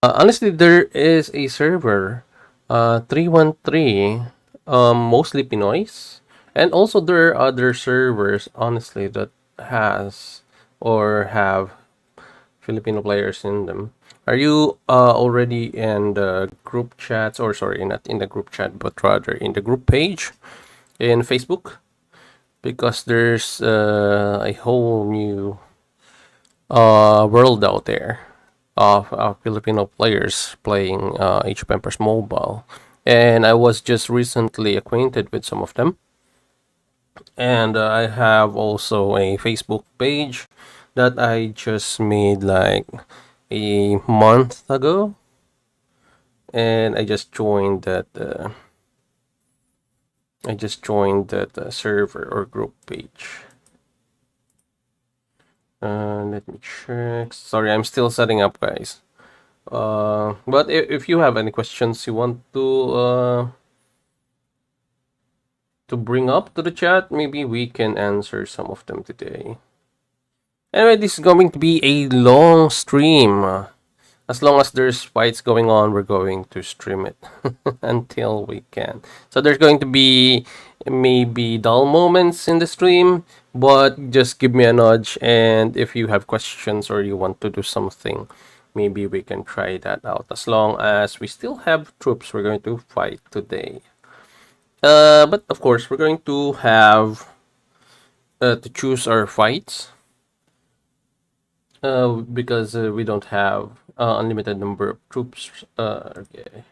Honestly, there is a server, 313, mostly Pinoys, and also there are other servers, honestly, that has or have Filipino players in them. Are you already in the group chats, or sorry, not in the group chat, but rather in the group page in Facebook? Because there's a whole new world out there of Filipino players playing Age of Empires Mobile. And I was just recently acquainted with some of them. And I have also a Facebook page that I just made like a month ago. And I just joined that server or group page. Let me check. Sorry, I'm still setting up, guys. But if you have any questions you want to bring up to the chat, maybe we can answer some of them today. Anyway, this is going to be a long stream. As long as there's fights going on, we're going to stream it until we can. So there's going to be maybe dull moments in the stream, but just give me a nudge. And if you have questions or you want to do something, maybe we can try that out. As long as we still have troops, we're going to fight today. But of course, we're going to have to choose our fights because we don't have unlimited number of troops. Okay.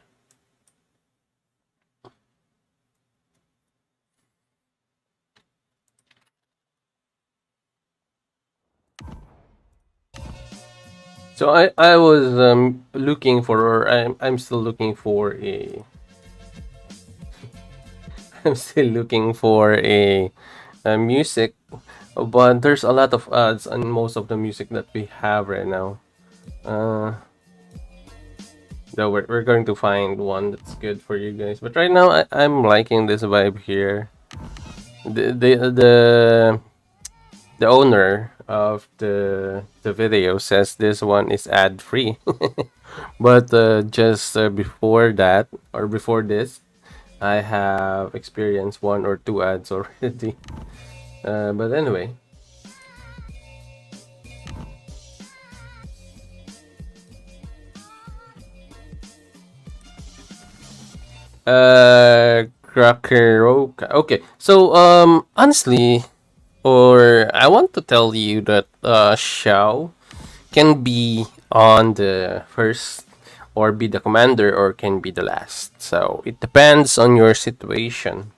So I was looking for, or I'm still looking for a I'm still looking for a music, but there's a lot of ads on most of the music that we have right now. Uh, though we're going to find one that's good for you guys. But right now I'm liking this vibe here. The the owner of the video says this one is ad free, but just before that or before this, I have experienced one or two ads already. But anyway, Cracker. Okay, so honestly, or I want to tell you that Xiao can be on the first or be the commander or can be the last. So it depends on your situation.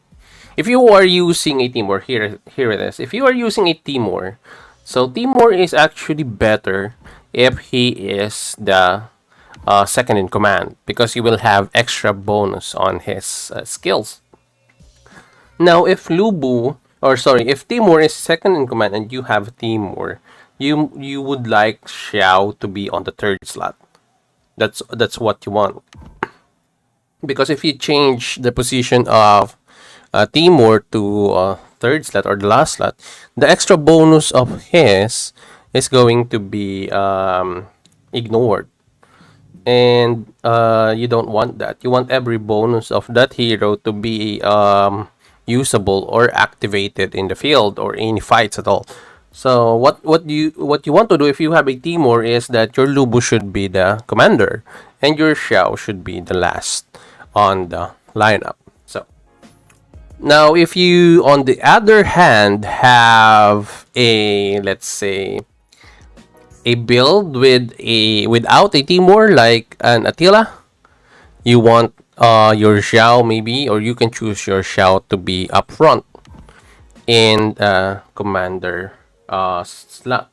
If you are using a Timor, here it is. If you are using a Timor, so Timor is actually better if he is the second in command because you will have extra bonus on his skills. Now, if Lubu, or sorry, if Timur is second in command and you have Timur, you would like Xiao to be on the third slot. That's what you want. Because if you change the position of Timur to third slot or the last slot, the extra bonus of his is going to be ignored. And you don't want that. You want every bonus of that hero to be usable or activated in the field or any fights at all. So what you want to do if you have a Timor is that your Lubu should be the commander and your Xiao should be the last on the lineup. So now if you on the other hand have a, let's say, a build without a Timor like an Attila, you want your Xiao maybe, or you can choose your Xiao to be up front in commander slot.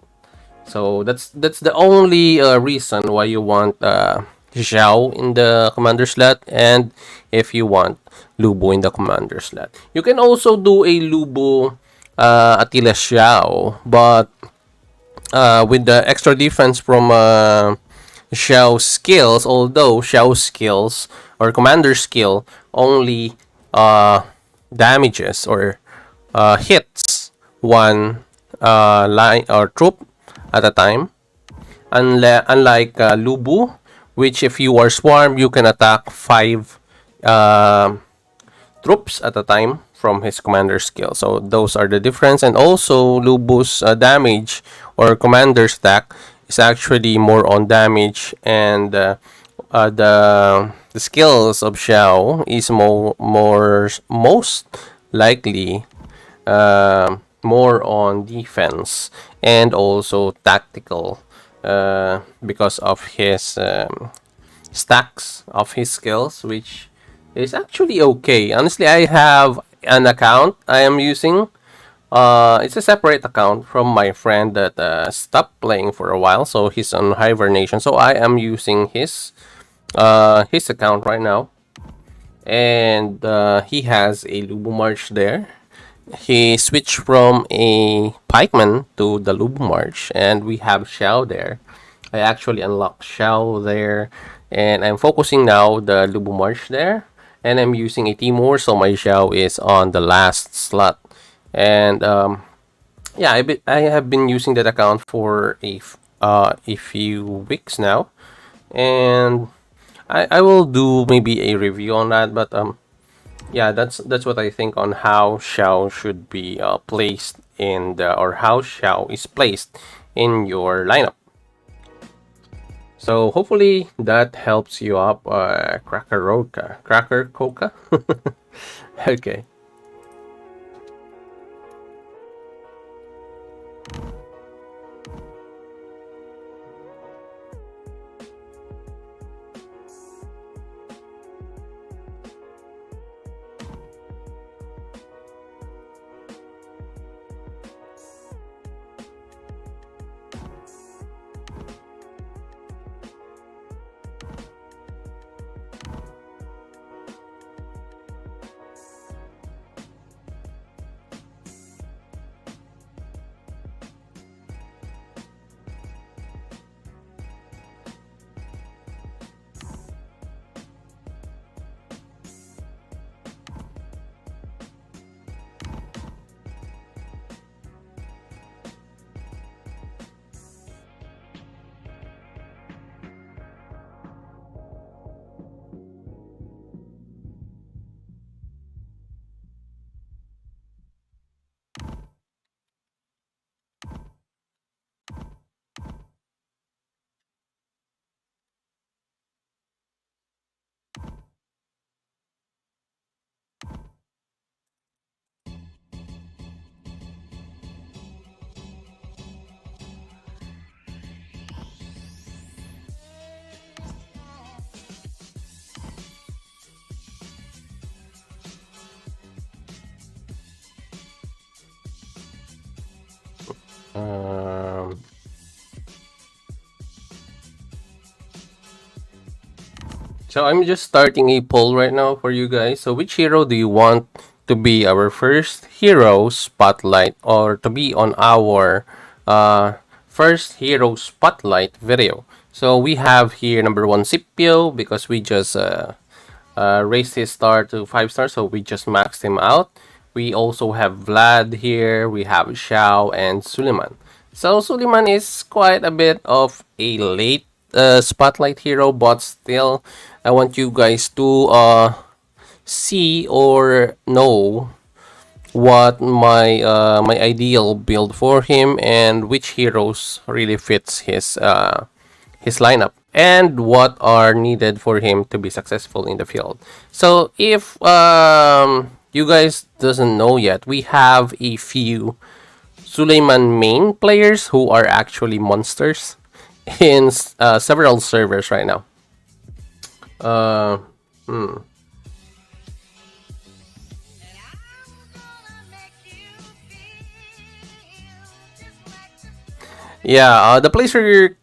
So that's the only reason why you want Xiao in the commander slot, and if you want Lubo in the commander slot. You can also do a Lubo Attila Xiao, but with the extra defense from Xiao's skills, although Xiao's skills or commander skill only damages or hits one line or troop at a time. Unlike Lubu, which if you are swarm, you can attack 5 troops at a time from his commander skill. So those are the difference. And also Lubu's damage or commander's attack is actually more on damage, and the skills of Xiao is most likely more on defense and also tactical, because of his stacks of his skills, which is actually okay. Honestly, I have an account I am using. It's a separate account from my friend that stopped playing for a while, so he's on hibernation. So I am using his account right now, and he has a Lubu March there. He switched from a pikeman to the Lubu March, and we have Xiao there. I actually unlocked Xiao there, and I'm focusing now the Lubu March there, and I'm using a Timur, so my Xiao is on the last slot. And yeah, I have been using that account for a few weeks now, and I will do maybe a review on that. But yeah, that's what I think on how Xiao should be placed in the, or how Xiao is placed in your lineup. So hopefully that helps you up, Cracker Coca. Okay. Um, So I'm just starting a poll right now for you guys. So which hero do you want to be our first hero spotlight, or to be on our first hero spotlight video? So we have here number one Scipio, because we just raised his star to 5 stars, so we just maxed him out. We also have Vlad here, we have Xiao and Suleiman. So Suleiman is quite a bit of a late spotlight hero, but still, I want you guys to see or know what my ideal build for him, and which heroes really fits his lineup, and what are needed for him to be successful in the field. So if you guys doesn't know yet, we have a few Suleiman main players who are actually monsters in several servers right now. Uh, hmm. Yeah, the placer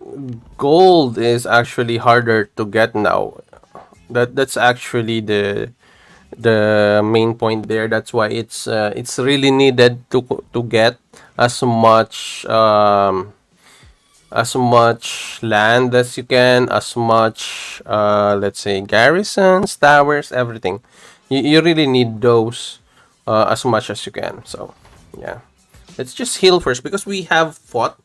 gold is actually harder to get now. That's actually the main point there. That's why it's really needed to get as much as much land as you can, as much let's say garrisons, towers, everything. You really need those as much as you can. So yeah, let's just heal first, because we have fought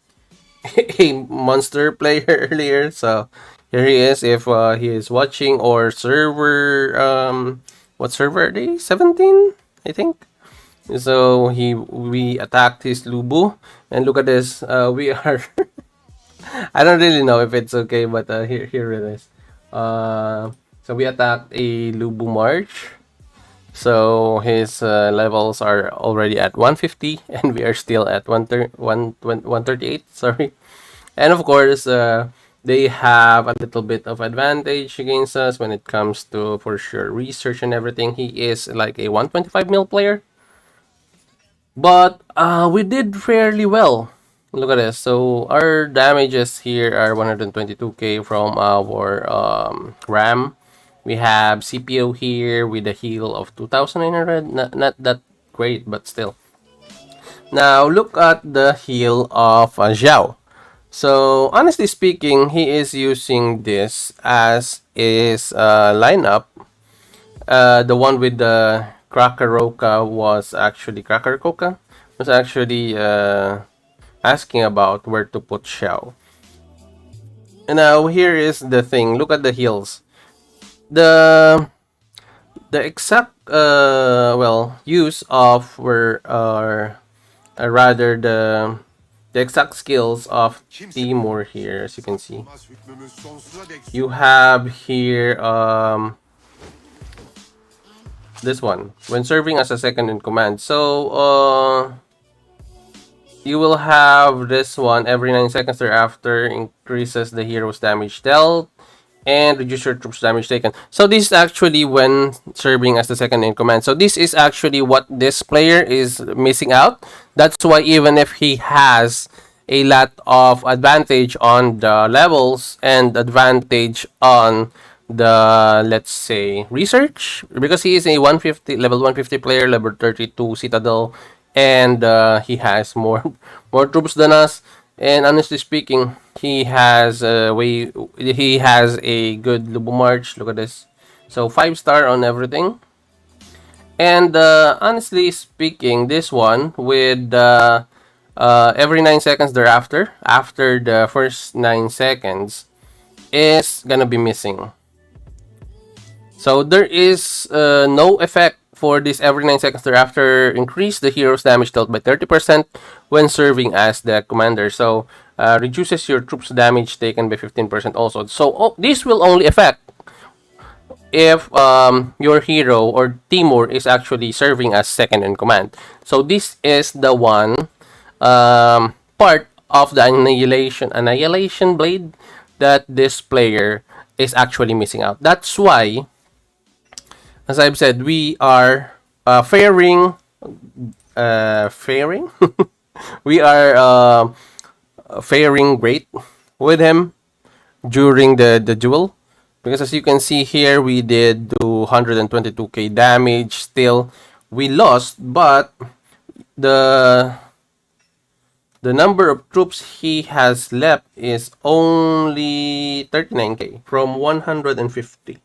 a monster player earlier. So Here he is. If he is watching or server, what server are they? 17, I think. So we attacked his Lubu, and look at this. We are. I don't really know if it's okay, but here it is. So we attacked a Lubu March. So his levels are already at 150, and we are still at 138. Sorry, and of course, they have a little bit of advantage against us when it comes to, for sure, research and everything. He is like a 125 mil player, but we did fairly well. Look at this. So our damages here are 122k from our RAM. We have CPO here with a heal of 2,900. Not that great, but still. Now look at the heal of Zhao. So honestly speaking, he is using this as his lineup. The one with the Krakaroka was actually Krakaroka was actually asking about where to put Xiao. And now here is the thing. Look at the heals. The exact use of were rather the exact skills of Timur here, as you can see. You have here this one when serving as a second in command. So you will have this one every 9 seconds thereafter, increases the hero's damage dealt and reduce your troops damage taken. So this is actually when serving as the second in command. So this is actually what this player is missing out. That's why even if he has a lot of advantage on the levels and advantage on the, let's say, research, because he is a 150 level 150 player, level 32 citadel, and he has more troops than us. And honestly speaking, he has a good Lubu March. Look at this. So 5-star on everything. And honestly speaking, this one with every 9 seconds thereafter, after the first 9 seconds, is gonna be missing. So there is no effect for this every 9 seconds thereafter. Increase the hero's damage dealt by 30% when serving as the commander. So reduces your troops damage taken by 15% also. So this will only affect if your hero or Timur is actually serving as second in command. So this is the one part of the annihilation blade that this player is actually missing out. That's why, as I've said, we are faring. We are faring great with him during the duel, because as you can see here, we did do 122k damage. Still, we lost, but the number of troops he has left is only 39k from 150.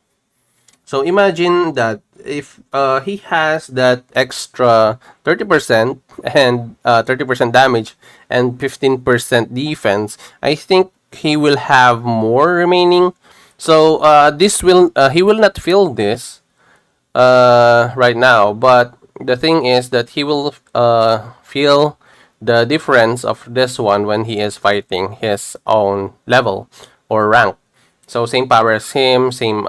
So imagine that if he has that extra 30% and 30% damage and 15% defense, I think he will have more remaining. So this will he will not feel this right now, but the thing is that he will feel the difference of this one when he is fighting his own level or rank. So same power as him, same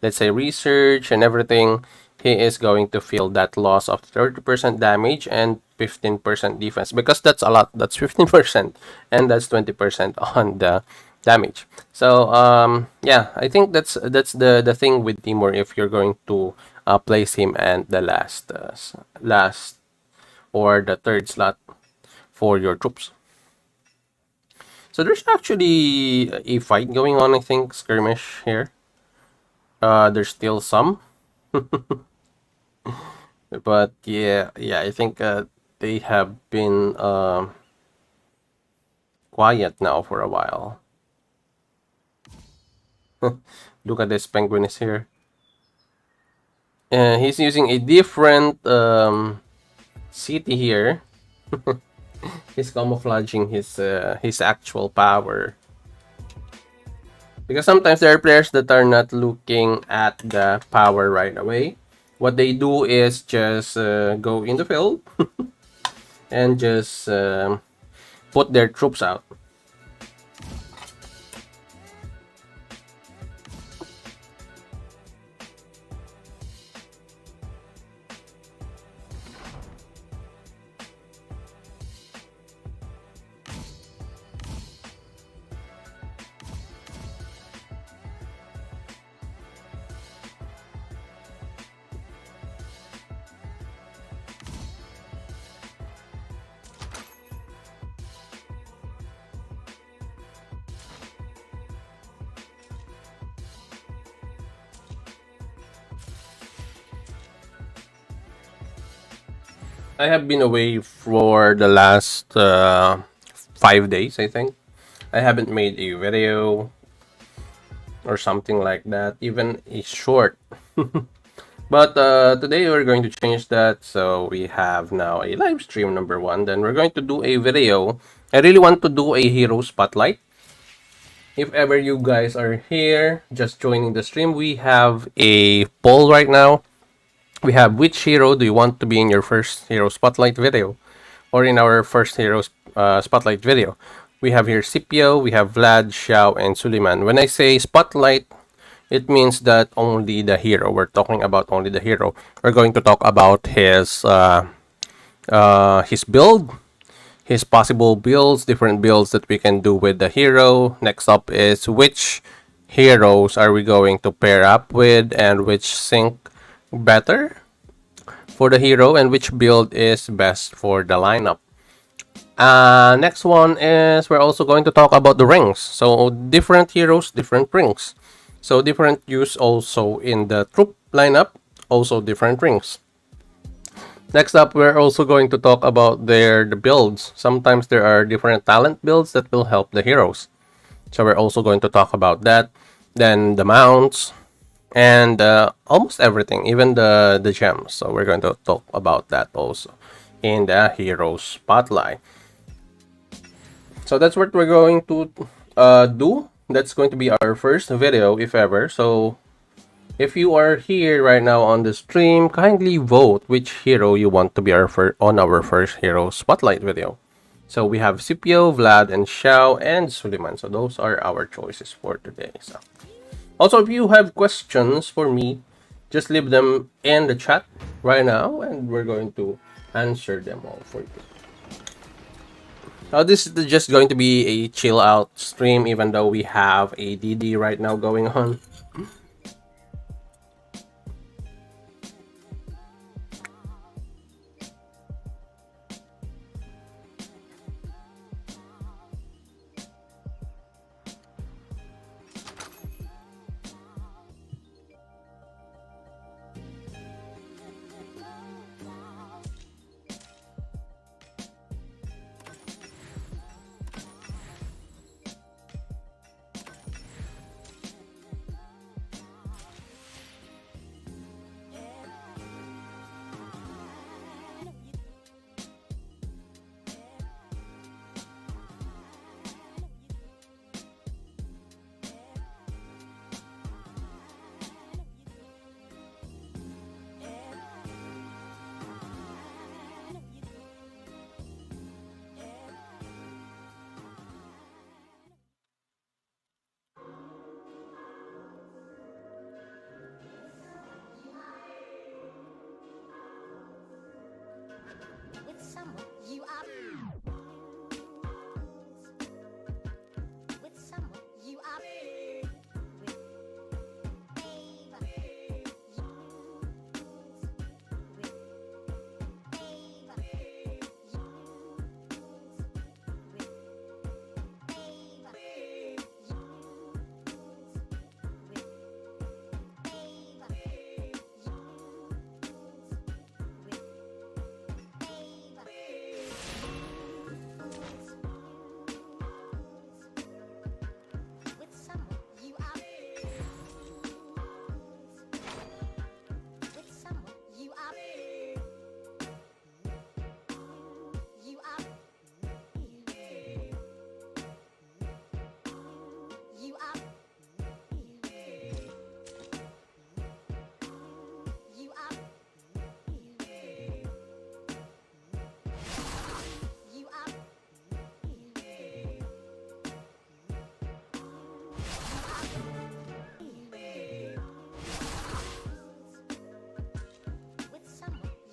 let's say research and everything, he is going to feel that loss of 30% damage and 15% defense, because that's a lot. That's 15% and that's 20% on the damage. So yeah, I think that's the thing with Timur if you're going to place him and the last or the third slot for your troops. So there's actually a fight going on, I think, skirmish here. There's still some, but yeah, I think they have been quiet now for a while. Look at this penguin is here. He's using a different city here. He's camouflaging his actual power. Because sometimes there are players that are not looking at the power right away. What they do is just go in the field and just put their troops out. I have been away for the last 5 days, I think. I haven't made a video or something like that, even a short. But today we're going to change that. So we have now a live stream number one. Then we're going to do a video. I really want to do a hero spotlight. If ever you guys are here, just joining the stream, we have a poll right now. We have which hero do you want to be in your first hero spotlight video, or in our first hero spotlight video. We have here Scipio, we have Vlad, Xiao, and Suleiman. When I say spotlight, it means that only the hero. We're talking about only the hero. We're going to talk about his build, his possible builds, different builds that we can do with the hero. Next up is which heroes are we going to pair up with and which sync better for the hero and which build is best for the lineup. Next one is we're also going to talk about the rings. So different heroes, different rings. So different use also in the troop lineup, also different rings. Next up, we're also going to talk about the builds. Sometimes there are different talent builds that will help the heroes. So we're also going to talk about that. Then the mounts and almost everything, even the gems. So we're going to talk about that also in the hero spotlight. So that's what we're going to do. That's going to be our first video, if ever. So if you are here right now on the stream, kindly vote which hero you want to be on our first hero spotlight video. So we have Scipio, Vlad, and Xiao, and Suleiman. So those are our choices for today. So also, if you have questions for me, just leave them in the chat right now, and we're going to answer them all for you. Now, this is just going to be a chill out stream, even though we have a DD right now going on.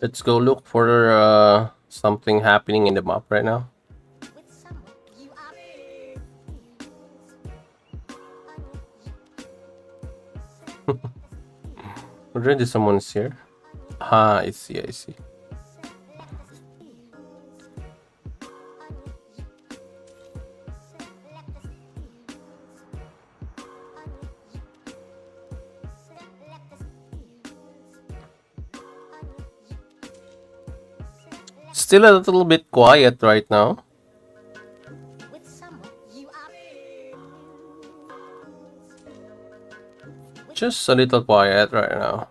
Let's go look for something happening in the map right now. Already someone's here. Ah, I see, I see. Still a little bit quiet right now. Just a little quiet right now.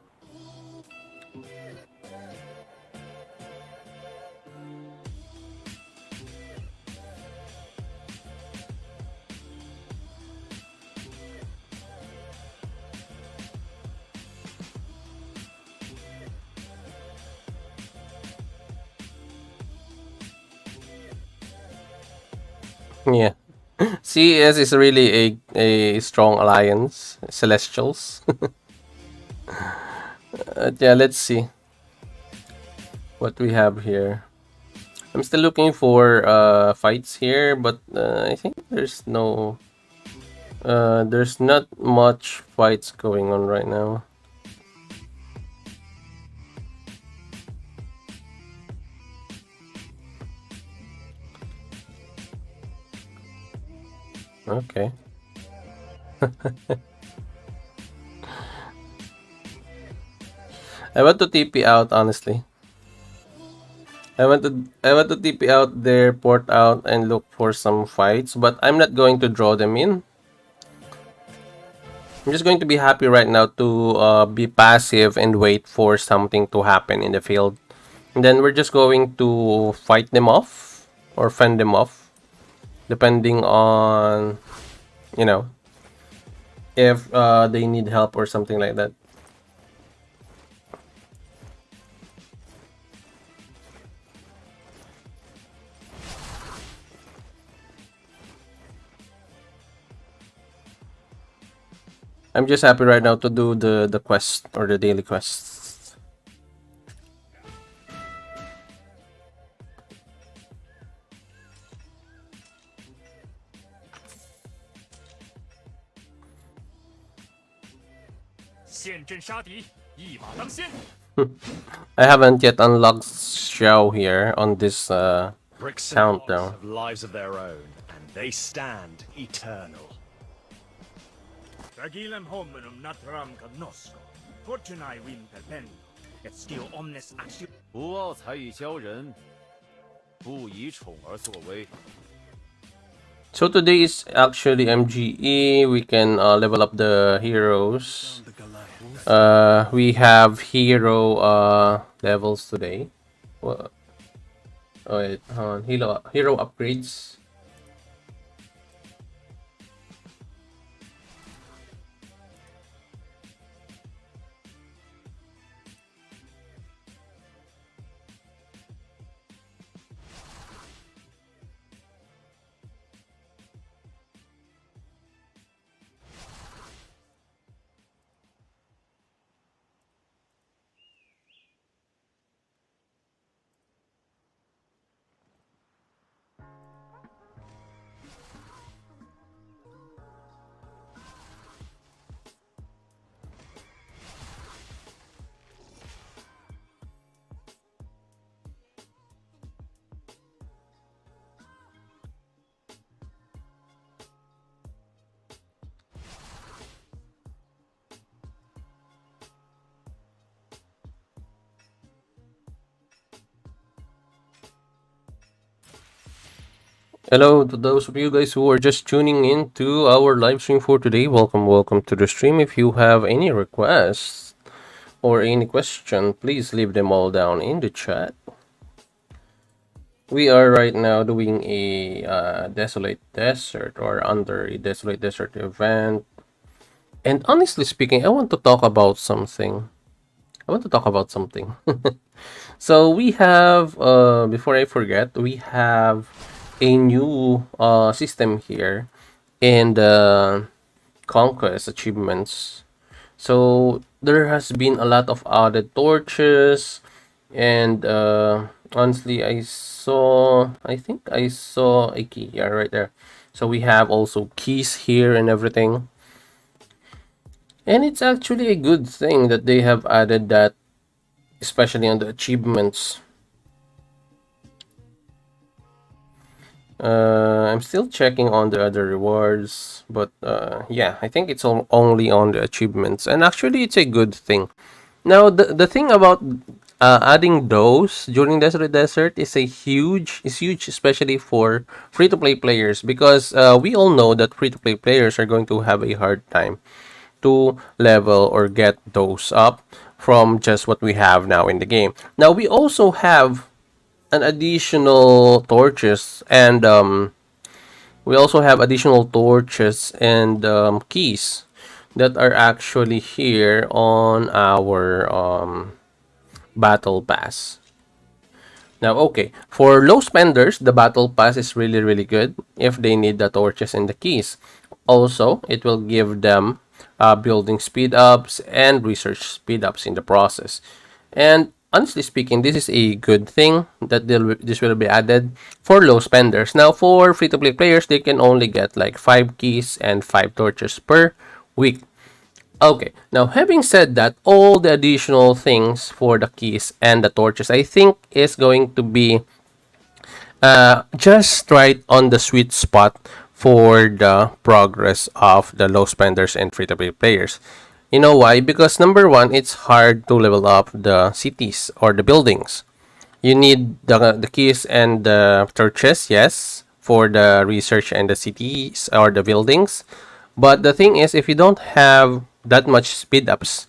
Yeah. CES is really a strong alliance. Celestials. Yeah, let's see what we have here. I'm still looking for fights here, but I think there's not much fights going on right now. Okay. I want to TP out, honestly. I want to TP out there, port out, and look for some fights, but I'm not going to draw them in. I'm just going to be happy right now to be passive and wait for something to happen in the field. And then we're just going to fight them off or fend them off, depending on, you know, if they need help or something like that. I'm just happy right now to do the quest or the daily quests. I haven't yet unlocked Xiao here on this Bricks and countdown. have lives of their own, and they stand eternal. Tragilem hominum naturam cognosco, fortunae vim perpendo, et scio omnes actio. 不傲才以骄人，不以宠而作威。 So today is actually MGE. We can level up the heroes. We have hero levels today. What? Oh wait, hero upgrades. Hello to those of you guys who are just tuning in to our live stream for today. Welcome to the stream. If you have any requests or any question, please leave them all down in the chat. We are right now doing a Desolate Desert or under a Desolate Desert event. And honestly speaking, I want to talk about something. So we have, before I forget, we have a new system here in the conquest achievements. So there has been a lot of added torches And honestly, I think I saw a key. Yeah, right there. So we have also keys here and everything. And it's actually a good thing that they have added that, especially on the achievements. I'm still checking on the other rewards, but yeah, I think it's only on the achievements, and actually, it's a good thing. Now, the thing about adding those during Desolate Desert is huge, especially for free to play players, because we all know that free to play players are going to have a hard time to level or get those up from just what we have now in the game. Now, we also have an additional torches and we also have additional torches and keys that are actually here on our battle pass. Now, okay, for low spenders, the battle pass is really, really good if they need the torches and the keys. Also, it will give them building speed ups and research speed ups in the process. And honestly speaking, this is a good thing that this will be added for low spenders. Now, for free to play players, they can only get like 5 keys and 5 torches per week. Okay, now having said that, all the additional things for the keys and the torches, I think is going to be just right on the sweet spot for the progress of the low spenders and free to play players. You know why? Because number one, it's hard to level up the cities or the buildings. You need the keys and the torches, yes, for the research and the cities or the buildings. But the thing is, if you don't have that much speed ups,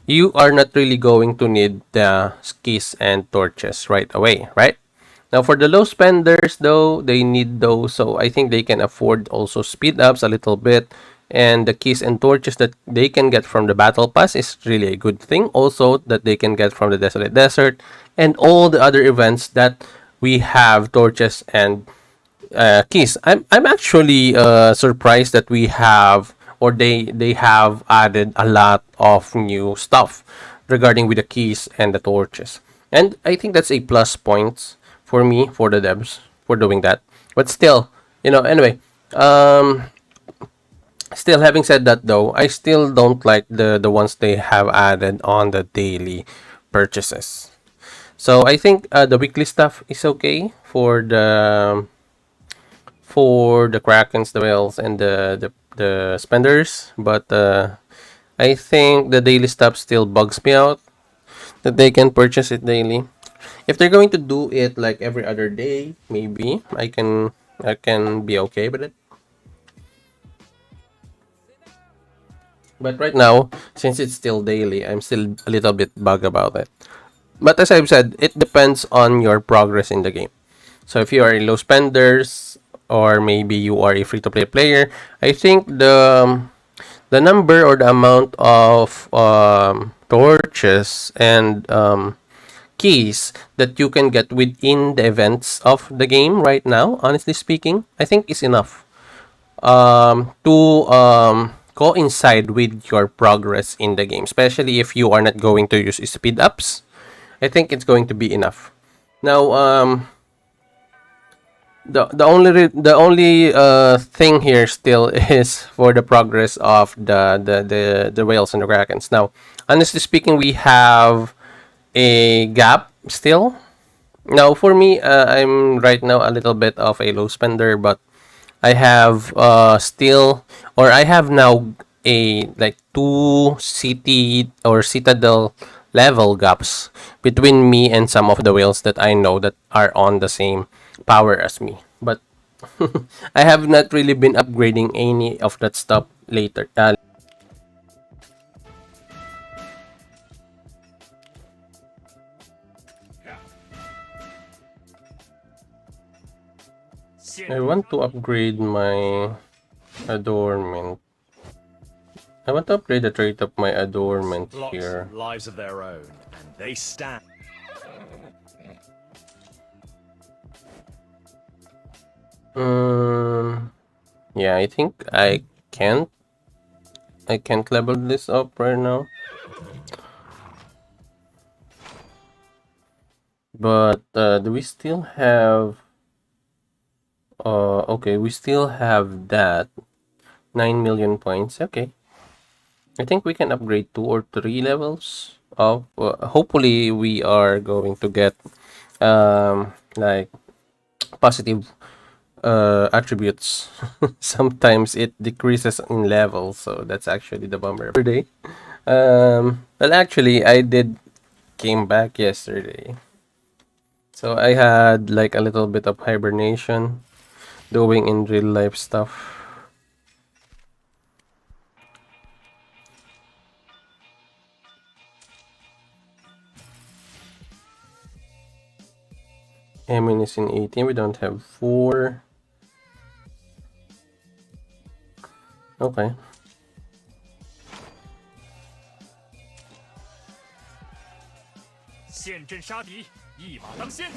you are not really going to need the keys and torches right away, right? Now, for the low spenders, though, they need those, so I think they can afford also speed ups a little bit. And the keys and torches that they can get from the battle pass is really a good thing. Also, that they can get from the Desolate Desert and all the other events that we have torches and keys. I'm actually surprised that we have or they have added a lot of new stuff regarding with the keys and the torches. And I think that's a plus point for me for the devs for doing that. But still, anyway, um still having said that though, I still don't like the ones they have added on the daily purchases. So I think the weekly stuff is okay for the Krakens, the whales, and the spenders. But I think the daily stuff still bugs me out that they can purchase it daily. If they're going to do it like every other day, maybe I can be okay with it. But right now, since it's still daily, I'm still a little bit bug about it. But as I've said, it depends on your progress in the game. So if you are a low spenders or maybe you are a free to play player, I think the number or the amount of torches and keys that you can get within the events of the game right now, honestly speaking, I think is enough to coincide with your progress in the game, especially if you are not going to use speed ups. I think it's going to be enough. Now, the only thing here still is for the progress of the whales and the krakens. Now, honestly speaking, we have a gap still. Now, for me, I'm right now a little bit of a low spender, but I have still, or I have now a like two city or citadel level gaps between me and some of the whales that I know that are on the same power as me. But I have not really been upgrading any of that stuff later. I want to upgrade my adornment. I want to upgrade the trait of my adornment Lots here. lives of their own, and they stand. Yeah, I think can't. I can't level this up right now. But do we still have? Okay, we still have that 9 million points. Okay, I think we can upgrade 2 or 3 levels of. Hopefully, we are going to get like positive attributes. Sometimes it decreases in level, so that's actually the bummer per day. Well, actually, I did came back yesterday, so I had like a little bit of hibernation, doing in real life stuff. Emin is in 18. We don't have 4. Okay. 陷阵杀敌，一马当先。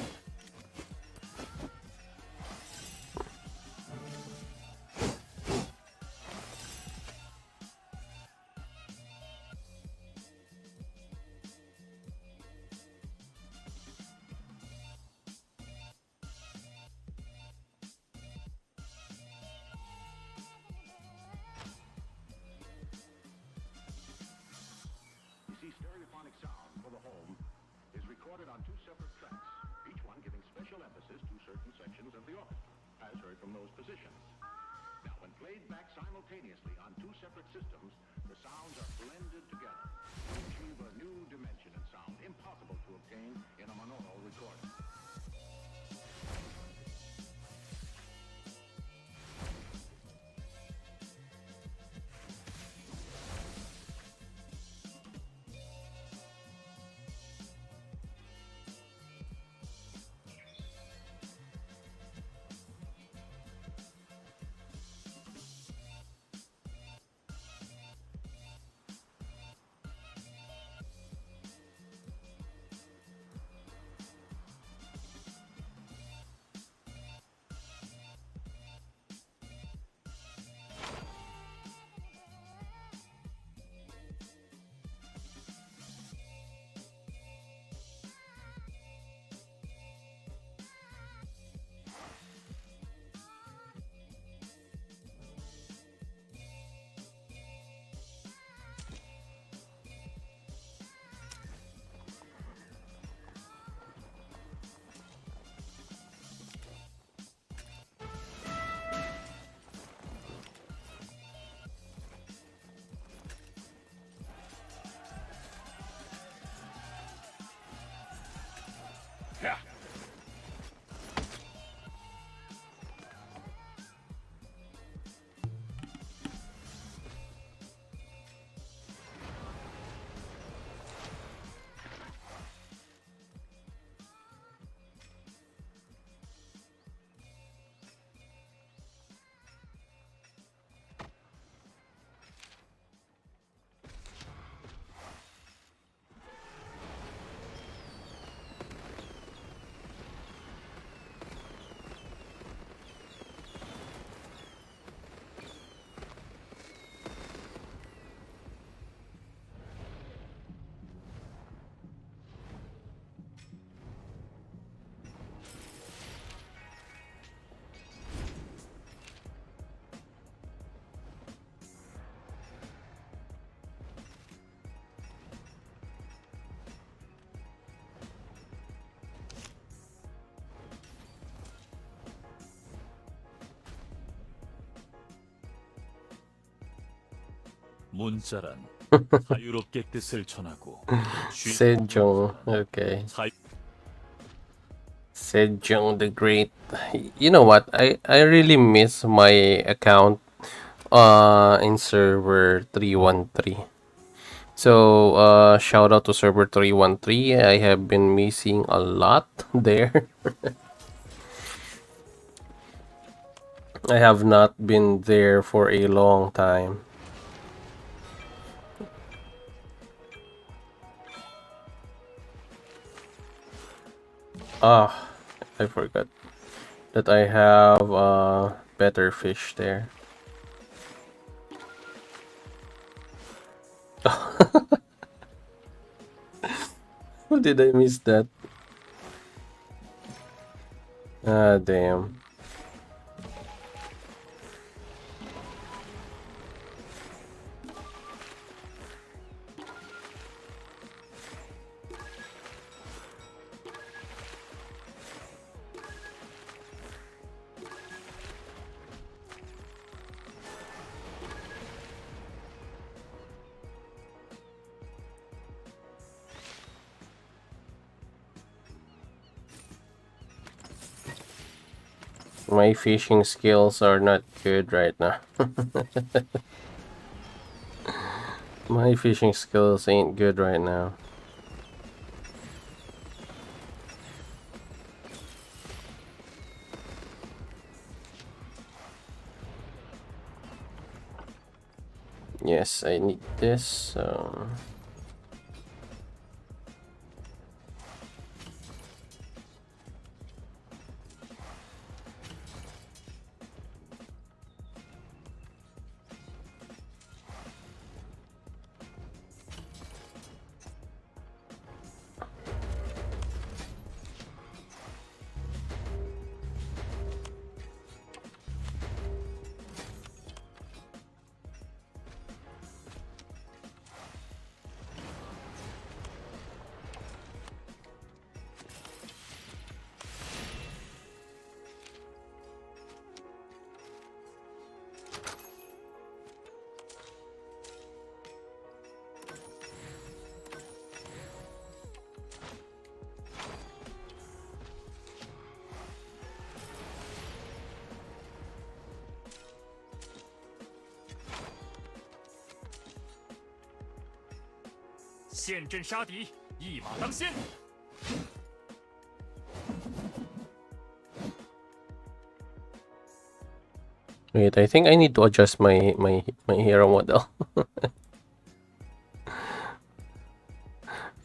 문자란 자유롭게 뜻을 전하고 Sejong. Okay. Sejong the Great. You know what? I really miss my account in server 313. So shout out to server 313. I have been missing a lot there. I have not been there for a long time. Ah, I forgot that I have better fish there. How did I miss that? Ah, damn. My fishing skills are not good right now. My fishing skills ain't good right now. Yes, I need this, so... Wait, I think I need to adjust my hero model.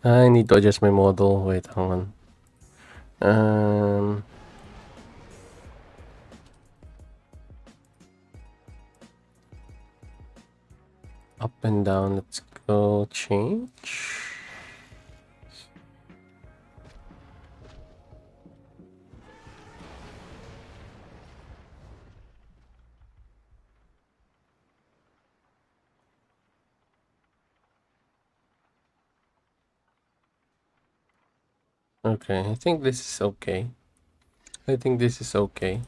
I need to adjust my model. Wait, hang on. Up and down. Let's go change. Okay, I think this is okay. I think this is okay.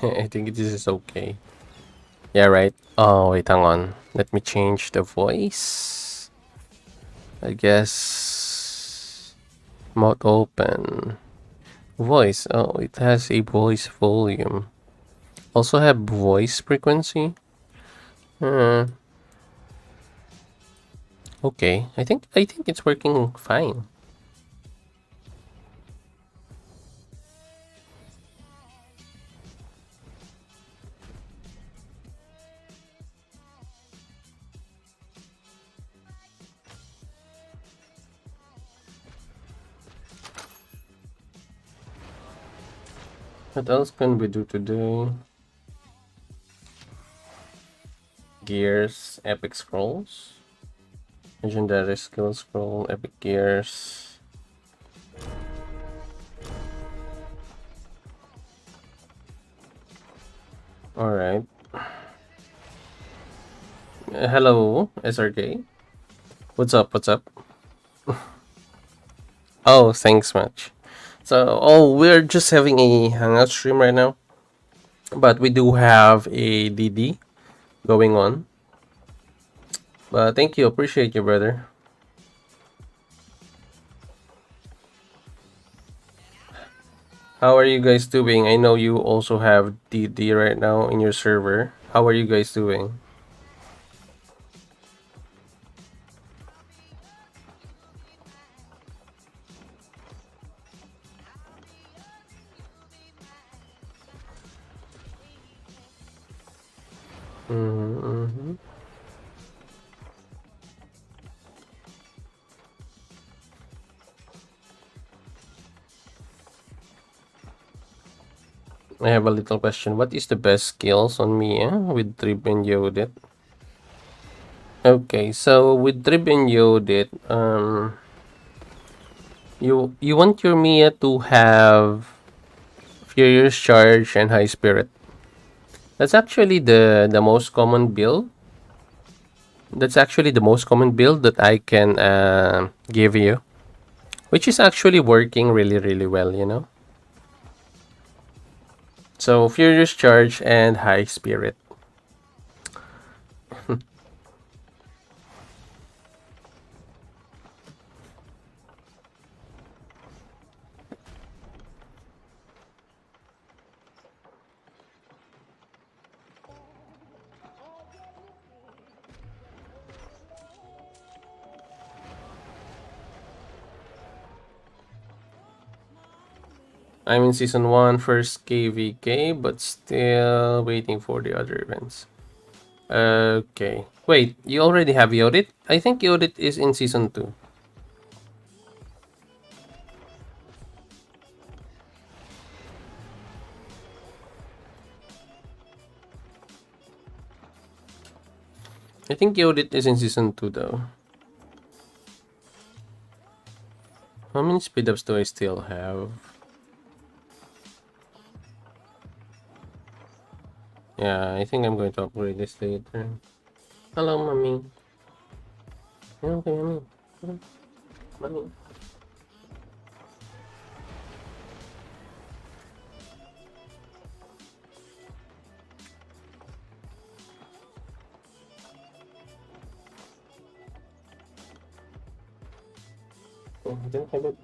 I think this is okay. Yeah, right. Oh, wait, hang on. Let me change the voice. I guess... Mouth open. Voice. Oh, it has a voice volume. Also have voice frequency. Okay, I think it's working fine. What else can we do today? Gears, epic scrolls, legendary skill scroll, epic gears. All right. Hello, SRK. What's up? What's up? Oh, thanks much. So, we're just having a hangout stream right now, but we do have a DD going on. But thank you, appreciate you, brother. How are you guys doing? I know you also have DD right now in your server. How are you guys doing? Mm-hmm. I have a little question. What is the best skills on me with Trib and Yodit? Okay, so with Trib and Yodit, You want your Mia to have Furious Charge and High Spirit. That's actually the most common build. That's actually the most common build that I can give you, which is actually working really well, you know. So Furious Charge and High Spirit. I'm in season 1, first KVK, but still waiting for the other events. Okay. Wait, you already have Yodit? I think Yodit is in season 2. I think Yodit is in season 2 though. How many speed ups do I still have? Yeah, I think I'm going to upgrade this later. Hello, mommy. Okay, mommy. Mommy. Oh, I don't have it.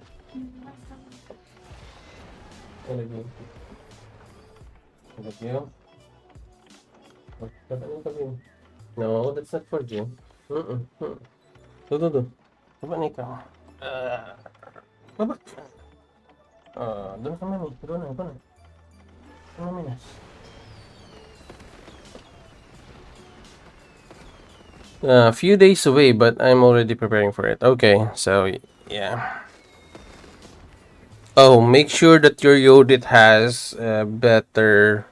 Thank you. No, that's not for Jim. Tuh. Coba nih kau. Coba. Doon ka mami. Doon na. Mami na. A few days away, but I'm already preparing for it. Okay, so yeah. Oh, make sure that your Yodit has better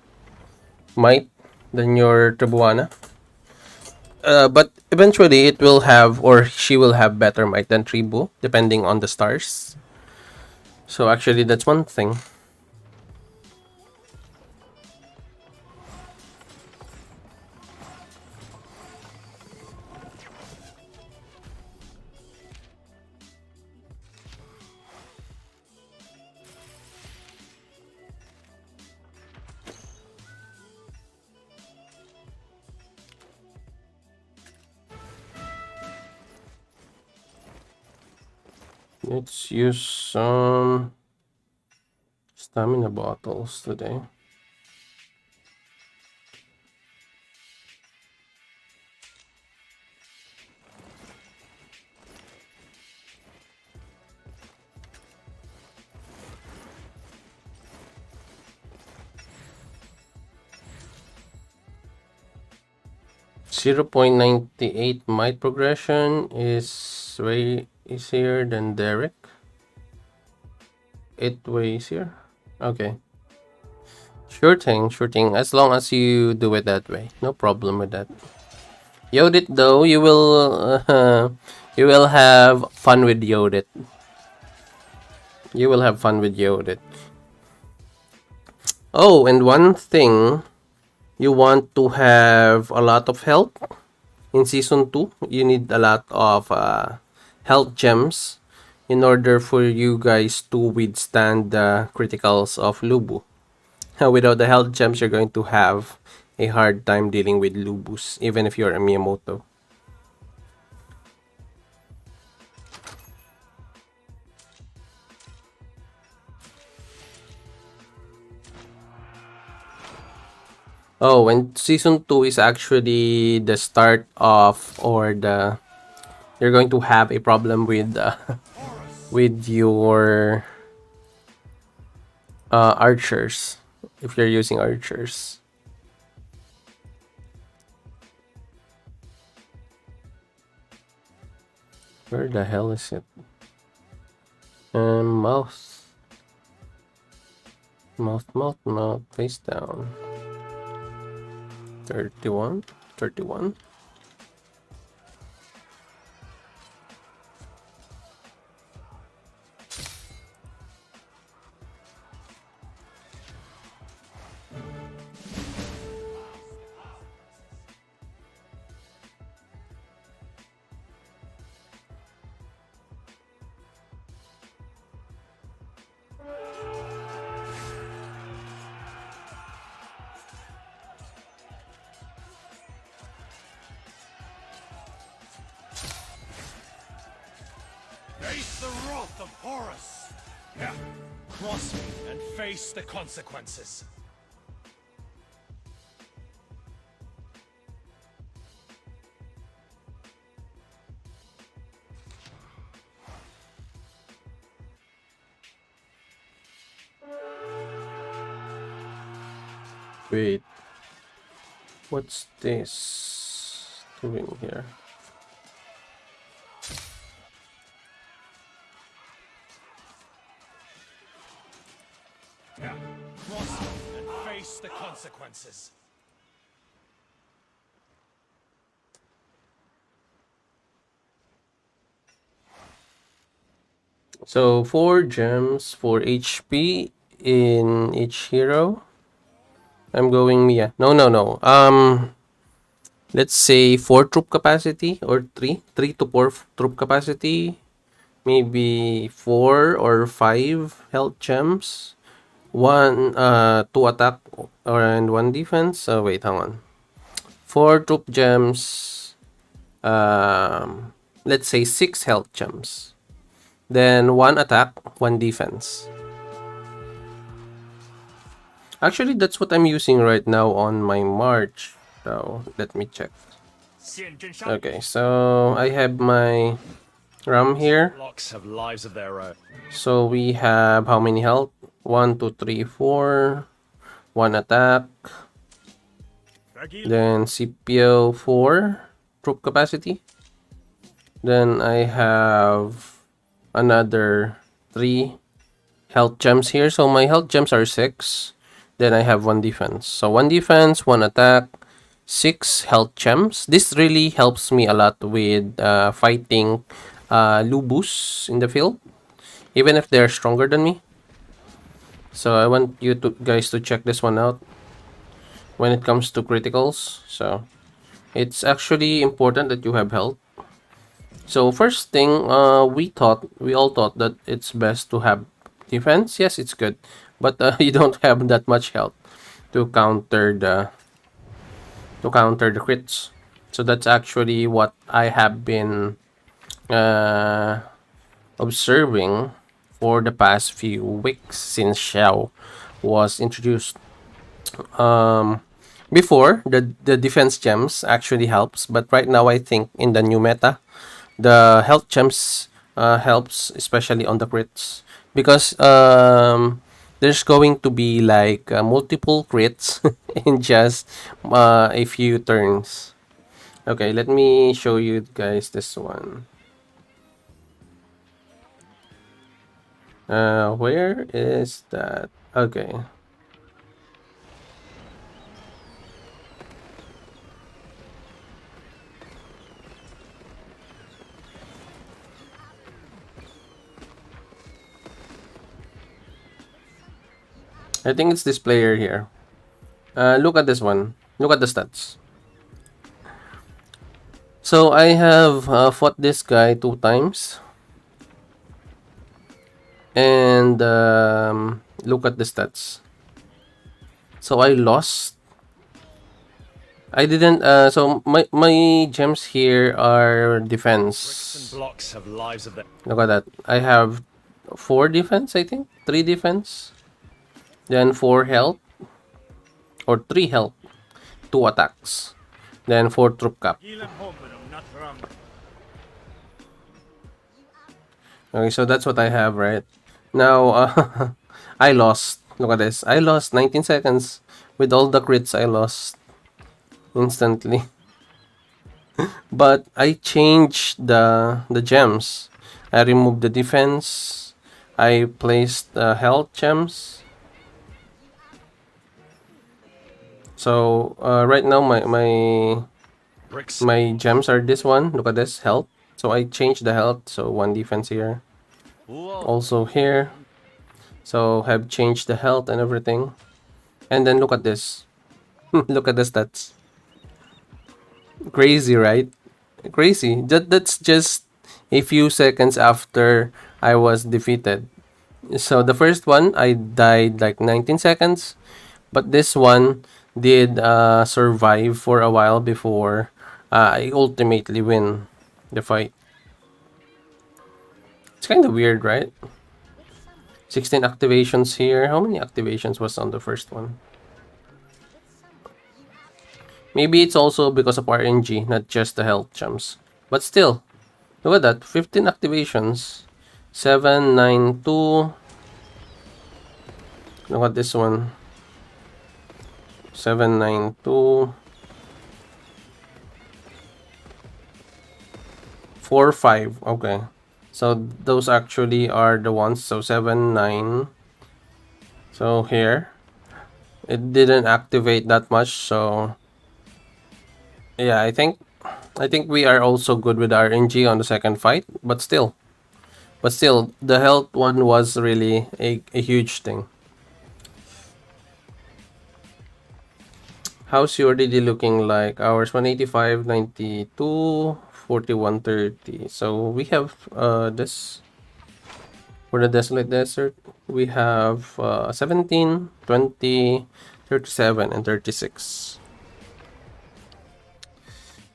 might than your Tribuana. But eventually it will have, or she will have better might than Tribu, depending on the stars. So actually, that's one thing. Let's use some stamina bottles today. Zero 0.98 might progression is way easier than Derek. 8 way easier. Okay. Sure thing. As long as you do it that way, no problem with that. Yodit though, you will have fun with Yodit. You will have fun with Yodit. Oh, and one thing, you want to have a lot of health in season 2. You need a lot of health gems in order for you guys to withstand the criticals of Lubu. Without the health gems, you're going to have a hard time dealing with Lubus, even if you're a Miyamoto. Oh, and season 2 is actually the start of, or the, you're going to have a problem with with your archers, if you're using archers. Where the hell is it? Mouth. Mouth, face down. 31. Face the wrath of Horus. Yeah. Cross me and face the consequences. Wait. What's this doing here? Yeah. Cross me and face the consequences. So 4 gems for HP in each hero. I'm going Mia. No. Let's say 4 troop capacity or 3 to 4 troop capacity. Maybe 4 or 5 health gems. 2 attack and 1 defense. Oh wait, hang on. 4 troop gems. Let's say 6 health gems. Then 1 attack, 1 defense. Actually, that's what I'm using right now on my March. So let me check. Okay, so I have my RAM here. Blocks have lives of their own. So we have how many health? 1, 2, 3, 4. 1 attack. Then CPO 4 troop capacity. Then I have another 3 health gems here. So my health gems are 6. Then I have 1 defense. So 1 defense, 1 attack, 6 health gems. This really helps me a lot with fighting Lubus in the field, even if they're stronger than me. So I want you guys to check this one out when it comes to criticals. So it's actually important that you have health. So first thing, we all thought that it's best to have defense. Yes, it's good, but you don't have that much health to counter the crits. So that's actually what I have been observing for the past few weeks since Xiao was introduced. Before, the defense gems actually helps, but right now I think in the new meta, the health gems helps, especially on the crits, because there's going to be like multiple crits in just a few turns. Okay, let me show you guys this one. Where is that? Okay. I think it's this player here. Look at this one. Look at the stats. So I have fought this guy 2 times. And look at the stats. So I lost. I didn't. So my gems here are defense. Bricks and blocks have lives of their own. Look at that. I have 4 defense, I think. 3 defense. Then 4 health. Or 3 health. 2 attacks. Then 4 troop cap. Okay, so that's what I have, right? Now, I lost. Look at this. I lost 19 seconds. With all the crits, I lost instantly. But I changed the gems. I removed the defense. I placed health gems. So right now Bricks. my gems are this one. Look at this, health. So I changed the health. So 1 defense here. Also here. So have changed the health and everything. And then look at this. Look at the stats. Crazy, right? Crazy. That's just a few seconds after I was defeated. So the first one, I died like 19 seconds. But this one did survive for a while before I ultimately win the fight. kind of weird, right? 16 activations here. How many activations was on the first one? Maybe it's also because of RNG, not just the health gems. But still, look at that. 15 activations. 792. Look at this one. 792. 4-5. Okay. So those actually are the ones. So 7-9. So here. It didn't activate that much, so yeah, I think we are also good with RNG on the second fight, but still, the health one was really a huge thing. How's your DD looking like? Ours 185, 92, 41, 30. So we have this for the Desolate Desert. We have 17, 20, 37, and 36.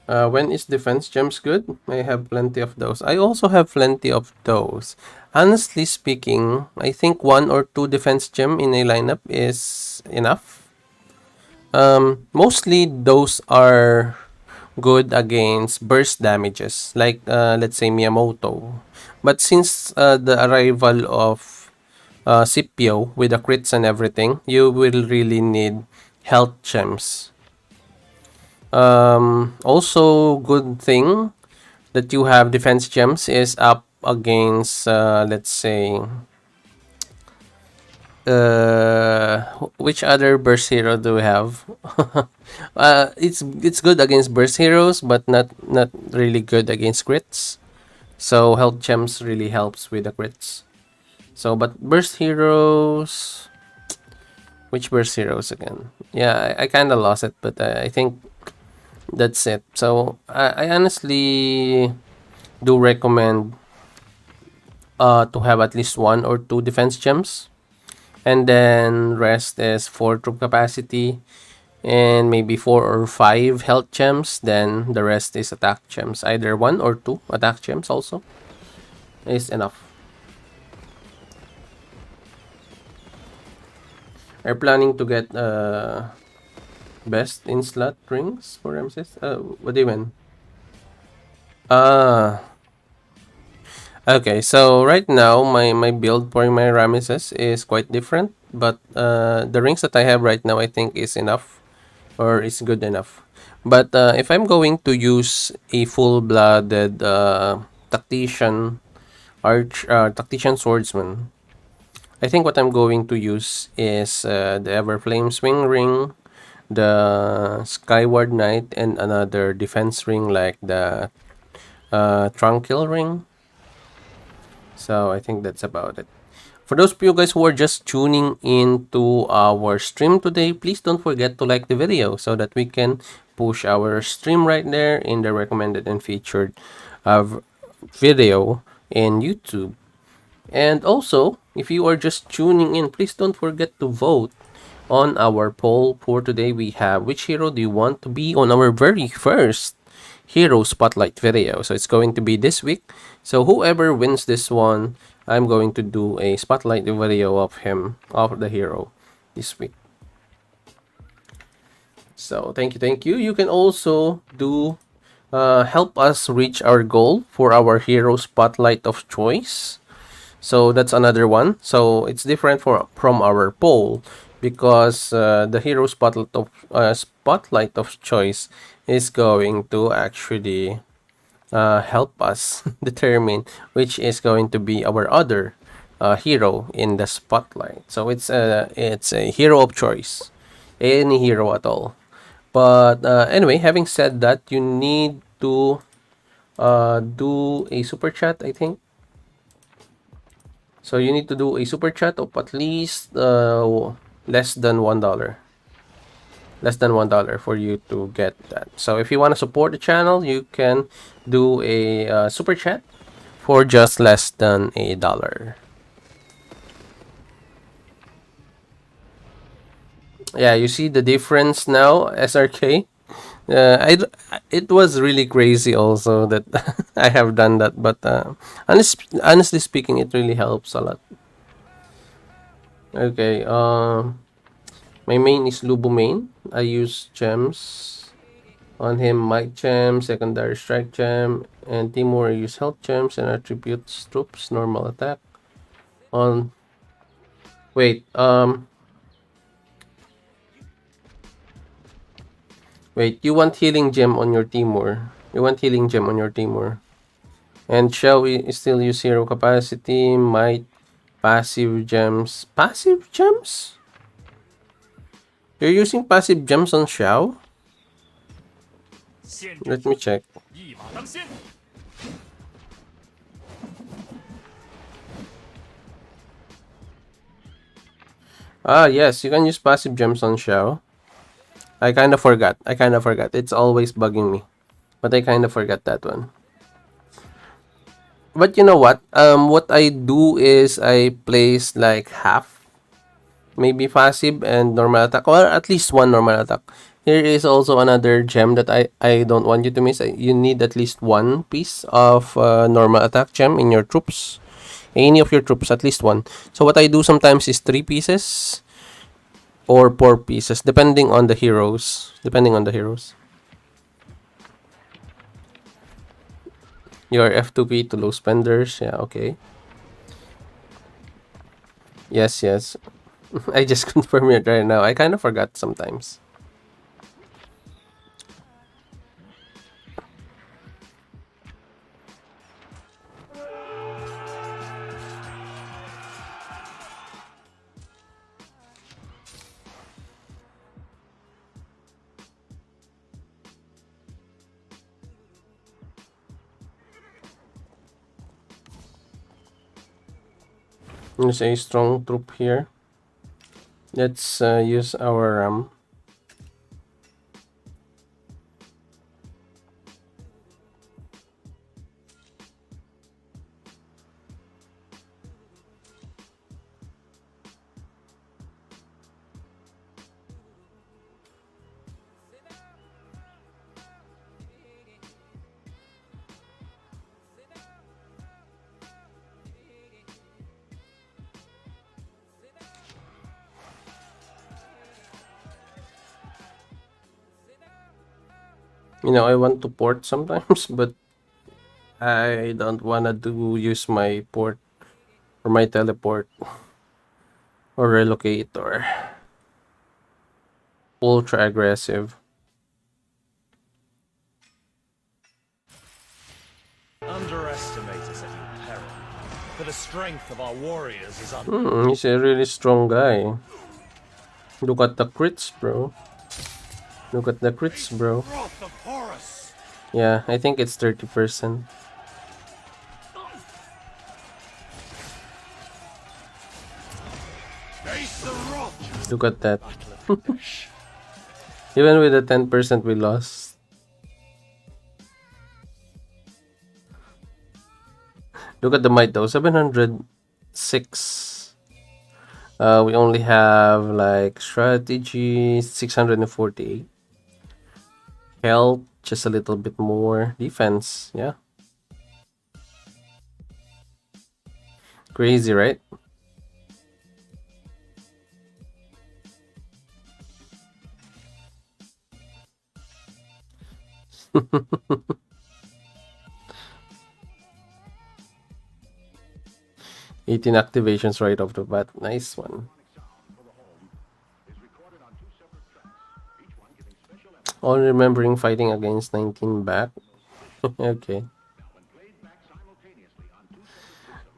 When is defense gems good? I have plenty of those. I also have plenty of those. Honestly speaking, I think 1 or 2 defense gem in a lineup is enough. Mostly those are good against burst damages, like let's say Miyamoto. But since the arrival of Scipio with the crits and everything, you will really need health gems. Also, good thing that you have defense gems is up against, let's say, which other burst hero do we have? It's good against burst heroes, but not really good against crits. So health gems really helps with the crits. So, but burst heroes, which burst heroes again? Yeah, I kind of lost it, but I think that's it. So I honestly do recommend to have at least 1 or 2 defense gems, and then rest is 4 troop capacity and maybe 4 or 5 health gems. Then the rest is attack gems. Either 1 or 2 attack gems also is enough. Are planning to get best in slot rings for Ramses? What do you mean? Okay, so right now my build for my Ramesses is quite different, but the rings that I have right now I think is enough, or is good enough. But if I'm going to use a full-blooded tactician swordsman, I think what I'm going to use is the Everflame Swing Ring, the Skyward Knight, and another defense ring like the Tranquil Ring. So I think that's about it. For those of you guys who are just tuning into our stream today, please don't forget to like the video so that we can push our stream right there in the recommended and featured video in YouTube. And also, if you are just tuning in, please don't forget to vote on our poll for today. We have, which hero do you want to be on our very first hero spotlight video? So it's going to be this week. So whoever wins this one, I'm going to do a spotlight video of the hero this week. So thank you. You can also do help us reach our goal for our hero spotlight of choice. So that's another one. So it's different from our poll, because the hero spotlight of choice is going to actually help us determine which is going to be our other hero in the spotlight. So it's a hero of choice, any hero at all. But anyway, having said that, you need to do a super chat, I think. So you need to do a super chat of at least less than $1. Less than $1 for you to get that. So if you want to support the channel, you can do a super chat for just less than $1. Yeah, you see the difference now, SRK. It was really crazy also that I have done that, but honestly speaking, it really helps a lot. Okay, my main is Lubu main. I use gems on him, Might gem, secondary strike gem, and Timur I use health gems and attributes troops, normal attack. On wait, wait, you want healing gem on your Timur? You want healing gem on your Timur? And shall we still use hero capacity, might, passive gems? Passive gems? You're using passive gems on Xiao? 现阵 Let me check. 一马当先。 Ah, yes, you can use passive gems on Xiao. I kind of forgot. It's always bugging me. But I kind of forgot that one. But you know what I do is I place like half, maybe passive and normal attack, or at least one normal attack. Here is also another gem that I don't want you to miss. You need at least one piece of normal attack gem in your troops. Any of your troops, at least one. So what I do sometimes is 3 pieces or 4 pieces, depending on the heroes. Your F2P to low spenders. Yeah, okay. Yes. I just confirm it right now. I kind of forgot sometimes. There's a strong troop here. Let's use our I want to port sometimes, but I don't wanna use my port or my teleport or relocator. Ultra aggressive. Underestimate us at your peril, for the strength of our warriors is He's a really strong guy. Look at the crits, bro. wrath of Horus. Yeah, I think it's 30%. Face the wrath. Look at that. Battle of the Desh. Even with the 10% we lost. Look at the might though, 706. We only have like strategy 648. Health just a little bit more. Defense, yeah. Crazy, right? Eighteen activations right off the bat. Nice one. All remembering fighting against 19 back. Okay.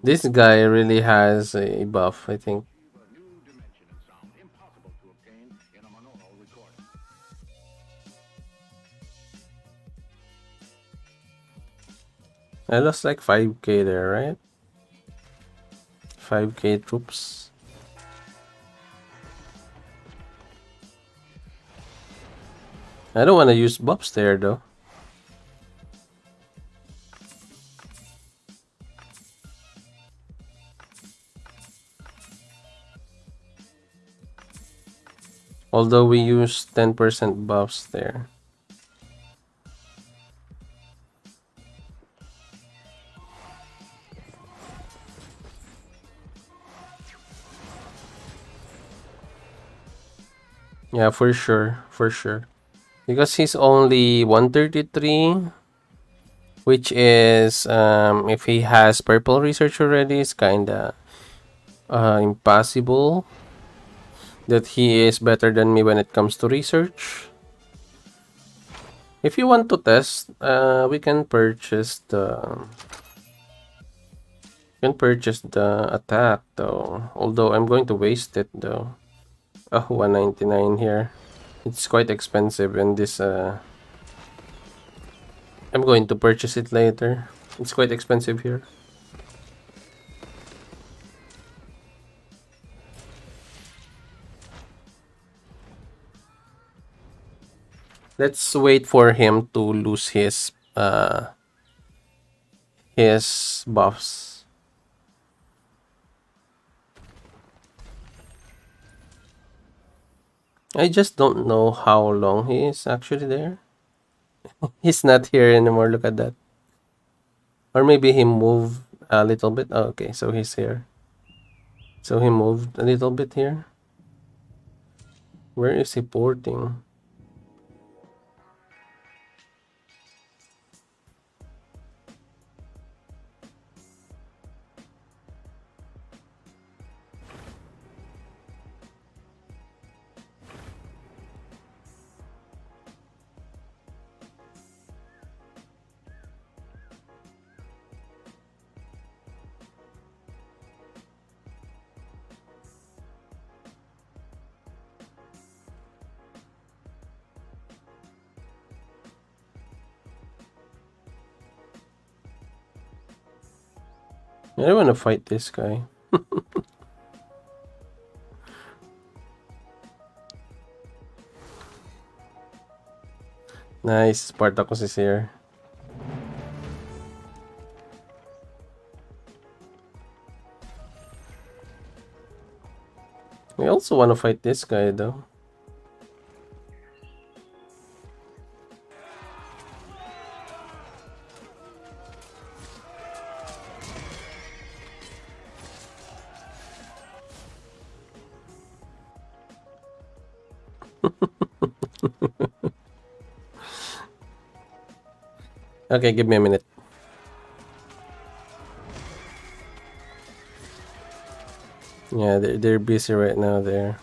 This guy really has a buff, I think. I lost like 5k there, right? 5k troops. I don't want to use buffs there though. Although we use 10% buffs there. Yeah, for sure, for sure. Because he's only 133, which is if he has purple research already, it's kinda impossible that he is better than me when it comes to research. If you want to test, we can purchase the attack though. Although I'm going to waste it though. Oh, 199 here. It's quite expensive, and this I'm going to purchase it later. It's quite expensive here. Let's wait for him to lose his buffs. I just don't know how long he is actually there. He's not here anymore. Look at that. Or maybe he moved a little bit. Oh, okay, so he's here. So he moved a little bit here. Where is he porting? I don't want to fight this guy. Nice, Spartacus is here. I also want to fight this guy though. Okay, give me a minute. Yeah, they're busy right now there.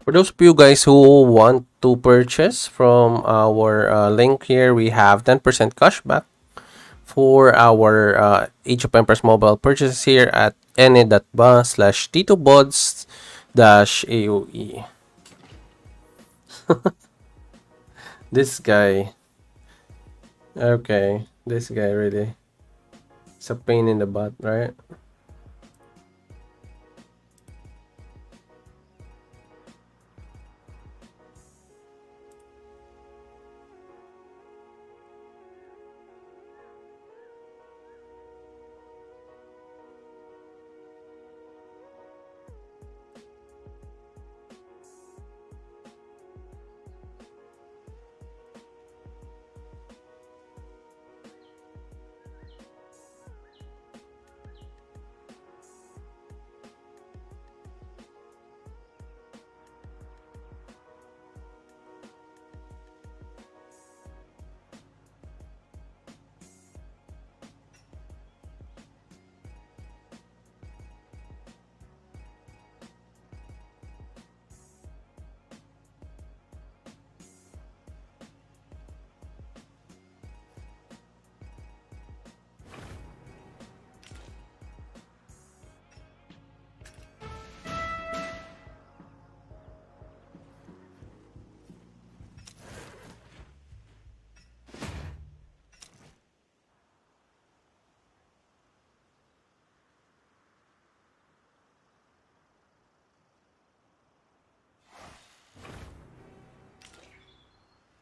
For those of you guys who want to purchase from our link here, we have 10% cashback for our Age of Empires mobile purchases here at ne.ba/TITOBODS-AOE. This guy. Okay, this guy really. It's a pain in the butt, right?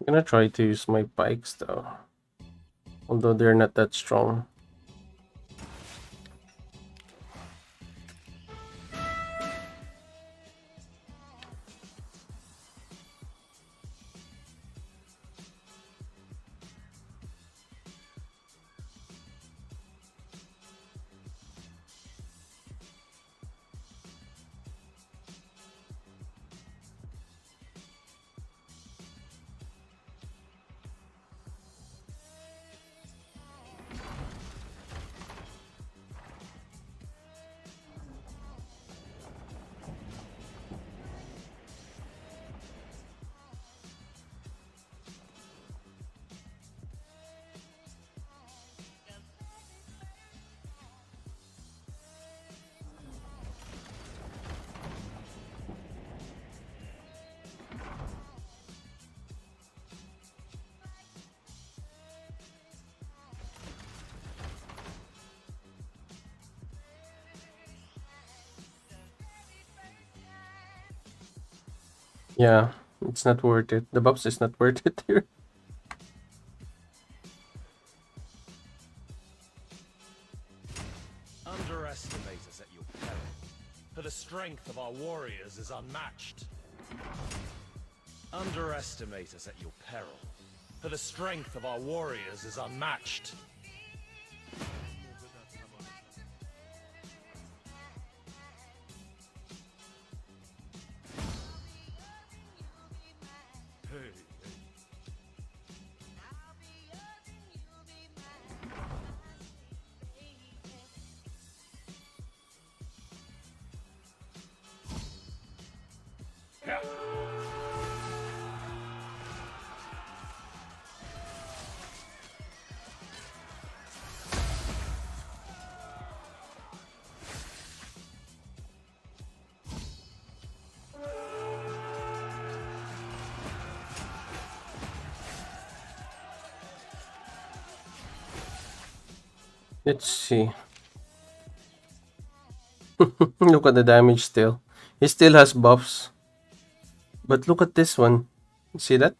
I'm gonna try to use my pikes though, although they're not that strong. Yeah, it's not worth it. The buffs is not worth it here. Underestimate us at your peril, for the strength of our warriors is unmatched. Underestimate us at your peril, for the strength of our warriors is unmatched. Let's see. Look at the damage still. He still has buffs. But look at this one. See that?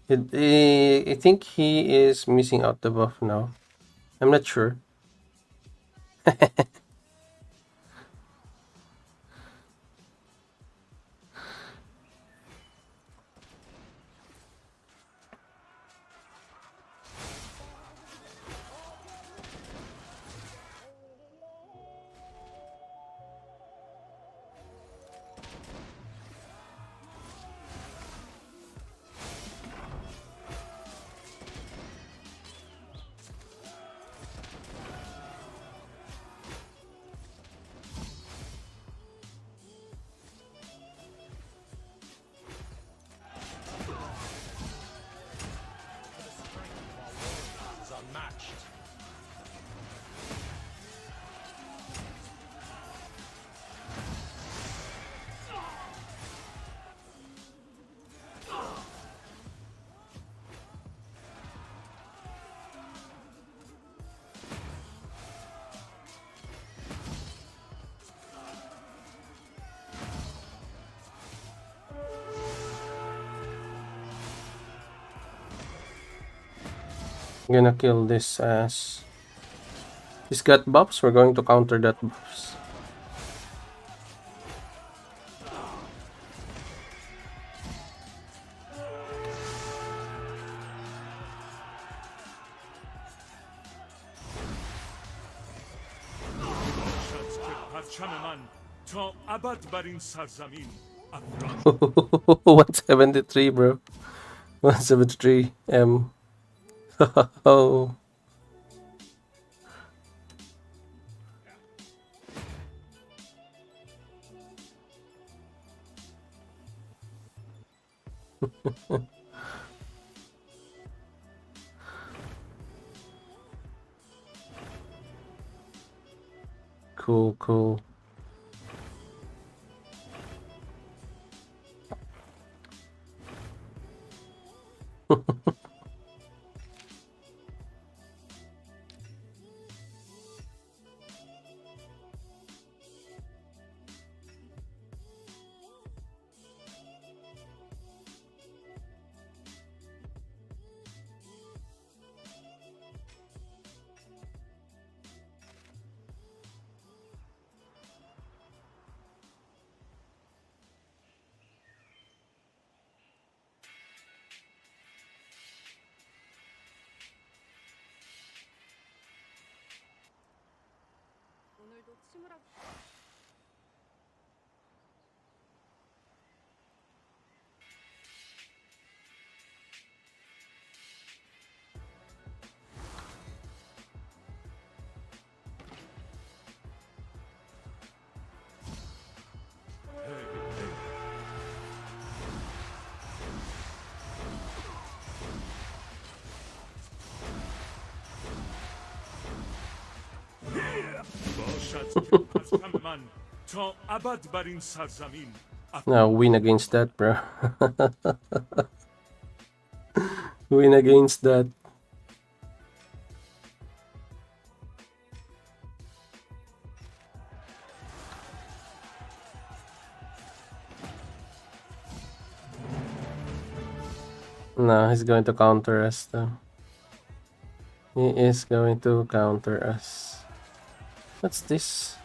I think he is missing out the buff now. I'm not sure. Is unmatched. I'm gonna kill this ass. He's got buffs. We're going to counter that buffs. Afran 173, bro. 173 M. Oh, cool, cool. No, win against that, bro. Win against that. No, he's going to counter us though. He is going to counter us. What's this?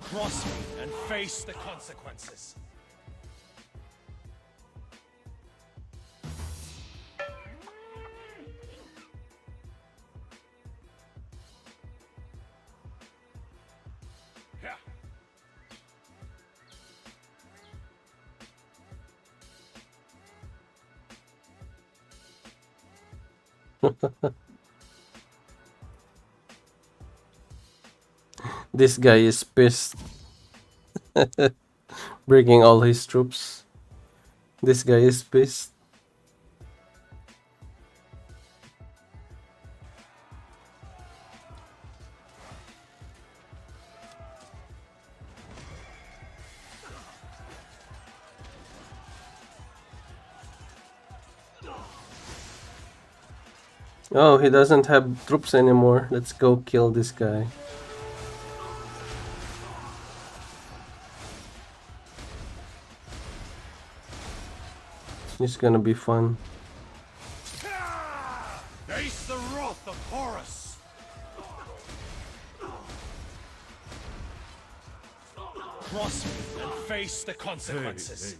Cross me and face the consequences. Yeah. This guy is pissed. Bringing all his troops. This guy is pissed. Oh, he doesn't have troops anymore. Let's go kill this guy. It's gonna be fun. Face the wrath of Horus. Cross me and face the consequences.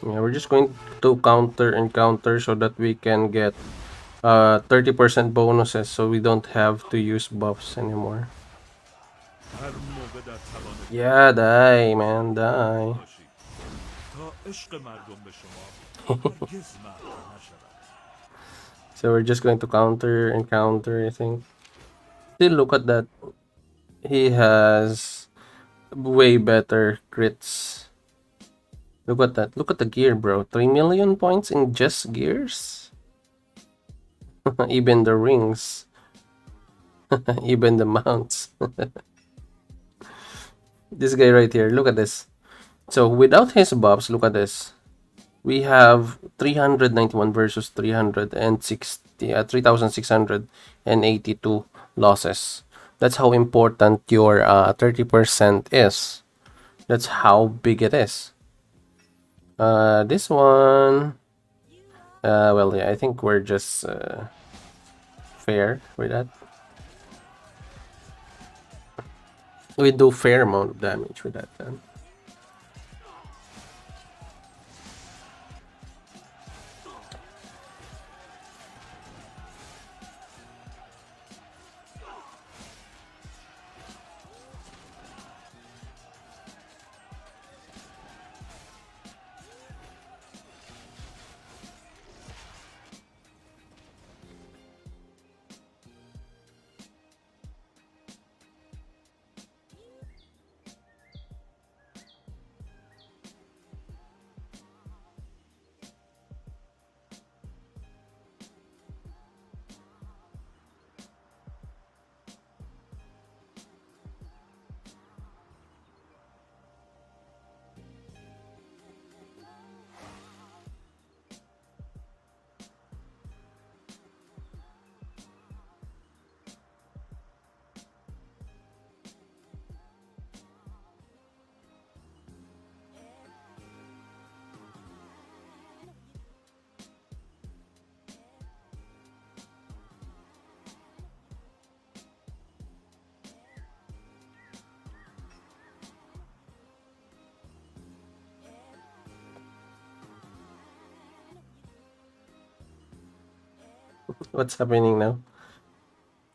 Yeah, we're just going to counter and counter so that we can get 30% bonuses, so we don't have to use buffs anymore. Yeah, die, man, die. So we're just going to counter and counter, I think. Still, look at that. He has way better crits. Look at that. Look at the gear, bro. 3 million points in just gears? Even the rings. Even the mounts. This guy right here. Look at this. So without his buffs, look at this. We have 391 versus 3,682 losses. That's how important your 30% is. That's how big it is. This one, well, yeah, I think we're just fair with that. We do fair amount of damage with that then. What's happening now?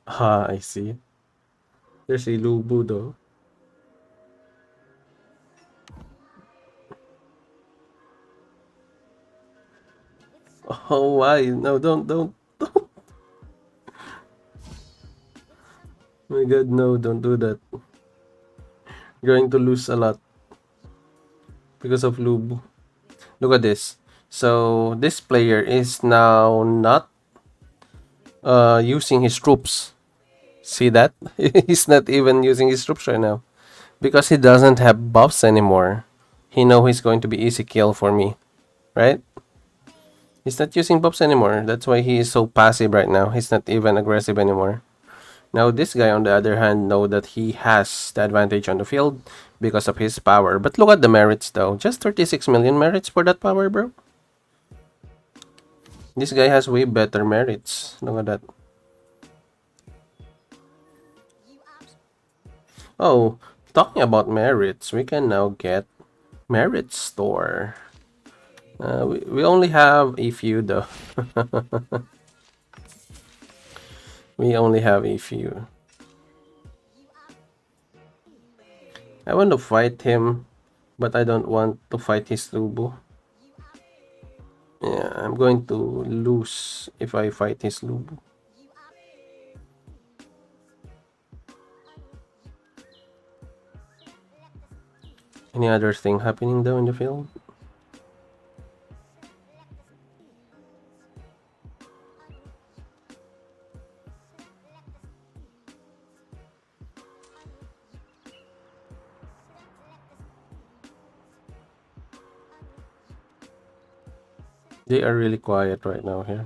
Ah, I see. There's a Lubu though. Oh, why? No, don't. My God, no, don't do that. You're going to lose a lot because of Lubu. Look at this. So this player is now not using his troops. See that? He's not even using his troops right now because he doesn't have buffs anymore. He know he's going to be easy kill for me, right? He's not using buffs anymore. That's why he is so passive right now. He's not even aggressive anymore. Now this guy on the other hand know that he has the advantage on the field because of his power. But look at the merits though. Just 36 million merits for that power, bro. This guy has way better merits. Look at that. Oh, talking about merits, we can now get merit store. We only have a few though. We only have a few. I want to fight him, but I don't want to fight his Lubu. Yeah, I'm going to lose if I fight his Lubu. Any other thing happening though in the field? They are really quiet right now here.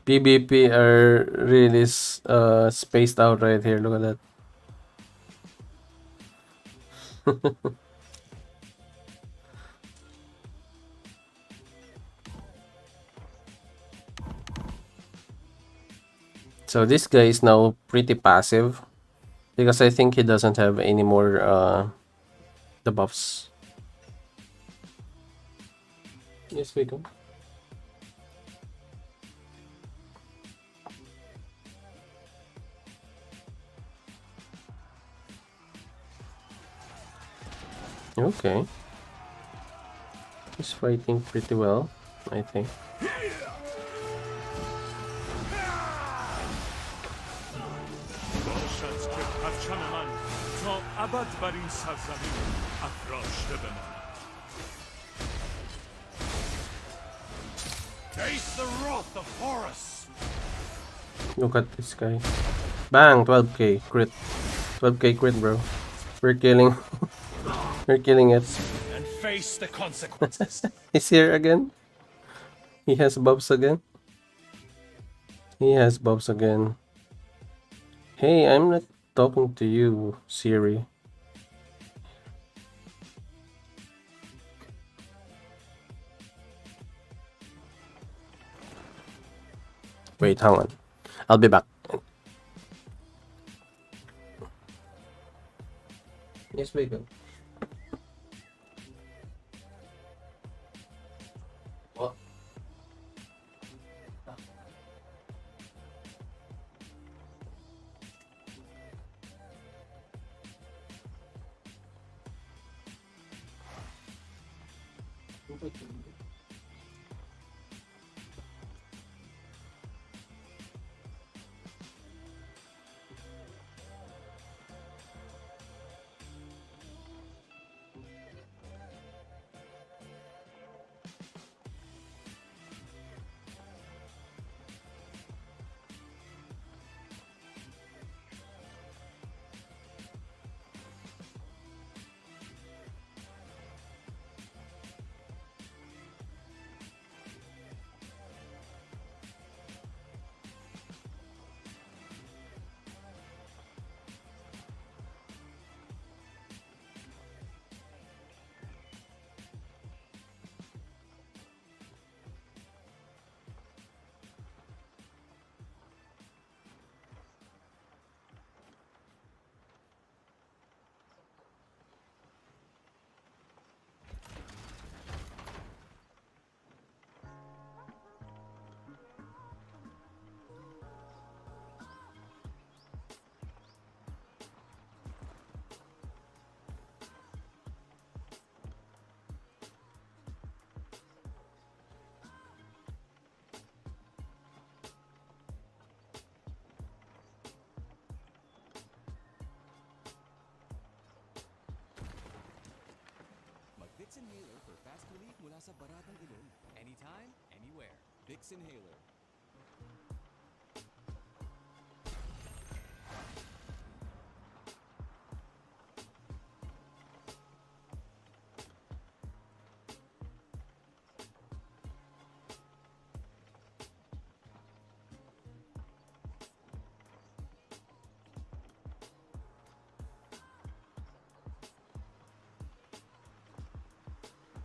PvP are really spaced out right here. Look at that. So this guy is now pretty passive because I think he doesn't have any more the buffs. Yes, we go. Okay. He's fighting pretty well, I think. Face the wrath of Horus! Look at this guy. Bang! 12k crit. 12k crit, bro. We're killing. We're killing it. And face the consequences. He's here again. He has buffs again. He has buffs again. Hey, I'm not talking to you, Siri. Wait, hang on. I'll be back. Yes, we go. What? nasa baratang ilong. Anytime, anywhere. Bix Inhaler.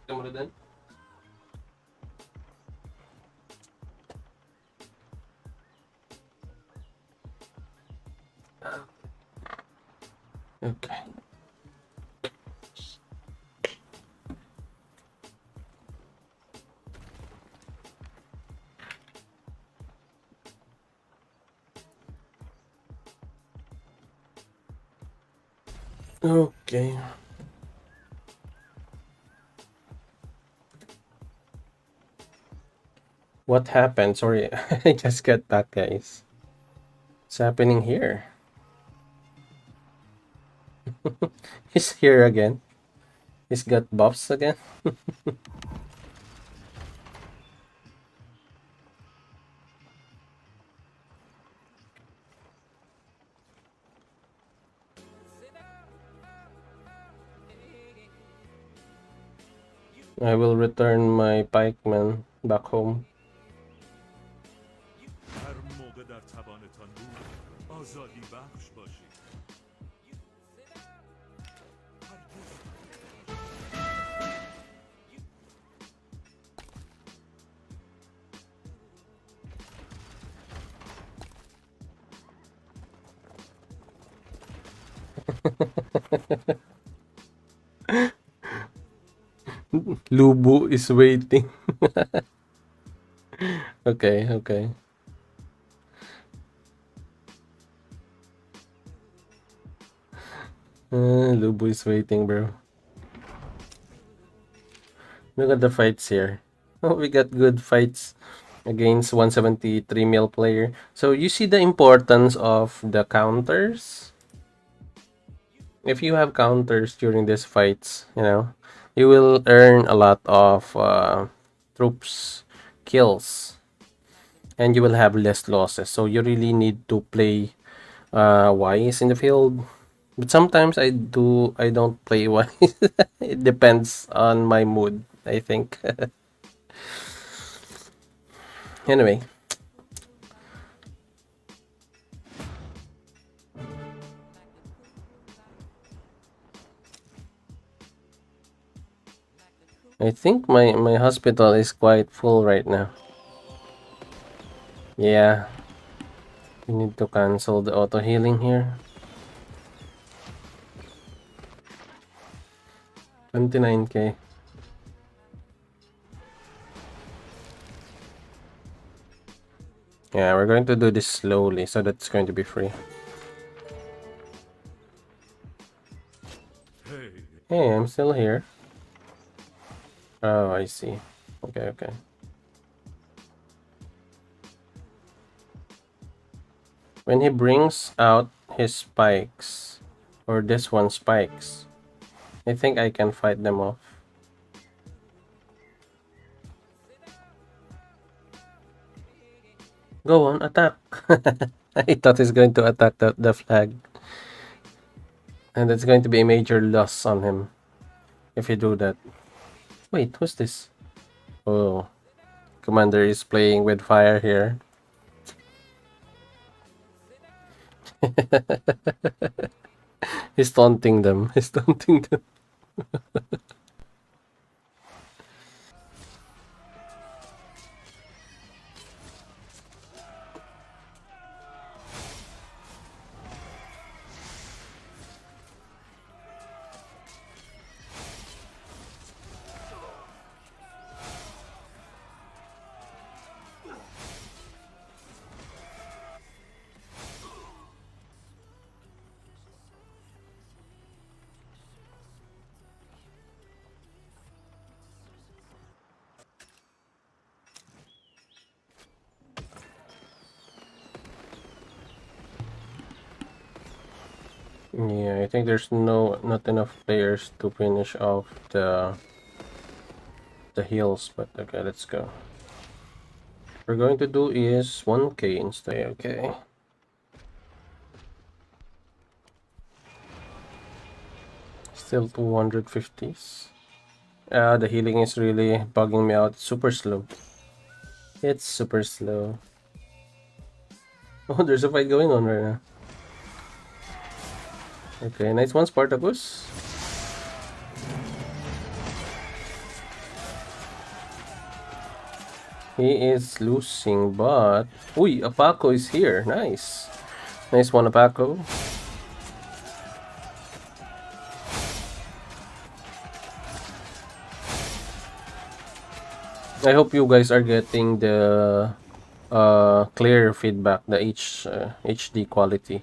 Kemudian okay. Okay. What happened? Sorry, I just got back, guys. What's happening here? He's here again. He's got buffs again. I will return my pikeman back home. هر موقع در توانتان بود آزادی بخش باشید. Lubu is waiting. Okay, okay. Lubu is waiting, bro. Look at the fights here. Oh, we got good fights against 173 mil player. So you see the importance of the counters. If you have counters during these fights, you know, you will earn a lot of troops kills, and you will have less losses. So you really need to play wise in the field. But sometimes I don't play wise. It depends on my mood, I think. Anyway, I think my hospital is quite full right now. Yeah, we need to cancel the auto healing here. 29k. Yeah, we're going to do this slowly, so that's going to be free. Hey, I'm still here. Oh, I see. Okay, okay. When he brings out his spikes, or this one spikes, I think I can fight them off. Go on, attack. I thought he's going to attack the flag. And it's going to be a major loss on him if you do that. Wait, who's this? Oh, Commander is playing with fire here. He's taunting them. He's taunting them. Yeah, I think there's not enough players to finish off the heals, but okay, let's go. We're going to do is 1k instead. Okay. Still 250s. The healing is really bugging me out. It's super slow. It's super slow. Oh, there's a fight going on right now. Okay, nice one, Spartacus. He is losing, but... Uy, Apaco is here. Nice. Nice one, Apaco. I hope you guys are getting the clear feedback, the HD quality.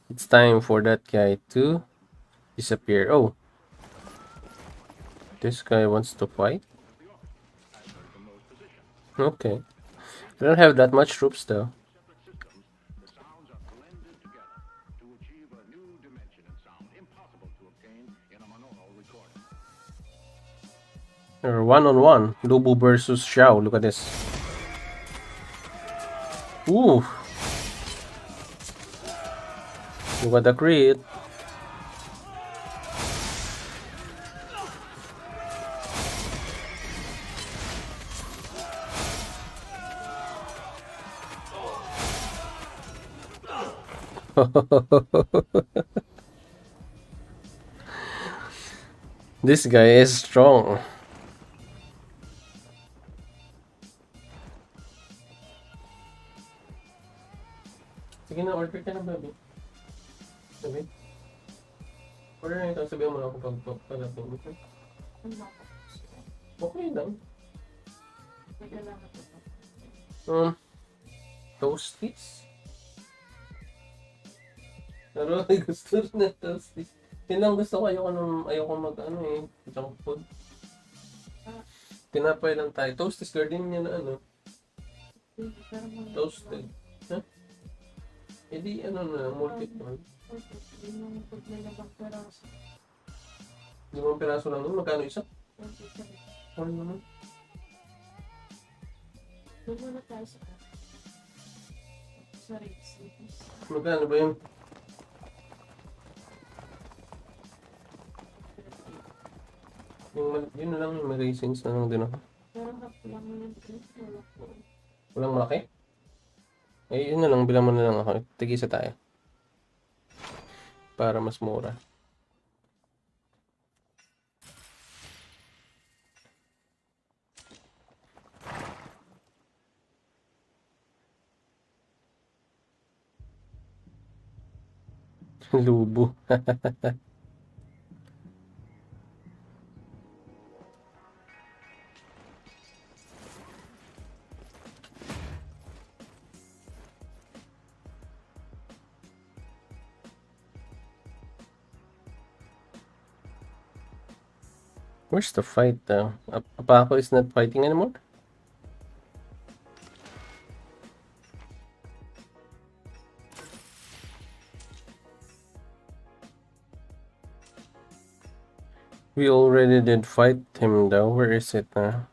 It's time for that guy to disappear. Oh, this guy wants to fight? Okay. I don't have that much troops though. Or one-on-one. Lubu versus Xiao. Look at this. Ooh. Look at the crit. This guy is strong. Sige na, order ka na, baby. Baby? Order na ito, sabihan mo na ako pag-upload. Okay lang. Toasties? Pero gusto rin na toasties. Yun lang gusto ko, ayoko mag junk food. Tinapay lang tayo. Toasties, garden niya na toasted. Huh? Hindi na, multiple. 5 piraso lang nun. Magkano isa? Ano naman? Magkano ba yun? Yun lang yung may racings na lang din ako. Walang malaki? Eh, yun na lang. Bilang mo na lang ako. Tigisa tayo. Para mas mura. Lubo. Where's the fight though? Apaco is not fighting anymore? We already did fight him though. Where is it now?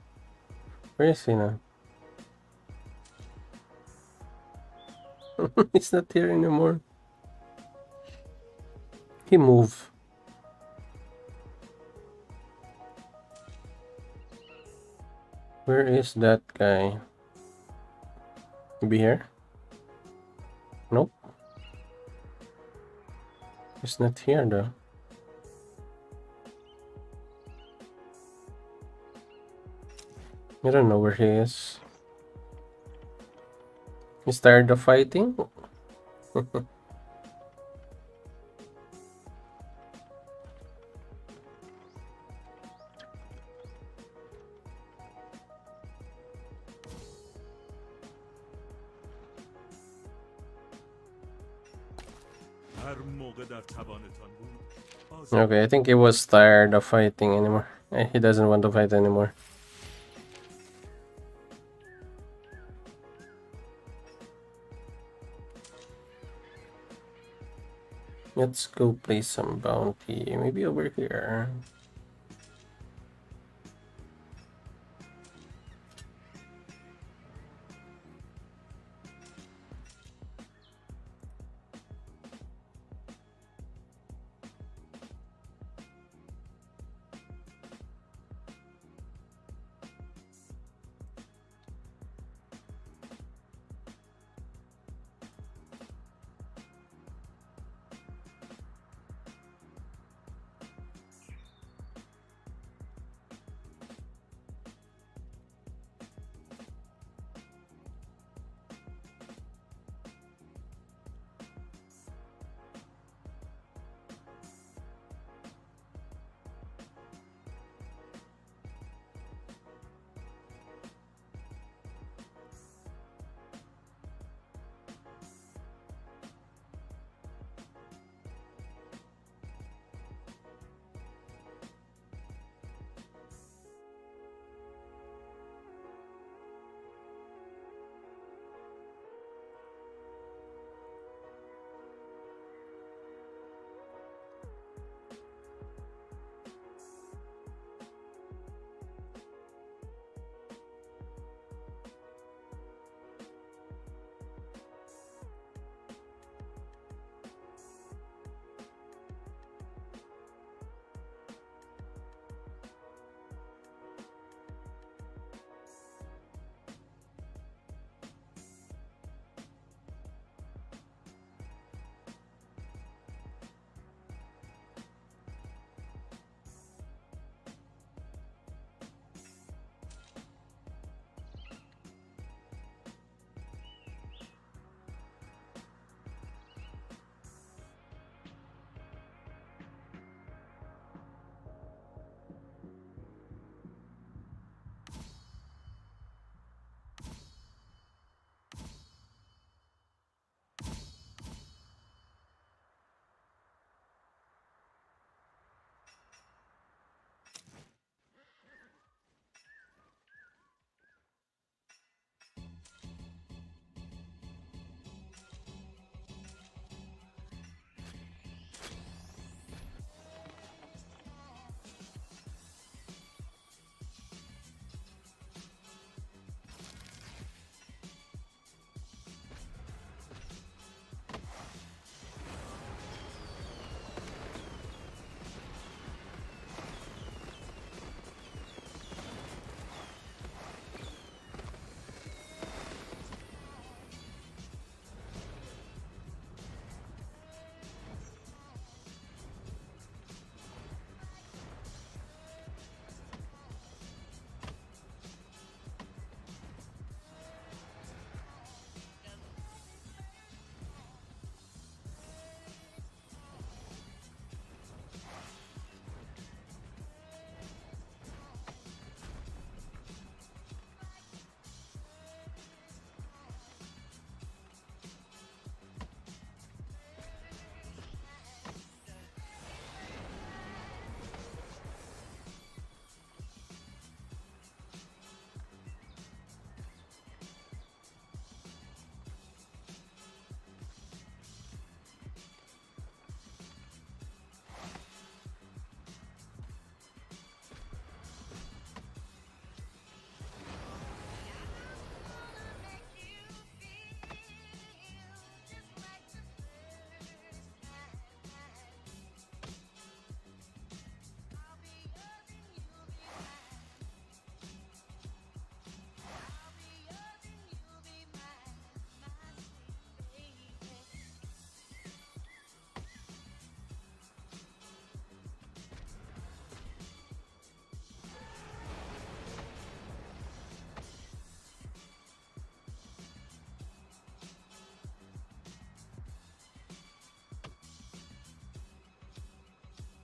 Where is he now? He's not here anymore. He moved. Where is that guy? Be here? Nope. He's not here though. I don't know where he is. He's tired of fighting? Okay, I think he was tired of fighting anymore. He doesn't want to fight anymore. Let's go play some bounty. Maybe over here.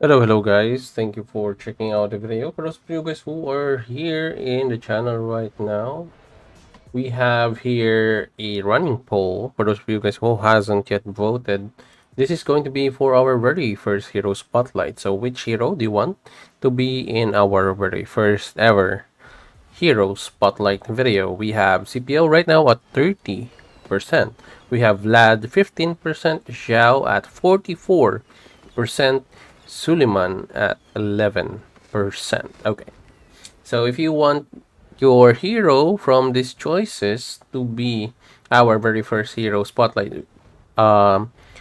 Hello guys, thank you for checking out the video. For those of you guys who are here in the channel right now, we have here a running poll. For those of you guys who hasn't yet voted, this is going to be for our very first hero spotlight. So which hero do you want to be in our very first ever hero spotlight video? We have CPL right now at 30%, 30%. We have Vlad 15%, Xiao at 44%, Suleiman at 11%. Okay. So if you want your hero from these choices to be our very first hero spotlight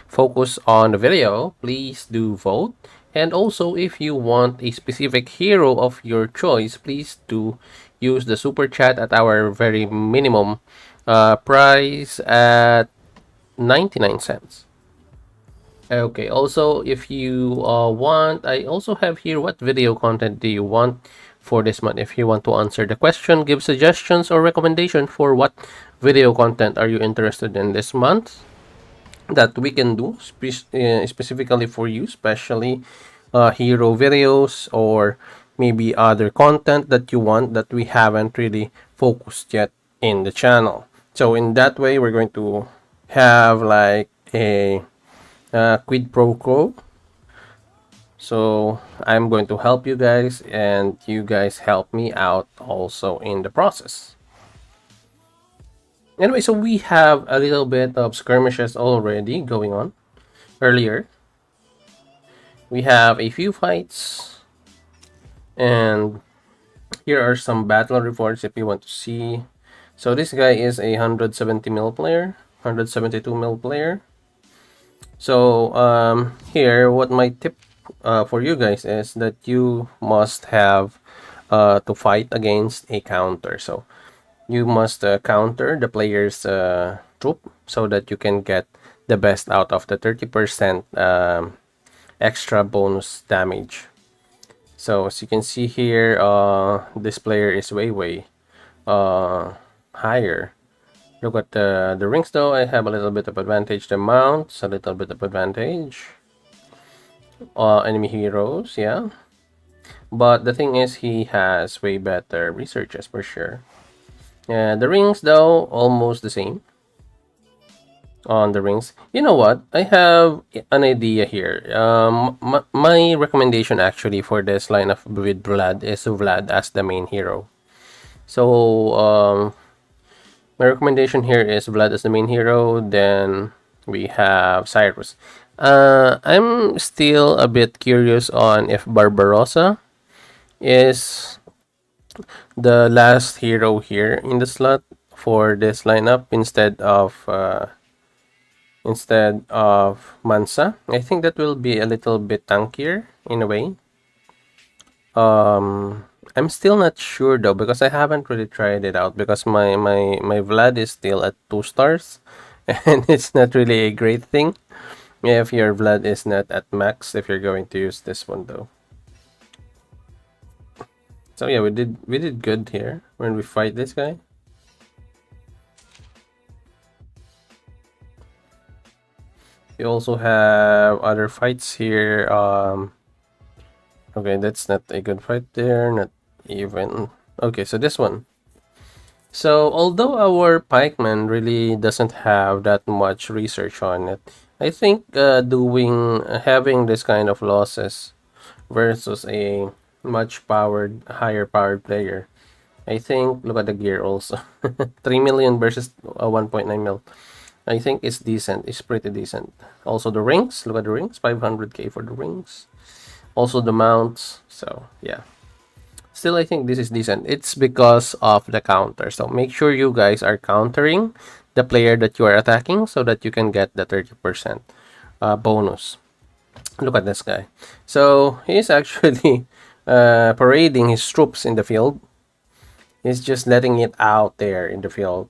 focus on the video, please do vote. And also, if you want a specific hero of your choice, please do use the super chat at our very minimum price at 99 cents. Okay, also, if you want, I also have here what video content do you want for this month. If you want to answer the question, give suggestions or recommendation for what video content are you interested in this month that we can do specifically for you, especially hero videos or maybe other content that you want that we haven't really focused yet in the channel. So in that way, we're going to have like a quid pro quo. So I'm going to help you guys and you guys help me out also in the process. Anyway, so we have a little bit of skirmishes already going on earlier. We have a few fights, and here are some battle reports if you want to see. So this guy is a 170 mil player, 172 mil player. So here, what my tip for you guys is that you must have to fight against a counter. So you must counter the player's troop so that you can get the best out of the 30% extra bonus damage. So as you can see here, this player is way higher. Look at the rings though. I have a little bit of advantage. The mounts, a little bit of advantage. Enemy heroes, yeah. But the thing is, he has way better researches for sure. The rings though, almost the same. On the rings, you know what? I have an idea here. My recommendation actually for this lineup with Vlad is Vlad as the main hero. So my recommendation here is Vlad as the main hero. Then we have Cyrus. I'm still a bit curious on if Barbarossa is the last hero here in the slot for this lineup instead of Mansa. I think that will be a little bit tankier in a way. I'm still not sure though because I haven't really tried it out because my Vlad is still at 2 stars and it's not really a great thing if your Vlad is not at max if you're going to use this one though. So yeah, we did good here when we fight this guy. We also have other fights here. Okay, that's not a good fight there. Not even. Okay, so this one. So although our pikeman really doesn't have that much research on it, I think having this kind of losses versus a much higher powered player, I think look at the gear also. 3 million versus 1.9 mil. I think it's decent. It's pretty decent. Also the rings. Look at the rings. 500k for the rings. Also the mounts. So yeah. Still, I think this is decent. It's because of the counter. So make sure you guys are countering the player that you are attacking so that you can get the 30% bonus. Look at this guy. So he's actually parading his troops in the field. He's just letting it out there in the field.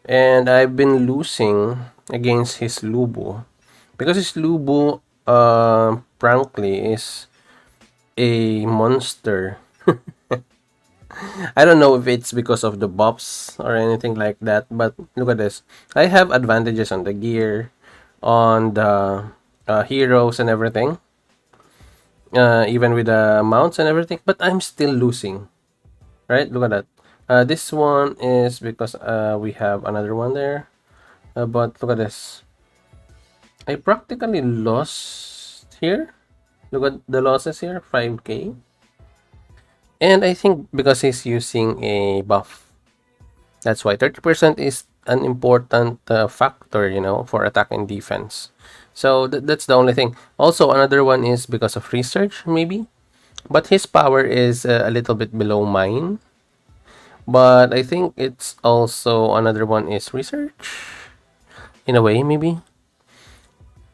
And I've been losing against his Lubu. Because his Lubu, frankly, is a monster. I don't know if it's because of the buffs or anything like that. But look at this. I have advantages on the gear, on the heroes and everything. Even with the mounts and everything. But I'm still losing. Right? Look at that. This one is because we have another one there. But look at this. I practically lost here. Look at the losses here. 5k. And I think because he's using a buff. That's why 30% is an important factor, you know, for attack and defense. So that's the only thing. Also, another one is because of research, maybe. But his power is a little bit below mine. But I think it's also another one is research, in a way, maybe.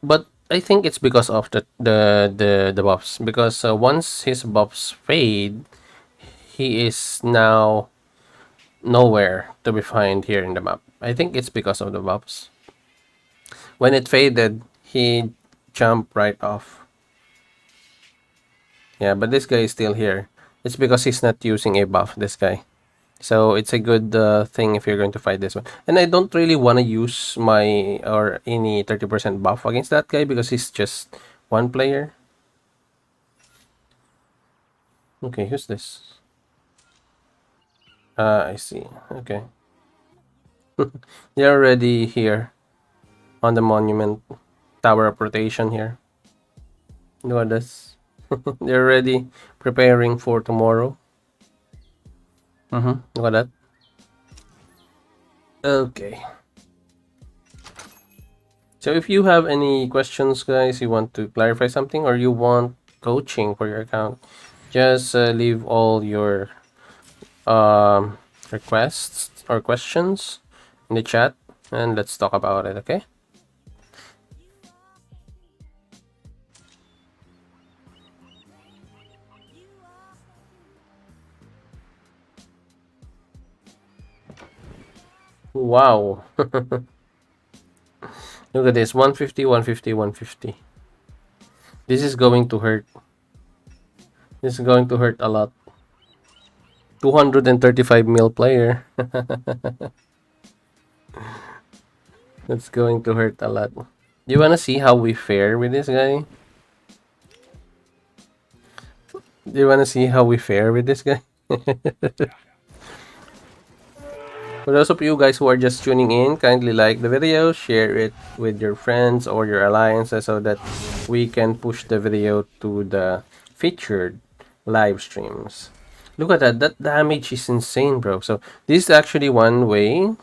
But I think it's because of the buffs. Because once his buffs fade, he is now nowhere to be found here in the map. I think it's because of the buffs. When it faded, he jumped right off. Yeah, but this guy is still here. It's because he's not using a buff, this guy. So it's a good thing if you're going to fight this one. And I don't really want to use my or any 30% buff against that guy because he's just one player. Okay, who's this? I see. Okay. They're already here on the monument tower of rotation here. Look at this. They're already preparing for tomorrow. Look at that. Okay. So if you have any questions, guys, you want to clarify something or you want coaching for your account, just leave all your requests or questions in the chat and let's talk about it, okay? Wow. Look at this, 150, 150, 150. This is going to hurt. This is going to hurt a lot. 235 mil player. That's going to hurt a lot. You wanna see how we fare with this guy? Do you wanna see how we fare with this guy? For those of you guys who are just tuning in, kindly like the video, share it with your friends or your alliances so that we can push the video to the featured live streams. Look at that, that damage is insane, bro. So this is actually one way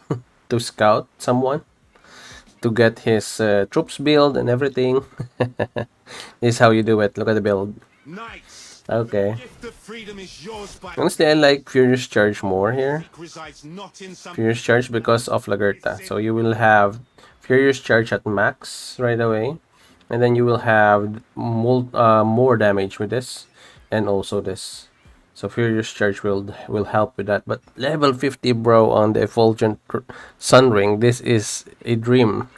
to scout someone, to get his troops build and everything. This is how you do it. Look at the build. Knights, Okay. the gift of freedom is yours by Honestly, I like Furious Charge more here. resides not in some Furious Charge because of Lagerta. So you will have Furious Charge at max right away. And then you will have more damage with this. And also this. So Furious Charge will help with that. But level 50, bro, on the Effulgent Sun Ring. This is a dream.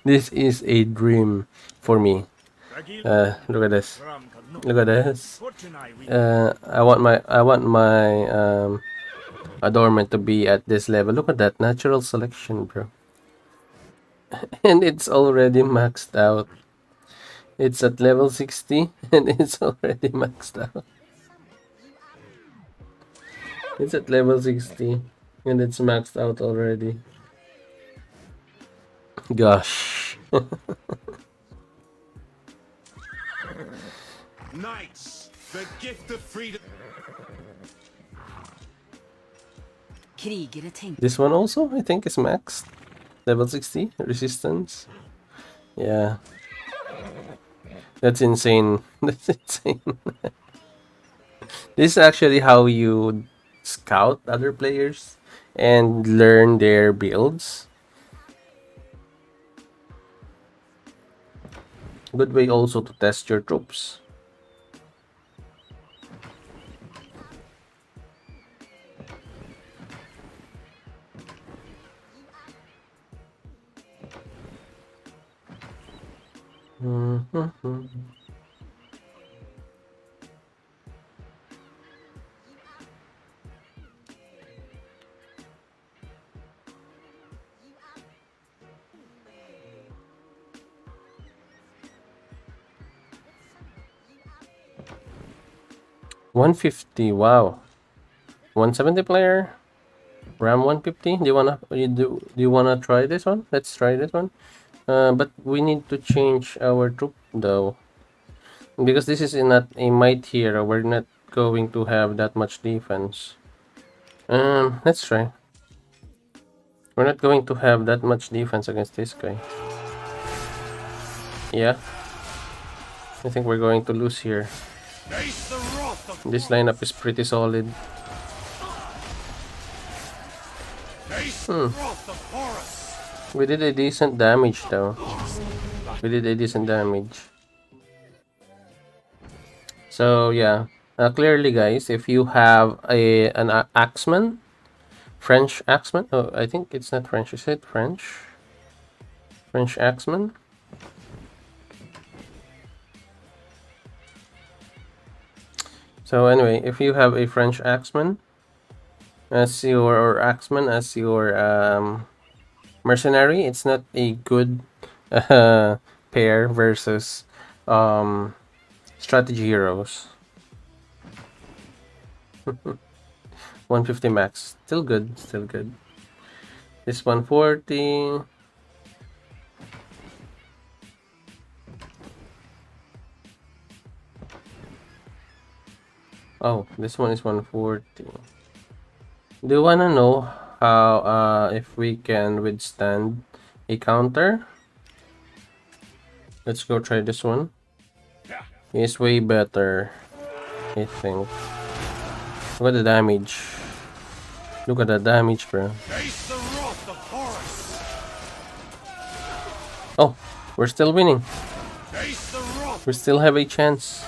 This is a dream for me. Look at this. Look at this. I want my adornment to be at this level. Look at that natural selection, bro. And it's already maxed out. It's at level 60 and it's already maxed out. It's at level 60 and it's maxed out already. Gosh. Knights, the gift of freedom. This one also, I think, is maxed. Level 60 resistance. Yeah. That's insane. That's insane. This is actually how you scout other players and learn their builds. Good way also to test your troops. Mm-hmm. $150, wow. 170 player, RAM 150. Do you wanna try this one? Let's try this one. But we need to change our troop though, because this is not a might hero. We're not going to have that much defense. Let's try. We're not going to have that much defense against this guy. Yeah. I think we're going to lose here. Face the wrath of This lineup is pretty solid. Face the wrath of Horus. We did a decent damage though. We did a decent damage. So yeah. Clearly guys, if you have an axeman, French axeman. Oh, I think it's not French. Is it French? French axeman. So anyway, if you have a French axeman as your or axeman as your mercenary, it's not a good pair versus strategy heroes. 150 max, still good, still good. This 140. Oh, this one is 140. Do you wanna know how if we can withstand a counter? Let's go try this one. It's way better, I think. Look at the damage. Look at the damage, bro. Face the wrath of Horus. Oh, we're still winning. Face the wrath. We still have a chance.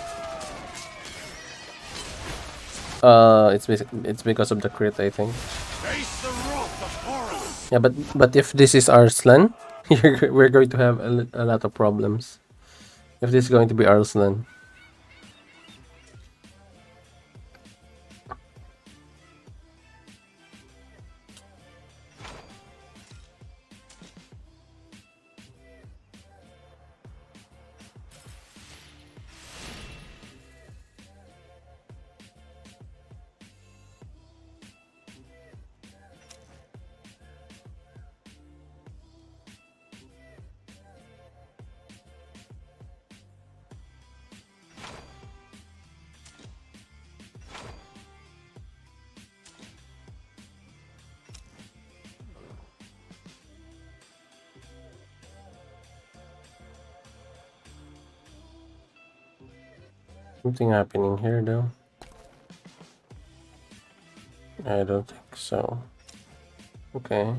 It's because of the crit, I think. Face the wrath of Horus. Yeah, but if this is Arslan, we're going to have a lot of problems. If this is going to be Arslan. Something happening here though. I don't think so. Okay. I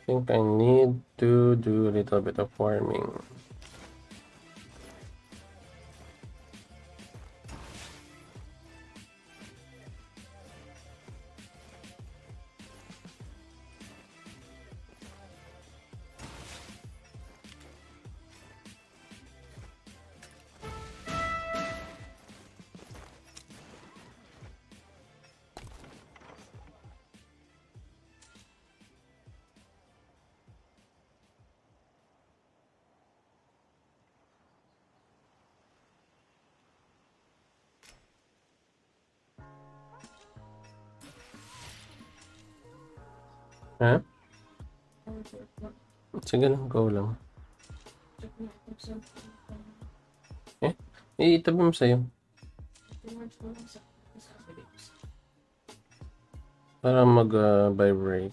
think I need to do a little bit of farming. Ha? Sige lang, go lang. Eh? Itabi mo sa'yo. Para mag-vibrate.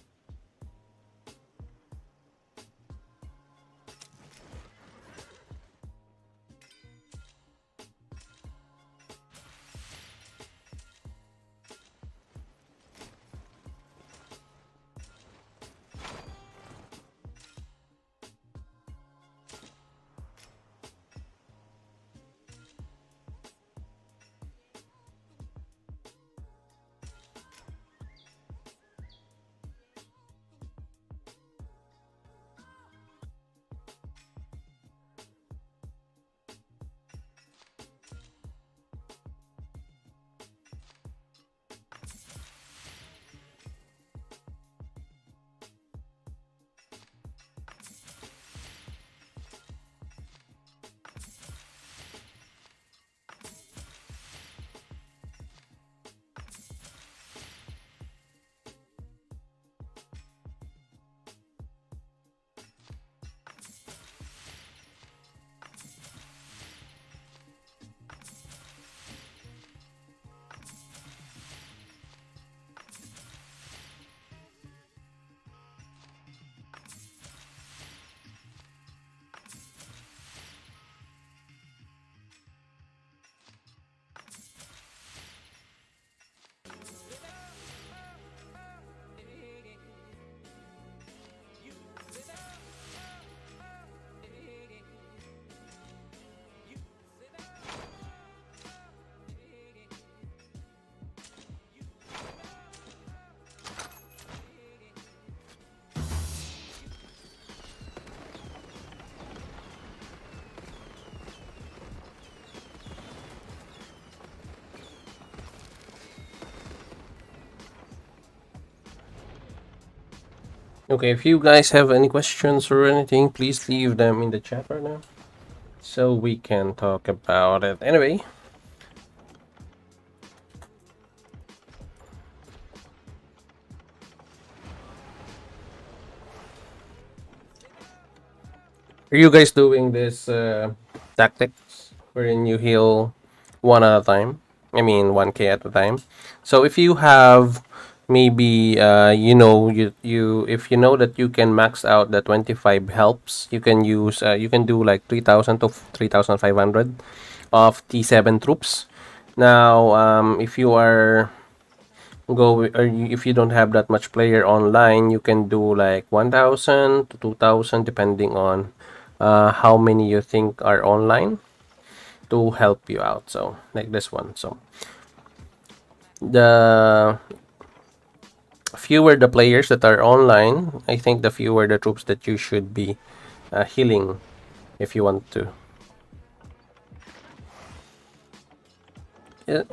Okay, if you guys have any questions or anything, please leave them in the chat right now so we can talk about it. Anyway, are you guys doing this tactics wherein you heal one at a time? I mean, 1k at a time. So if you have maybe if you know that you can max out the 25 helps, you can use you can do like 3,000 to 3,500 of T7 troops. Now, if you are if you don't have that much player online, you can do like 1,000 to 2,000 depending on how many you think are online to help you out. So like this one. So the fewer the players that are online, I think the fewer the troops that you should be healing if you want to.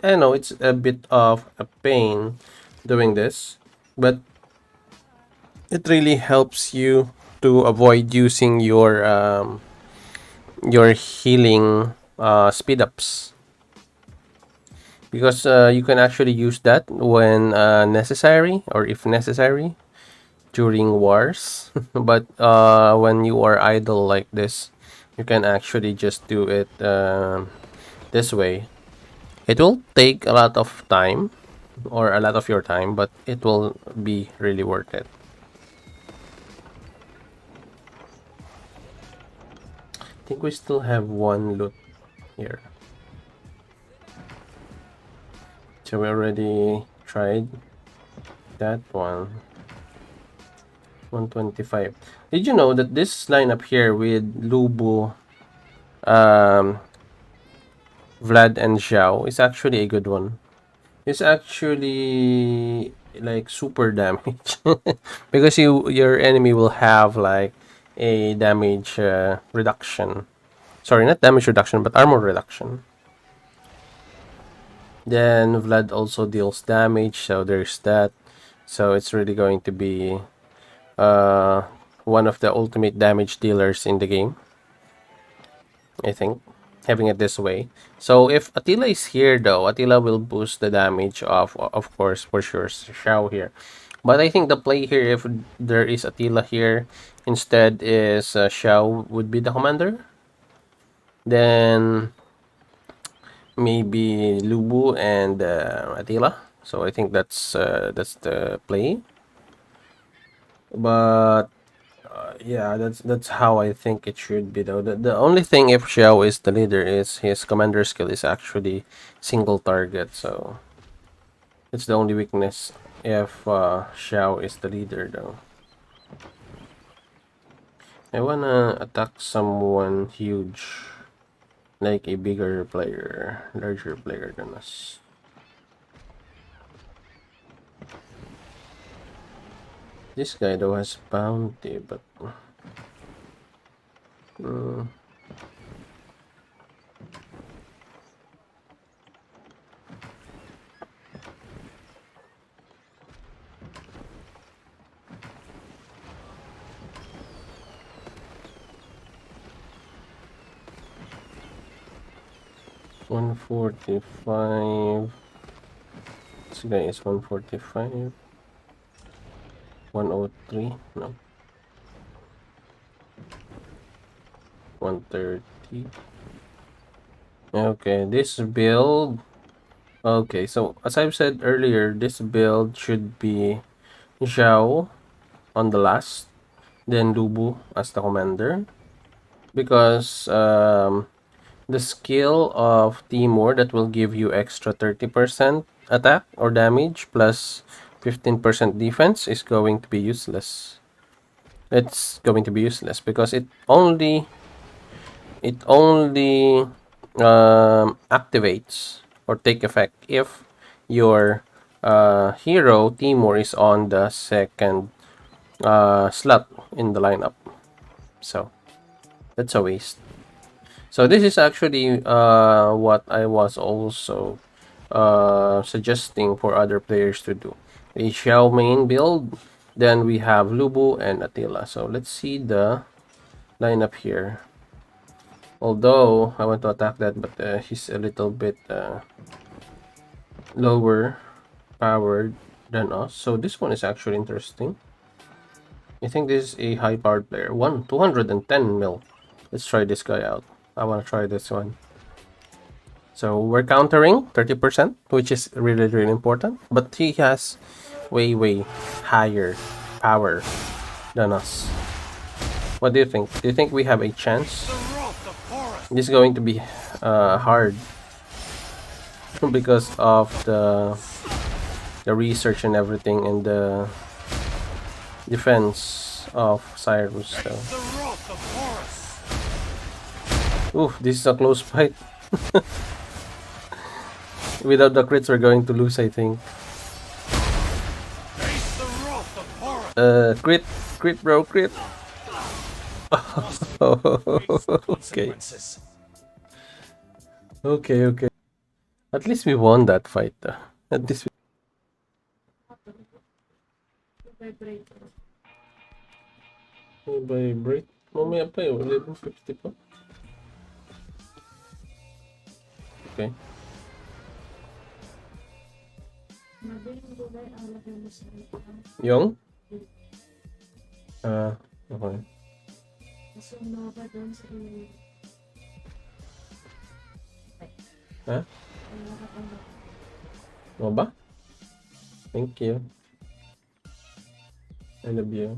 I know it's a bit of a pain doing this, but it really helps you to avoid using your healing speed ups, because you can actually use that when necessary, or if necessary during wars. But when you are idle like this, you can actually just do it this way. It will take a lot of time, or a lot of your time, but it will be really worth it. I think we still have one loot here. So we already tried that one. 125. Did you know that this lineup here with Lubu, um, Vlad, and Xiao is actually a good one? It's actually like super damage because your enemy will have like a damage reduction. Sorry, not damage reduction, but armor reduction. Then Vlad also deals damage, so there's that. So it's really going to be uh, one of the ultimate damage dealers in the game, I think, having it this way. So if Attila is here, though, Attila will boost the damage of course, for sure, Xiao here. But I think the play here, if there is Attila here, instead is Xiao would be the commander. Then maybe Lubu and Attila. So I think that's the play. But yeah, that's how I think it should be, though. The only thing, if Xiao is the leader, is his commander skill is actually single target. So it's the only weakness if Xiao is the leader, though. I wanna attack someone huge, like a bigger player, larger player than us. This guy though has bounty, but mm, 145. This guy is 145. 103. No. 130. Okay, this build. Okay, so as I've said earlier, this build should be Zhao on the last, then Lubu as the commander, because the skill of Timur that will give you extra 30% attack or damage plus 15% defense is going to be useless. It's going to be useless because it only activates or take effect if your hero Timur is on the second slot in the lineup. So that's a waste. So this is actually what I was also suggesting for other players to do. A Xiao main build Then we have Lubu and Attila. So let's see the lineup here. Although I want to attack that, but he's a little bit lower powered than us. So this one is actually interesting. I think this is a high powered player. 210 mil. Let's try this guy out. I want to try this one. So we're countering 30%, which is really, really important. But he has way, way higher power than us. What do you think? Do you think we have a chance? This is going to be hard because of the research and everything and the defense of Cyrus. So. Oof, this is a close fight. Without the crits, we're going to lose, I think. Crit, bro, crit. Okay. Okay. At least we won that fight, though. At least we vibrate. Mamaya pa eh, 11:50 pa. Okay. Yung? Okay. Huh? Mo ba? Thank you. I love you.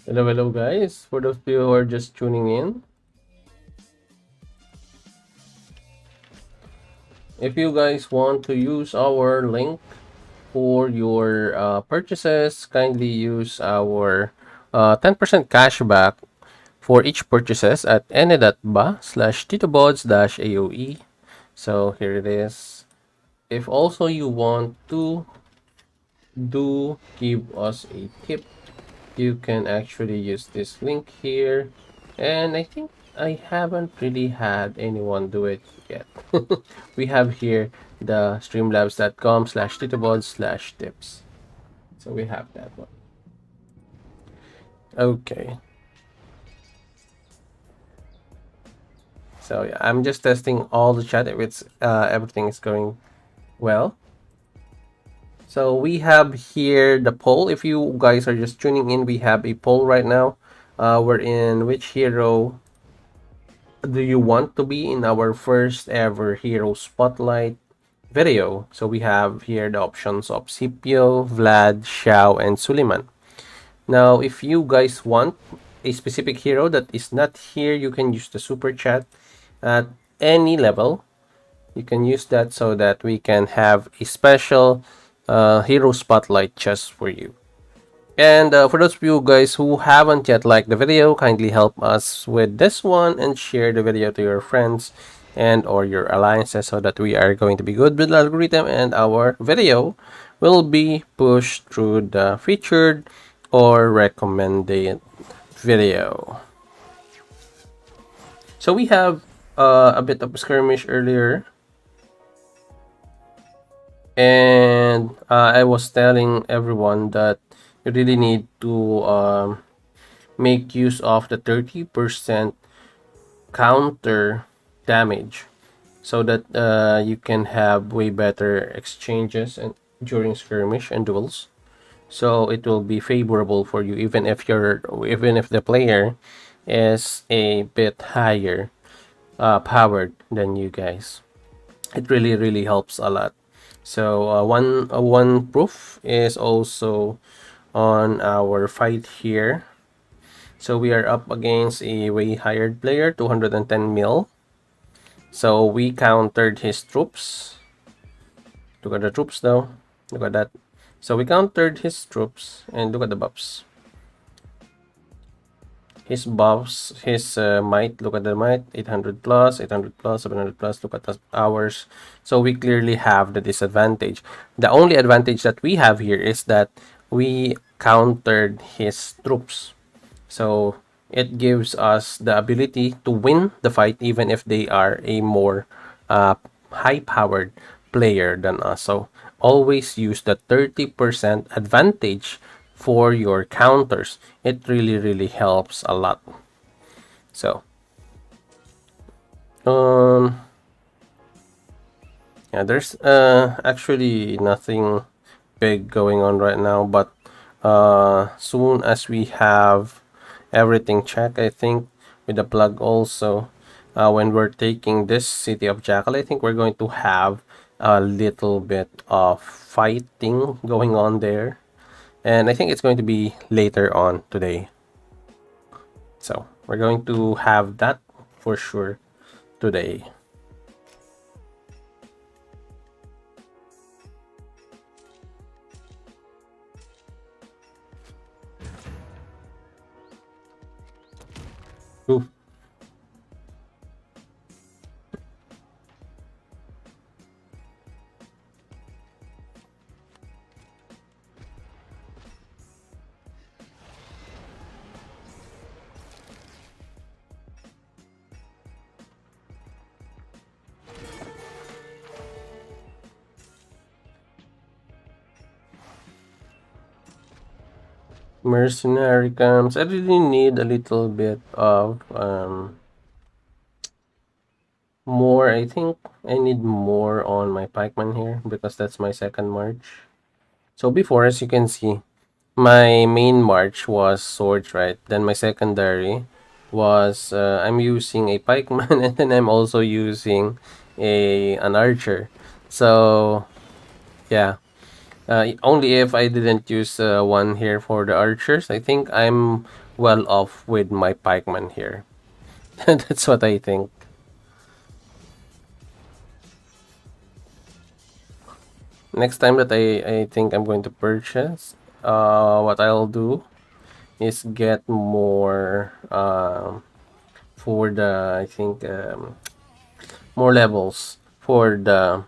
Hello guys. For those of you who are just tuning in, if you guys want to use our link for your purchases, kindly use our 10% cashback for each purchases at ene.ba/titobods-aoe. So here it is. If also you want to give us a tip, you can actually use this link here, and I think I haven't really had anyone do it yet. We have here the streamlabs.com/titobods/tips, so we have that one. Okay, so yeah, I'm just testing all the chat if it's everything is going well. So we have here the poll. If you guys are just tuning in, we have a poll right now. We're in which hero do you want to be in our first ever hero spotlight video. So we have here the options of Scipio, Vlad, Xiao, and Suleiman. Now, if you guys want a specific hero that is not here, you can use the super chat at any level, you can use that so that we can have a special hero spotlight just for you. And for those of you guys who haven't yet liked the video, kindly help us with this one and share the video to your friends and or your alliances so that we are going to be good with the algorithm and our video will be pushed through the featured or recommended video. So we have a bit of a skirmish earlier, and I was telling everyone that you really need to make use of the 30% counter damage so that you can have way better exchanges and during skirmish and duels, so it will be favorable for you even if the player is a bit higher powered than you guys. It really helps a lot. So one proof is also on our fight here. So we are up against a way higher player, 210 mil. So we countered his troops. Look at the troops though. Look at that. So we countered his troops and look at the buffs. His buffs, his might, look at the might, 800 plus, 800 plus, 700 plus, look at the hours. So we clearly have the disadvantage. The only advantage that we have here is that we countered his troops. So it gives us the ability to win the fight even if they are a more high-powered player than us. So always use the 30% advantage for your counters. It really helps a lot. So yeah, there's actually nothing big going on right now, but soon as we have everything checked, I think with the plug also, when we're taking this city of Jackal, I think we're going to have a little bit of fighting going on there, and I think it's going to be later on today. So we're going to have that for sure today. Ooh. Mercenary camps. I really need a little bit of more. I think I need more on my pikeman here because that's my second march. So before, as you can see, my main march was swords, right? Then my secondary was I'm using a pikeman and then I'm also using an archer. So yeah, only if I didn't use one here for the archers, I think I'm well off with my pikeman here. That's what I think. Next time that I think I'm going to purchase, what I'll do is get more for the, I think, more levels for the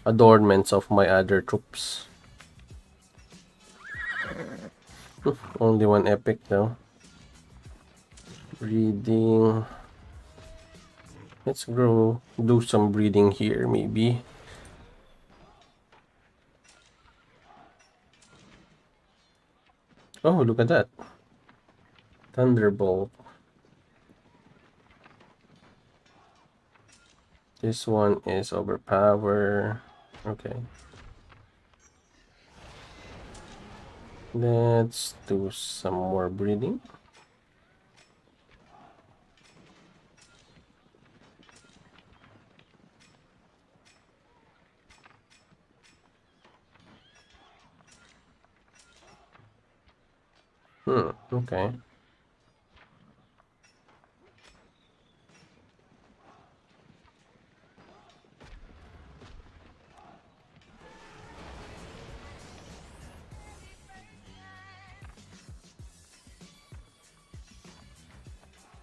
adornments of my other troops. Only one epic though. Breeding. Let's do some breeding here maybe. Oh, look at that. Thunderbolt. This one is overpower. Okay. Let's do some more breeding. Okay.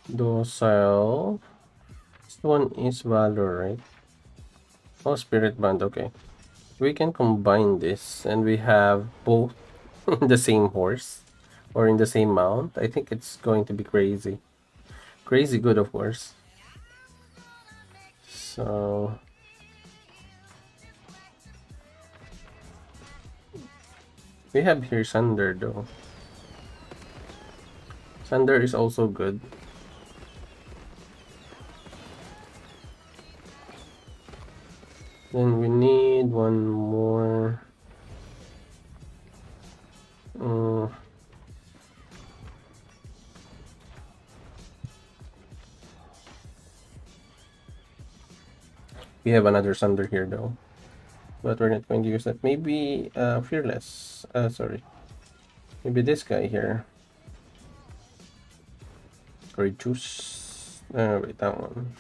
Docile. This one is Valor, right? Oh, Spirit Band, okay. We can combine this and we have both in the same horse or in the same mount. I think it's going to be crazy. Crazy good, of course. So we have here Sunder though. Sunder is also good. Then we need one more. We have another Sunder here though. But we're not going to use that. Maybe Fearless. Sorry. Maybe this guy here. Reduce. Wait, that one.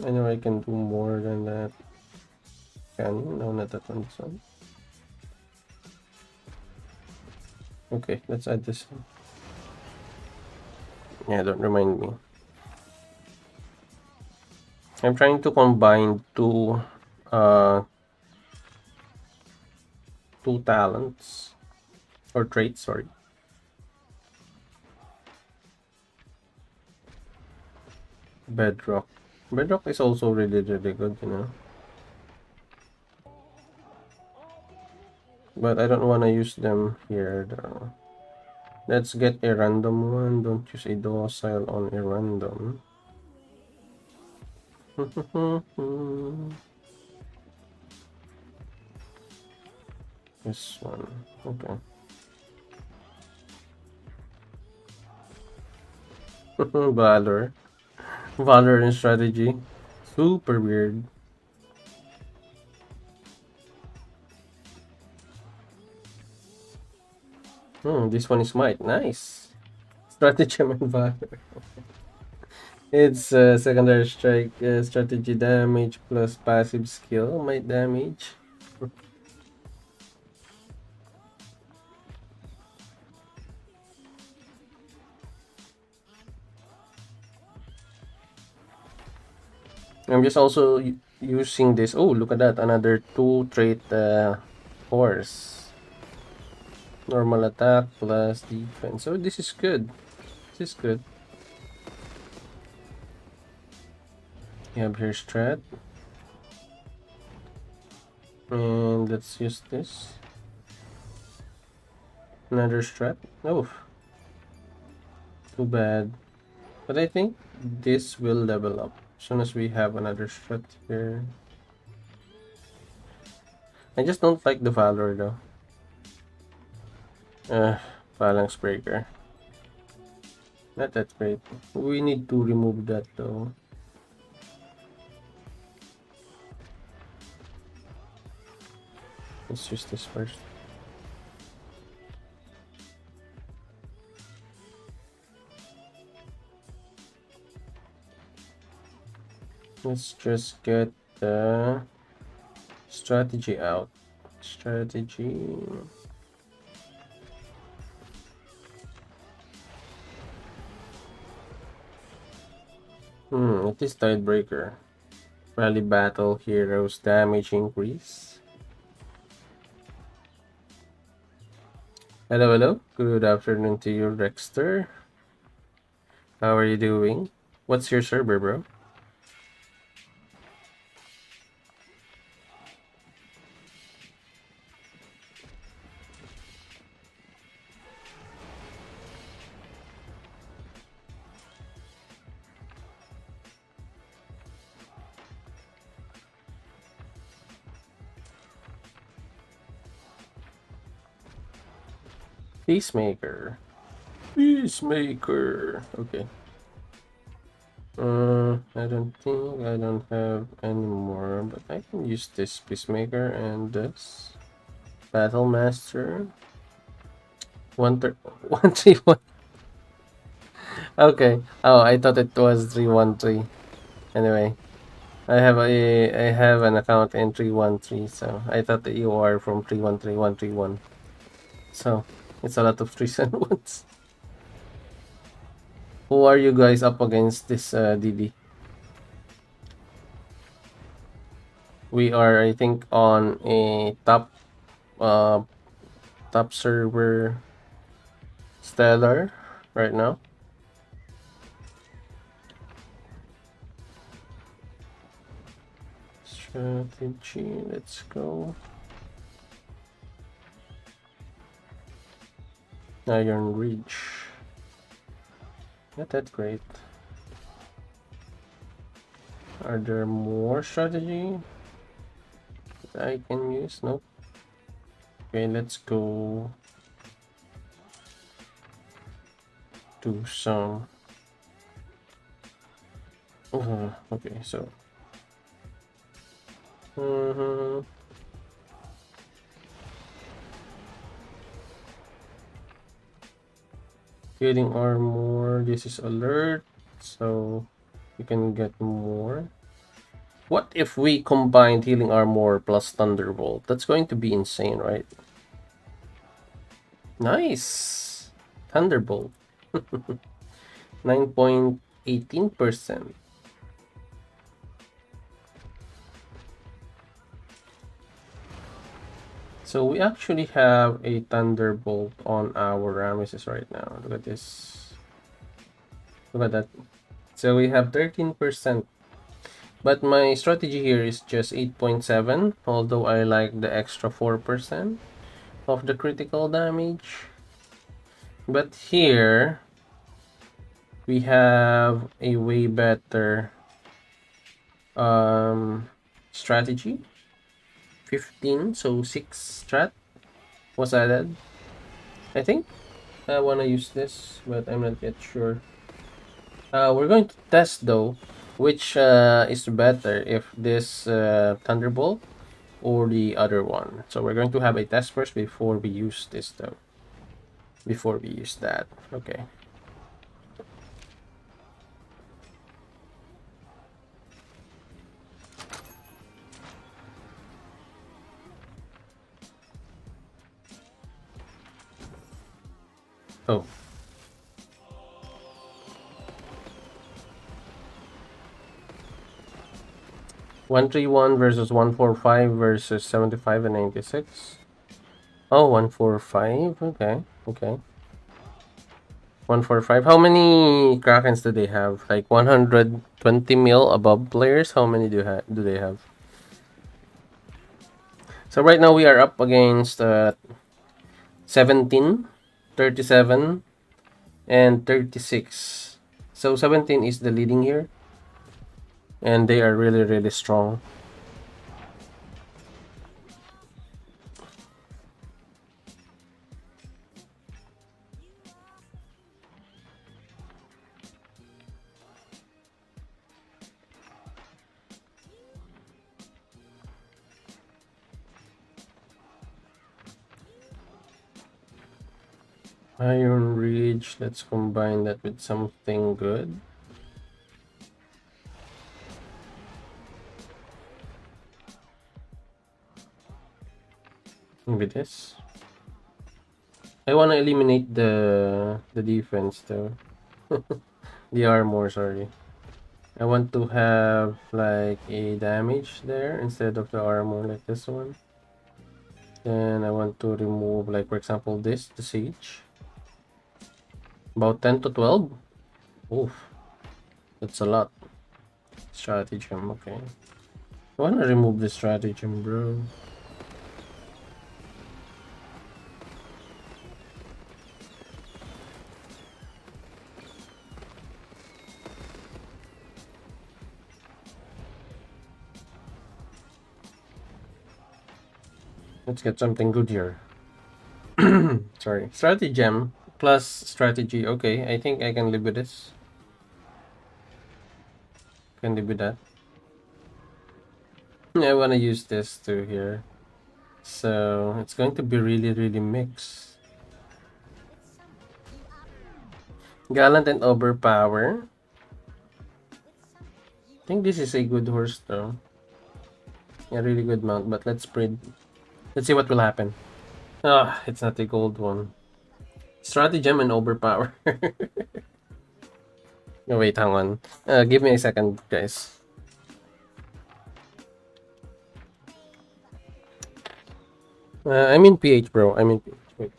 I know I can do more than that. Can? No, not that one. This one. Okay, let's add this one. Yeah, don't remind me. I'm trying to combine two talents or traits, sorry. Bedrock. Bedrock is also really good, you know. But I don't want to use them here though. Let's get a random one. Don't use a docile on a random. This one. Okay. Valor. Valor and strategy. Super weird. This one is Might. Nice. Stratagem and Valor. It's secondary strike, strategy damage plus passive skill. Might damage. I'm just also using this. Oh, look at that. Another 2 trait horse. Normal attack plus defense. So this is good. This is good. You have here strat. And let's use this. Another strat. Oh. Too bad. But I think this will level up as soon as we have another strat here. I just don't like the Valor though. Phalanx Breaker. Not that great. We need to remove that though. Let's use this first. Let's just get the strategy out. Strategy. It is Tidebreaker. Rally Battle Heroes damage increase. Hello, hello. Good afternoon to you, Rexter. How are you doing? What's your server, bro? Peacemaker. Peacemaker. Okay. I don't think I don't have any more, but I can use this Peacemaker and this Battle Master. 131. Okay. Oh, I thought it was 313. Anyway, I have an account in 313, so I thought that you are from 313131. So it's a lot of threes and ones. Who are you guys up against this DD? We are, I think, on a uh top server stellar right now. Strategy, let's go. Iron Ridge. Not that great. Are there more strategy that I can use? Nope. Okay, let's go do some. Okay, so. Getting armor. This is alert, so you can get more. What if we combined healing armor plus thunderbolt? That's going to be insane, right? Nice. Thunderbolt. 9.18%. So we actually have a thunderbolt on our Ramesses right now. Look at this. Look at that. So we have 13%. But my strategy here is just 8.7, although I like the extra 4% of the critical damage. But here we have a way better strategy. 15, so 6 strat was added. I think I want to use this, but I'm not yet sure. We're going to test though which is better, if this Thunderbolt or the other one. So we're going to have a test first before we use this though. Before we use that. Okay. Oh. $131 versus 145 versus 75 and 96. Oh, 145. Okay. Okay. 145. How many Krakens do they have? Like 120 mil above players? How many do they have? So right now we are up against 17, 37, and 36. So 17 is the leading here. And they are really, really strong. Iron Ridge, let's combine that with something good. Maybe this. I want to eliminate the defense though. The armor, sorry. I want to have like a damage there instead of the armor like this one. Then I want to remove, like, for example, this, the Sage. About 10 to 12. Oof. That's a lot. Stratagem, okay. I want to remove the stratagem, bro. Let's get something good here. Sorry. Stratagem plus strategy. Okay, I think I can live with this. Can live with that. I want to use this too here. So it's going to be really, really mixed. Gallant and overpower. I think this is a good horse though. A really good mount, but let's breed. Let's see what will happen. Ah, it's not a gold one. Stratagem and overpower. Oh, wait, hang on. Give me a second, guys. I'm in PH, bro. I'm in PH. Wait.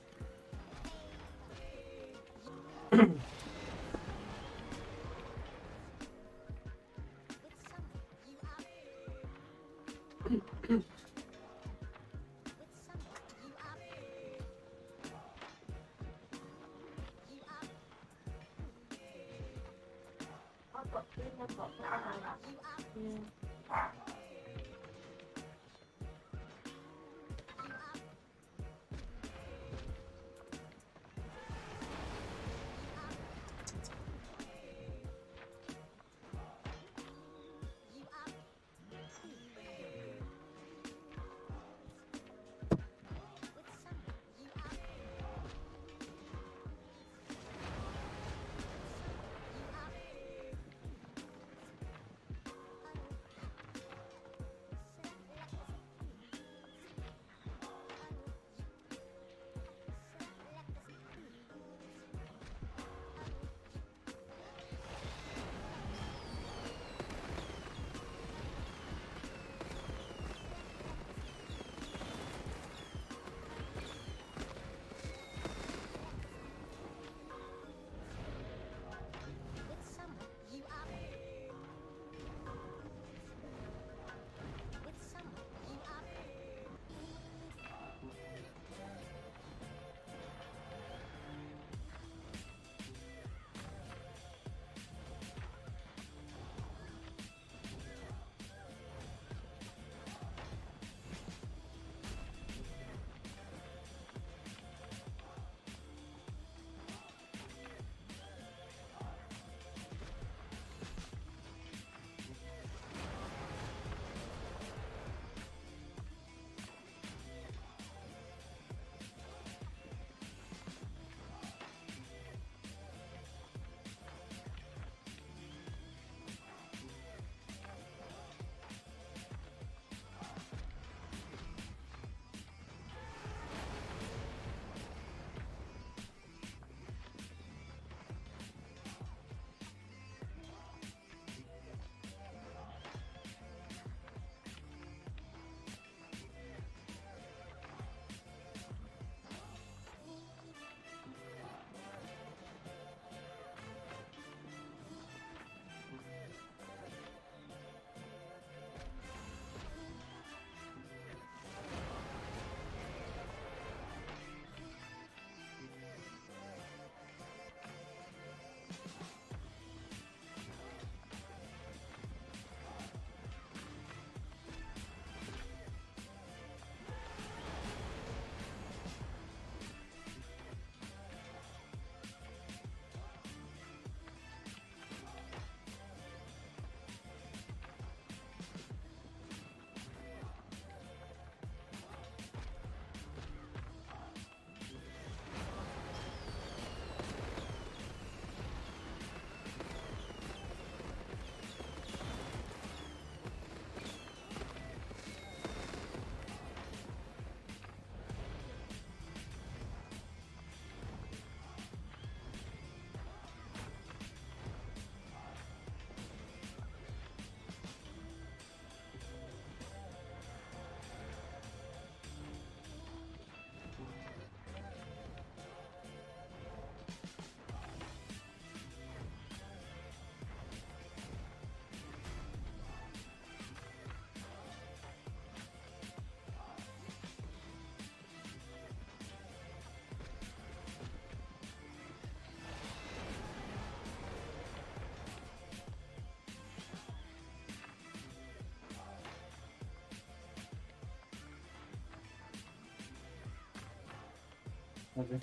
Okay.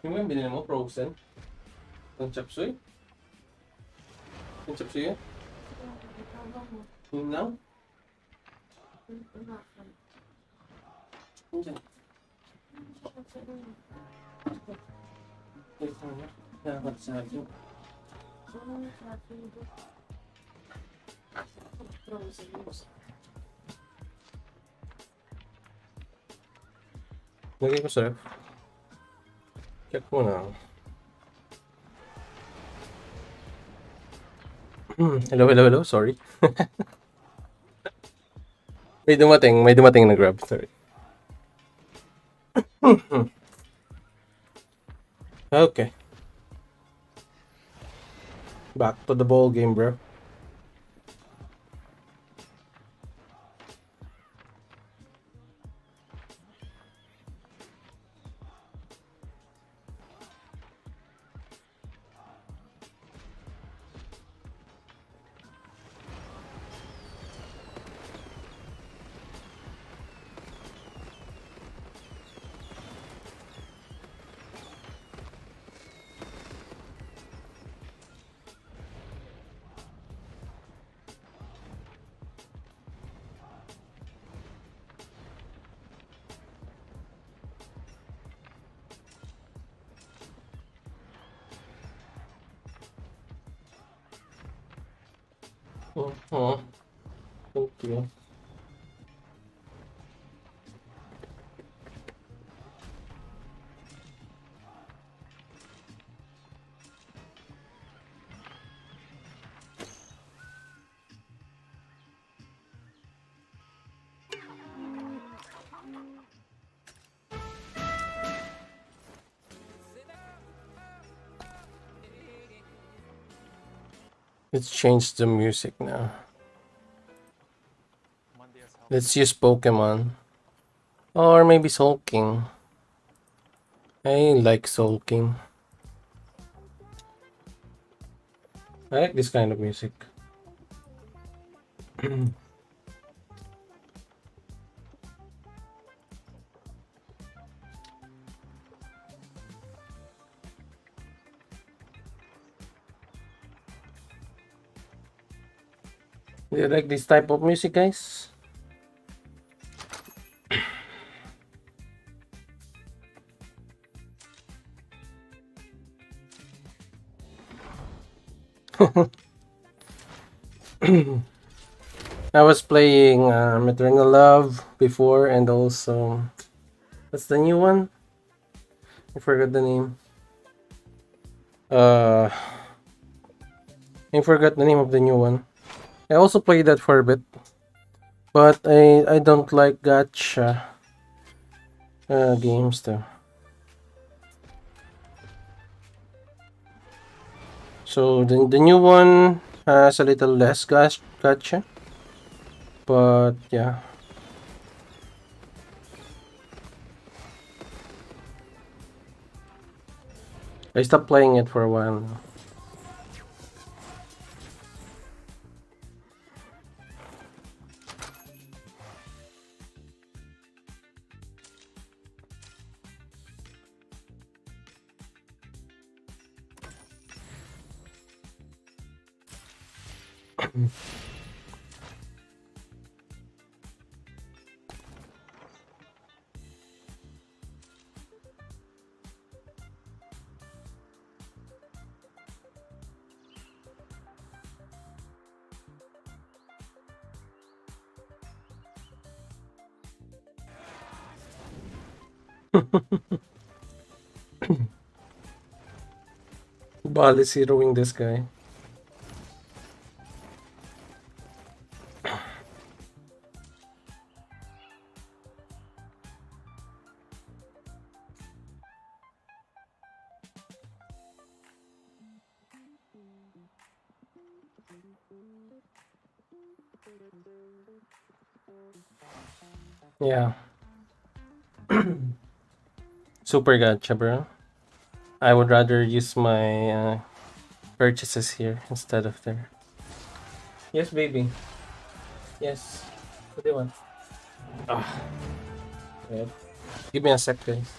Yung binili mo, frozen? Yung chop suey? Yung chop suey? Yung lang? Yung dyan. Wait, ano? Dapat sa akin. Lagay ko sa ref. Check mo na. Hello, hello, hello. Sorry. May dumating na grab. Sorry. Okay. Back to the ball game, bro. Oh, thank you. Let's change the music now. Let's use Pokemon. Or maybe Sulking. I like Sulking. I like this kind of music. Do you like this type of music, guys? I was playing Eternal Love before, and also what's the new one? I forgot the name. I forgot the name of the new one. I also played that for a bit, but I don't like gacha games though. So the new one has a little less gacha, but yeah. I stopped playing it for a while now. Ball is zeroing this guy. Yeah. Super gacha, bro. I would rather use my purchases here instead of there. Yes, baby. Yes. What do you want? Ah. Wait. Give me a sec, guys.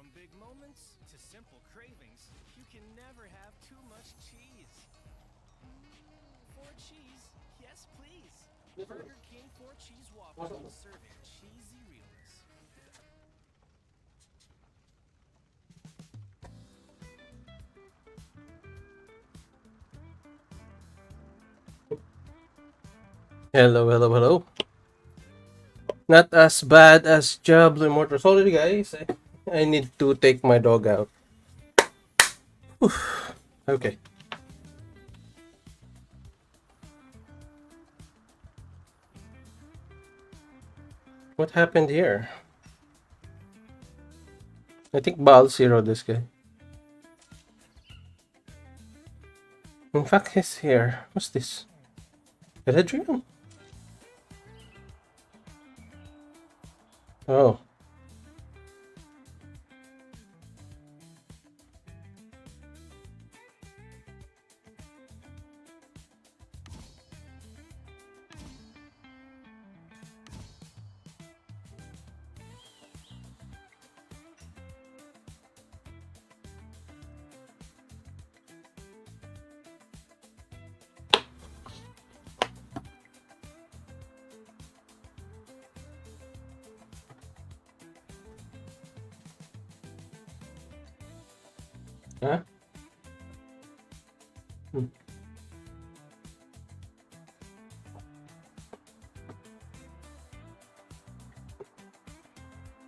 From big moments to simple cravings, you can never have too much cheese. For cheese, yes please. Burger King 4 cheese waffles serving cheesy realness. Hello, hello, hello. Not as bad as Diablo Immortal. Sorry, guys. I need to take my dog out. Okay. What happened here? I think Baal zeroed this guy. In fact, he's here. What's this? Eredrian? Oh. Huh?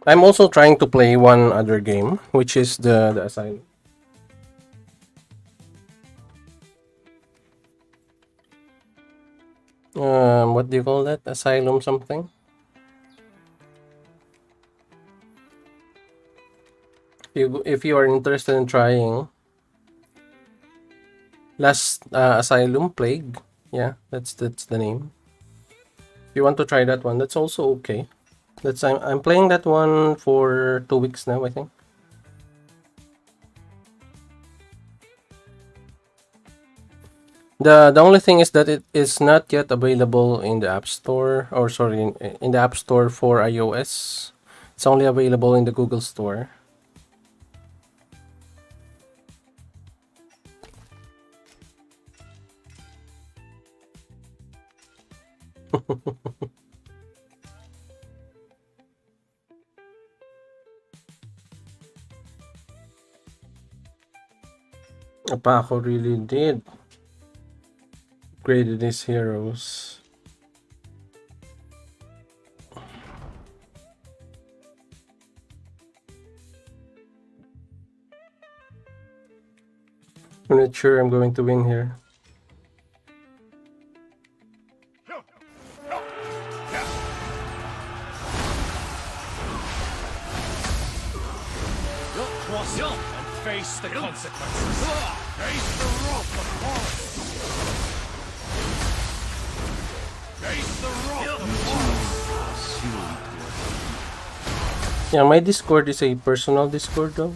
I'm also trying to play one other game, which is the Asylum. What do you call that? Asylum something? If you are interested in trying Last Asylum Plague, yeah, that's the name. If you want to try that one, that's also okay. I'm playing that one for 2 weeks now, I think. The only thing is that it is not yet available in the App Store, or sorry, in the App Store for iOS. It's only available in the Google Store. Paco really did upgraded his heroes. I'm not sure I'm going to win here. Cross and face the consequences. Face the wrath of Horus. Face the wrath of Horus. Yeah, my Discord is a personal Discord though.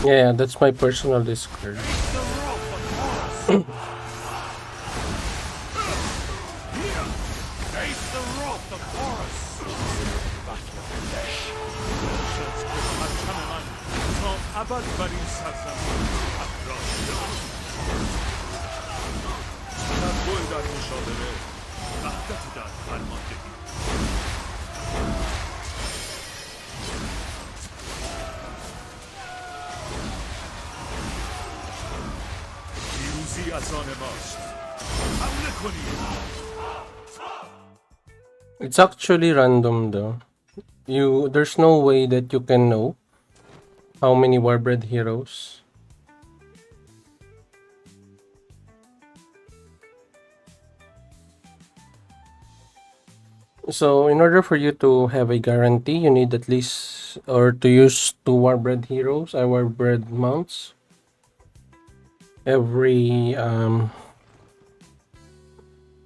Yeah, that's my personal Discord. It's actually random though. There's no way that you can know how many Warbred heroes. So in order for you to have a guarantee, you need at least, or to use 2 Warbred heroes, Warbred mounts. Every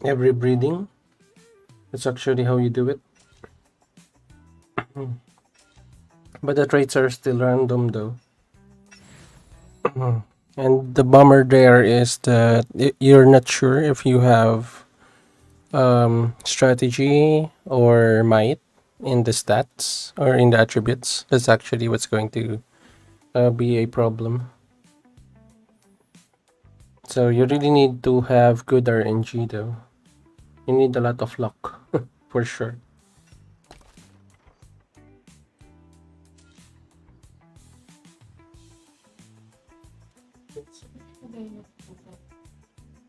breeding. That's actually how you do it. But the traits are still random though. And the bummer there is that you're not sure if you have strategy or might in the stats or in the attributes. That's actually what's going to be a problem. So you really need to have good RNG though. You need a lot of luck for sure.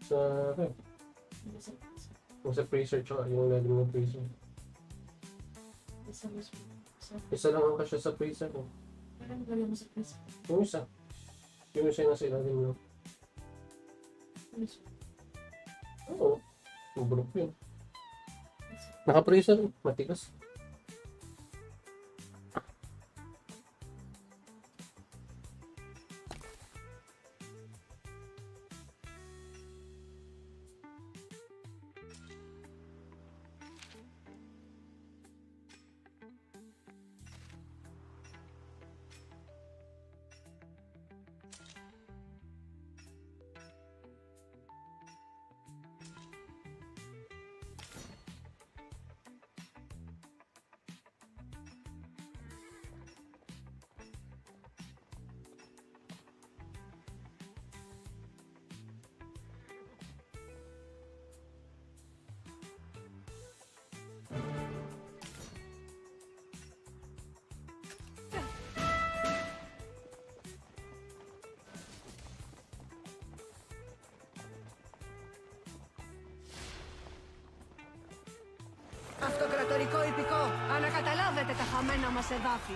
Sa sa freezer tsaka yung lalim ng freezer. Isa lang ang kasya sa freezer ko. Yung isa. Yung isa nasa ilalim mo. Oo. Mabrok yun. Naka-freezer. Matigas. Αυτοκρατορικό υπηκό, ανακαταλάβετε τα χαμένα μας εδάφη.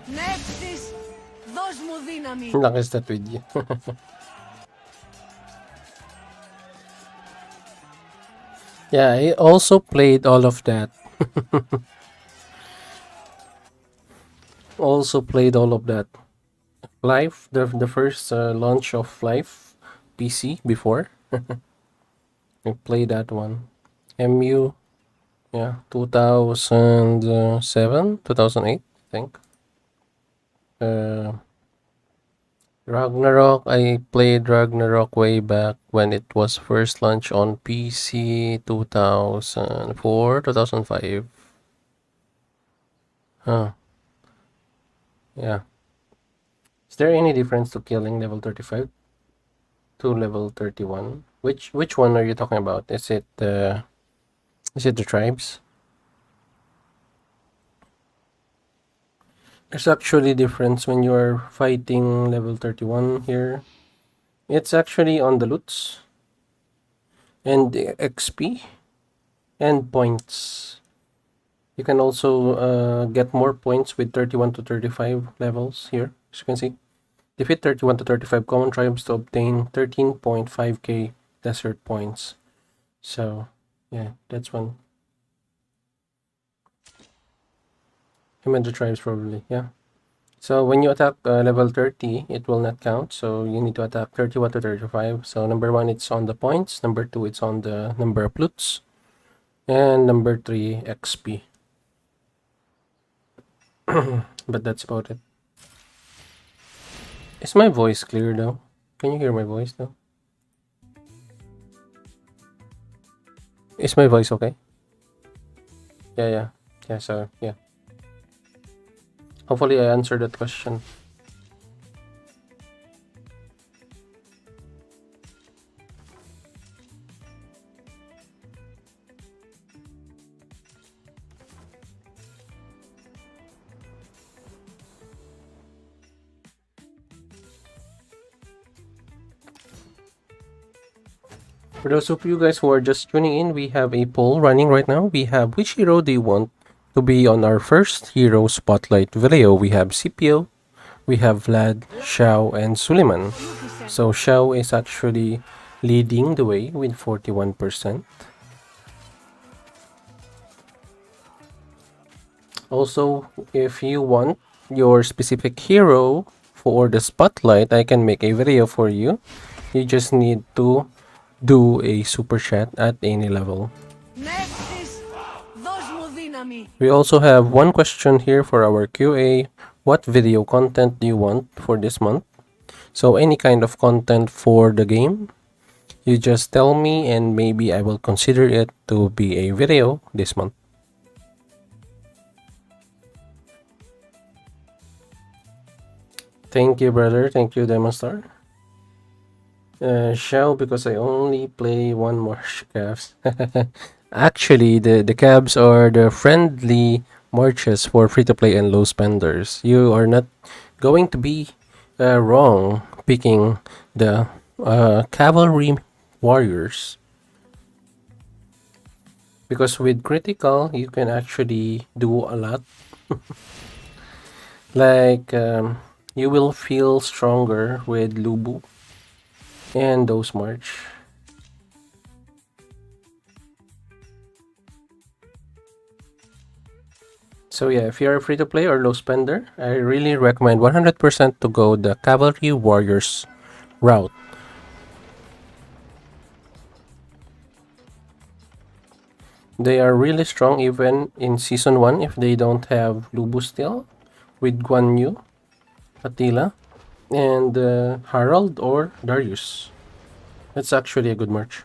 Νεύτης, δώσ' μου δύναμη. Lakas that with you. Yeah, I also played all of that. Live, the first launch of Live PC before. I played that one. MU, yeah, 2007, 2008, I think. Ragnarok, I played Ragnarok way back when it was first launched on PC 2004, 2005. Huh. Yeah. Is there any difference to killing level 35 to level 31? Which one are you talking about? Is it the tribes? There's actually difference when you are fighting level 31 here. It's actually on the loots and the XP and points. You can also get more points with 31 to 35 levels here. As you can see, defeat 31 to 35 common tribes to obtain 13.5k desert points. So yeah, that's one. I meant the tribes probably, yeah. So when you attack level 30, it will not count. So you need to attack 31 to 35. So number 1, it's on the points. Number 2, it's on the number of loots. And number 3, XP. But that's about it. Is my voice clear though? Can you hear my voice though? Is my voice okay? Yeah. So yeah. Hopefully I answered that question. For those of you guys who are just tuning in, we have a poll running right now. We have which hero do you want to be on our first hero spotlight video? We have CPO, we have Vlad, Xiao, and Suleiman. So Xiao is actually leading the way with 41%. Also, if you want your specific hero for the spotlight, I can make a video for you. You just need to do a super chat at any level. Next is δώσ' μου δύναμη. We also have one question here for our QA. What video content do you want for this month? So any kind of content for the game, you just tell me and maybe I will consider it to be a video this month. Thank you, brother. Thank you, Demostar. Shell, because I only play one march cabs. Actually, the cabs are the friendly marches for free-to-play and low spenders. You are not going to be wrong picking the cavalry warriors. Because with critical, you can actually do a lot. Like, you will feel stronger with Lubu and those march. So yeah, if you're a free-to-play or low spender, I really recommend 100% to go the Cavalry Warriors route. They are really strong even in Season 1 if they don't have Lubu still, with Guan Yu, Attila, and Harald or Darius. That's actually a good march.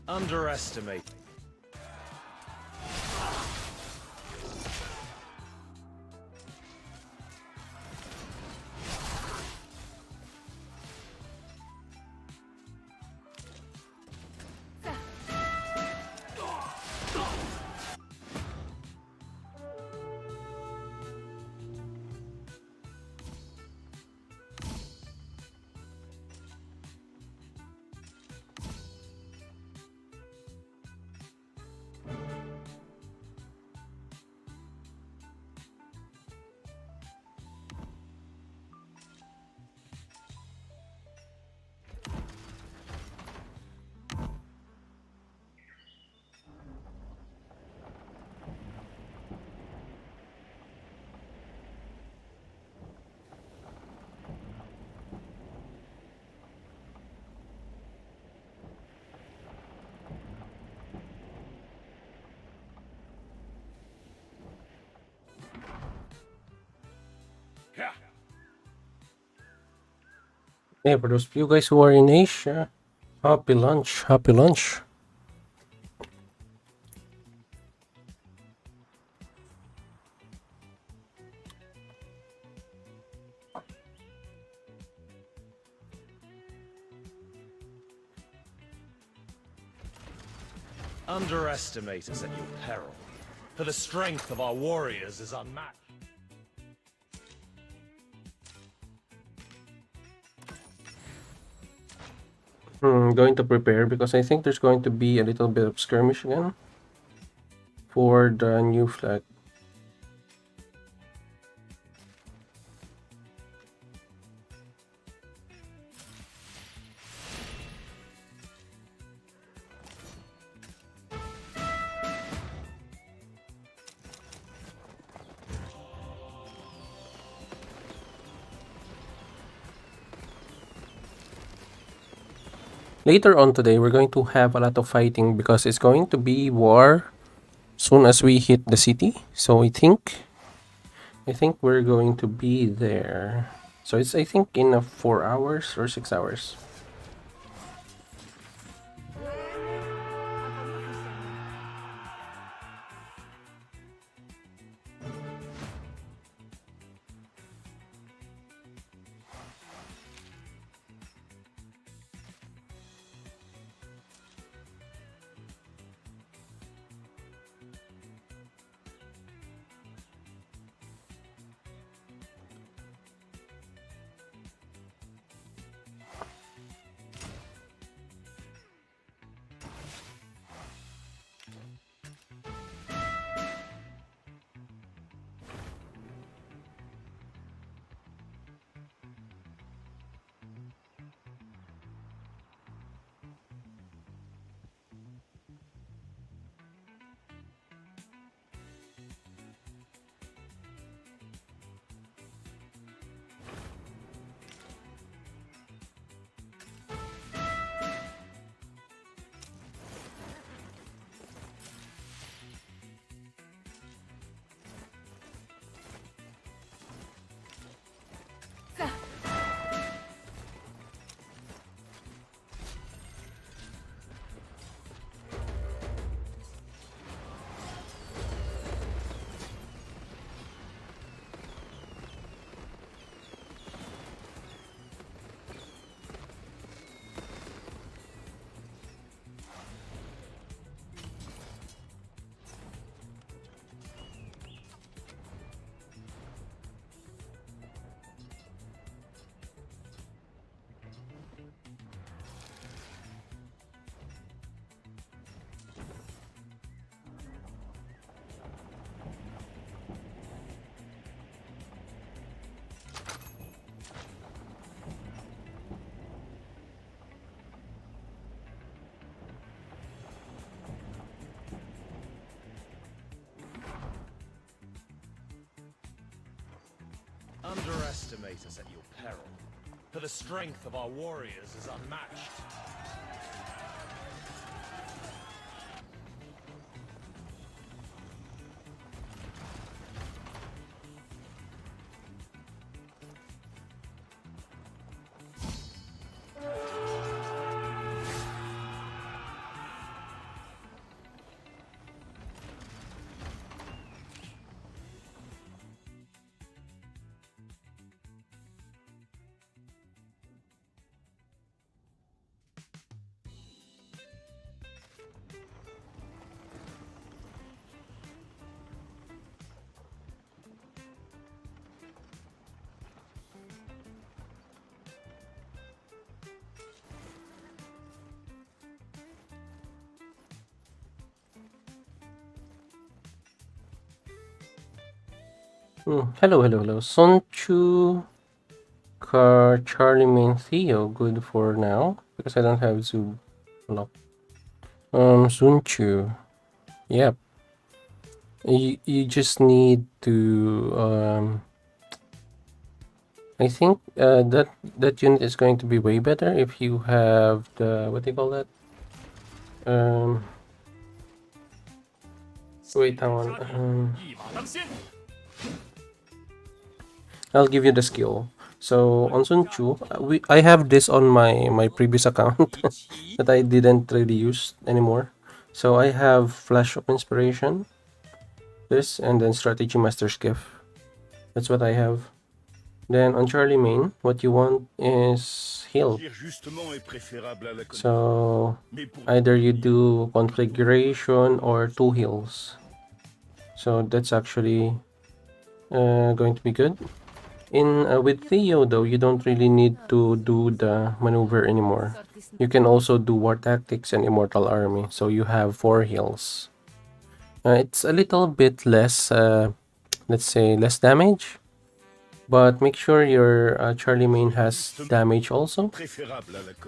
Underestimate. Hey, for those of you guys who are in Asia, happy lunch, happy lunch. Underestimate us at your peril, for the strength of our warriors is unmatched. Going to prepare because I think there's going to be a little bit of skirmish again for the new flag. Later on today, we're going to have a lot of fighting because it's going to be war soon as we hit the city. So I think we're going to be there. So it's I think in 4 hours or 6 hours. Underestimate us at your peril, for the strength of our warriors is unmatched. Hello, hello, hello. Sonchu, Car, Charlie, Main, Theo. Good for now because I don't have Zub. No. Sunchu. Yep. You just need to I think that unit is going to be way better if you have the what do you call that? Wait, hang on. I'll give you the skill. So on Sun Chu, I have this on my previous account that I didn't really use anymore. So I have Flash of Inspiration, this, and then Strategy Master's Gift. That's what I have. Then on Charlie Main, what you want is heal. So either you do configuration or 2 heals. So that's actually going to be good. In with Theo though, you don't really need to do the maneuver anymore. You can also do War Tactics and Immortal Army, so you have 4 heals. It's a little bit less, let's say, less damage, but make sure your Charlie Main has damage also,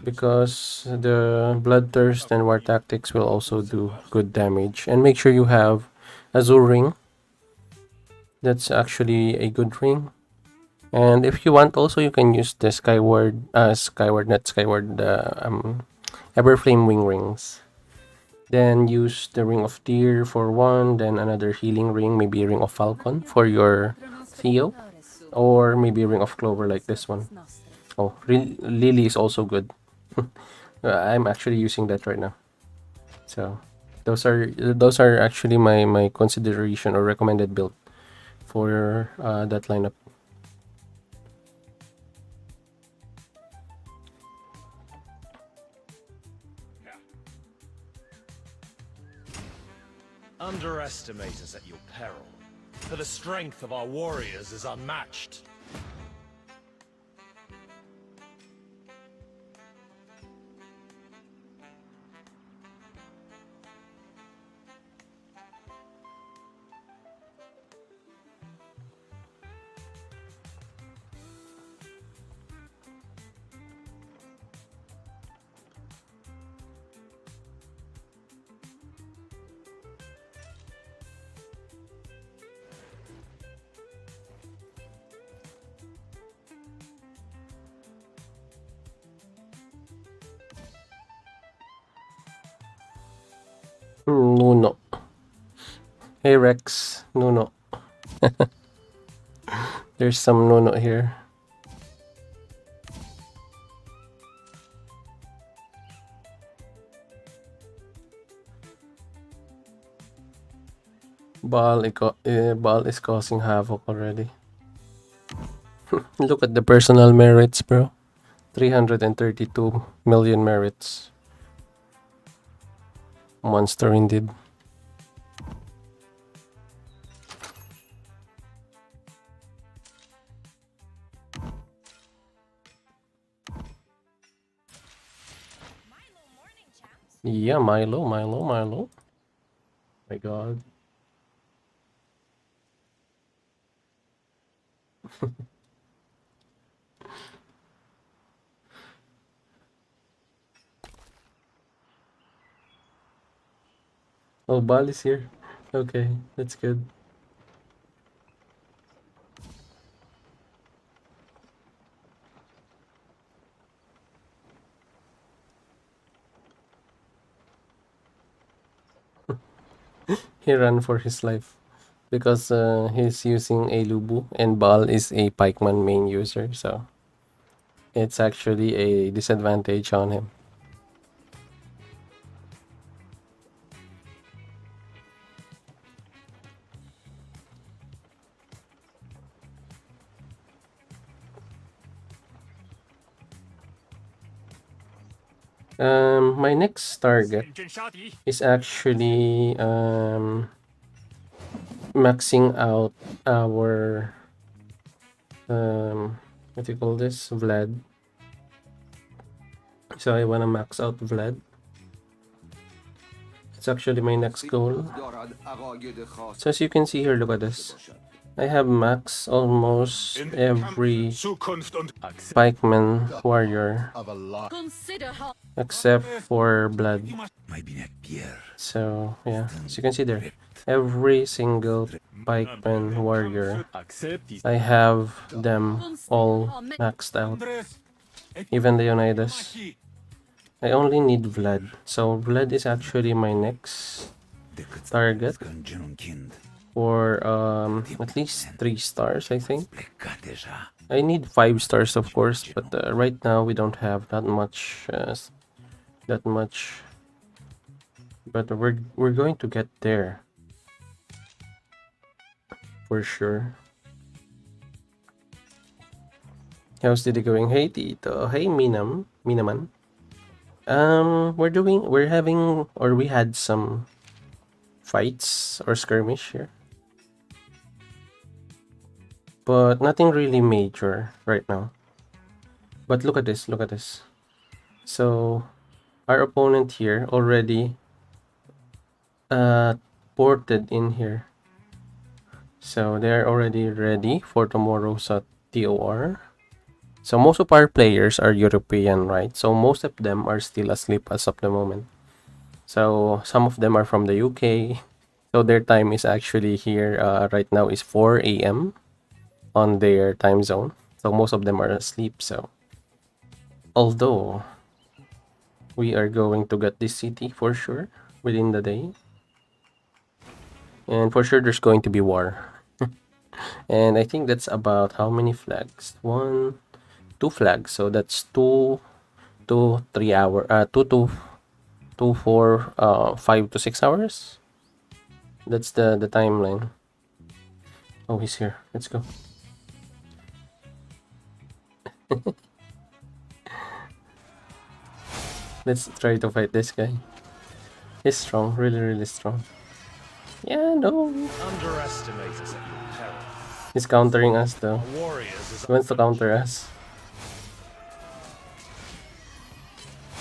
because the Bloodthirst and War Tactics will also do good damage. And make sure you have Azure Ring. That's actually a good ring. And if you want also, you can use the Everflame Wing Rings. Then use the Ring of Deer for 1, then another healing ring, maybe Ring of Falcon for your Theo, or maybe Ring of Clover like this one. Oh, Lily is also good. I'm actually using that right now. So those are actually my consideration or recommended build for that lineup. Underestimate us at your peril, for the strength of our warriors is unmatched. Nuno. Hey Rex, Nuno. There's some Nuno here. Baal is causing havoc already. Look at the personal merits, bro. 332 million merits. Monster indeed. Yeah, Milo. My god. Oh, Bal is here. Okay, that's good. He ran for his life because he's using a Lubu and Bal is a Pikeman main user, so it's actually a disadvantage on him. My next target is actually maxing out our what do you call this, Vlad. So I wanna max out Vlad. It's actually my next goal. So as you can see here, look at this. I have max almost every Pikeman warrior except for Blood. So yeah, as you can see there, every single Pikeman warrior, I have them all maxed out. Even Leonidas. I only need Vlad. So Vlad is actually my next target for at least 3 stars, I think. I need 5 stars, of course, but right now we don't have that much. That much. But we're going to get there for sure. How's it going? Hey Tito. Hey Minaman. We're having, or we had some fights or skirmish here, but nothing really major right now. But look at this, look at this. So our opponent here already ported in here, so they're already ready for tomorrow's TOR. So most of our players are European, right? So most of them are still asleep as of the moment. So some of them are from the UK. So their time is actually here right now is 4 a.m. on their time zone. So most of them are asleep. So although we are going to get this city for sure within the day. And for sure there's going to be war. And I think that's about how many flags? 1, 2 flags. So that's 3 hour 2 to 4 5 to 6 hours. That's the timeline. Oh, he's here. Let's go. Let's try to fight this guy. He's strong, really, really strong. Yeah, no. Underestimate us at your peril. He's countering us though. Our warriors is He wants to counter us.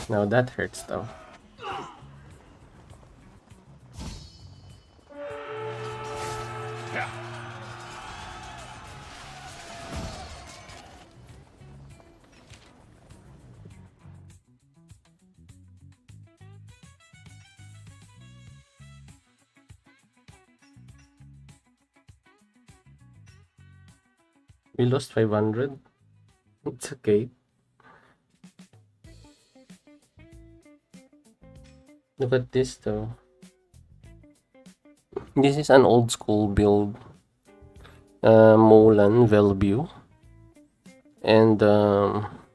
Now that hurts though. We lost 500. It's okay. Look at this though. This is an old school build. Molan, Velview, and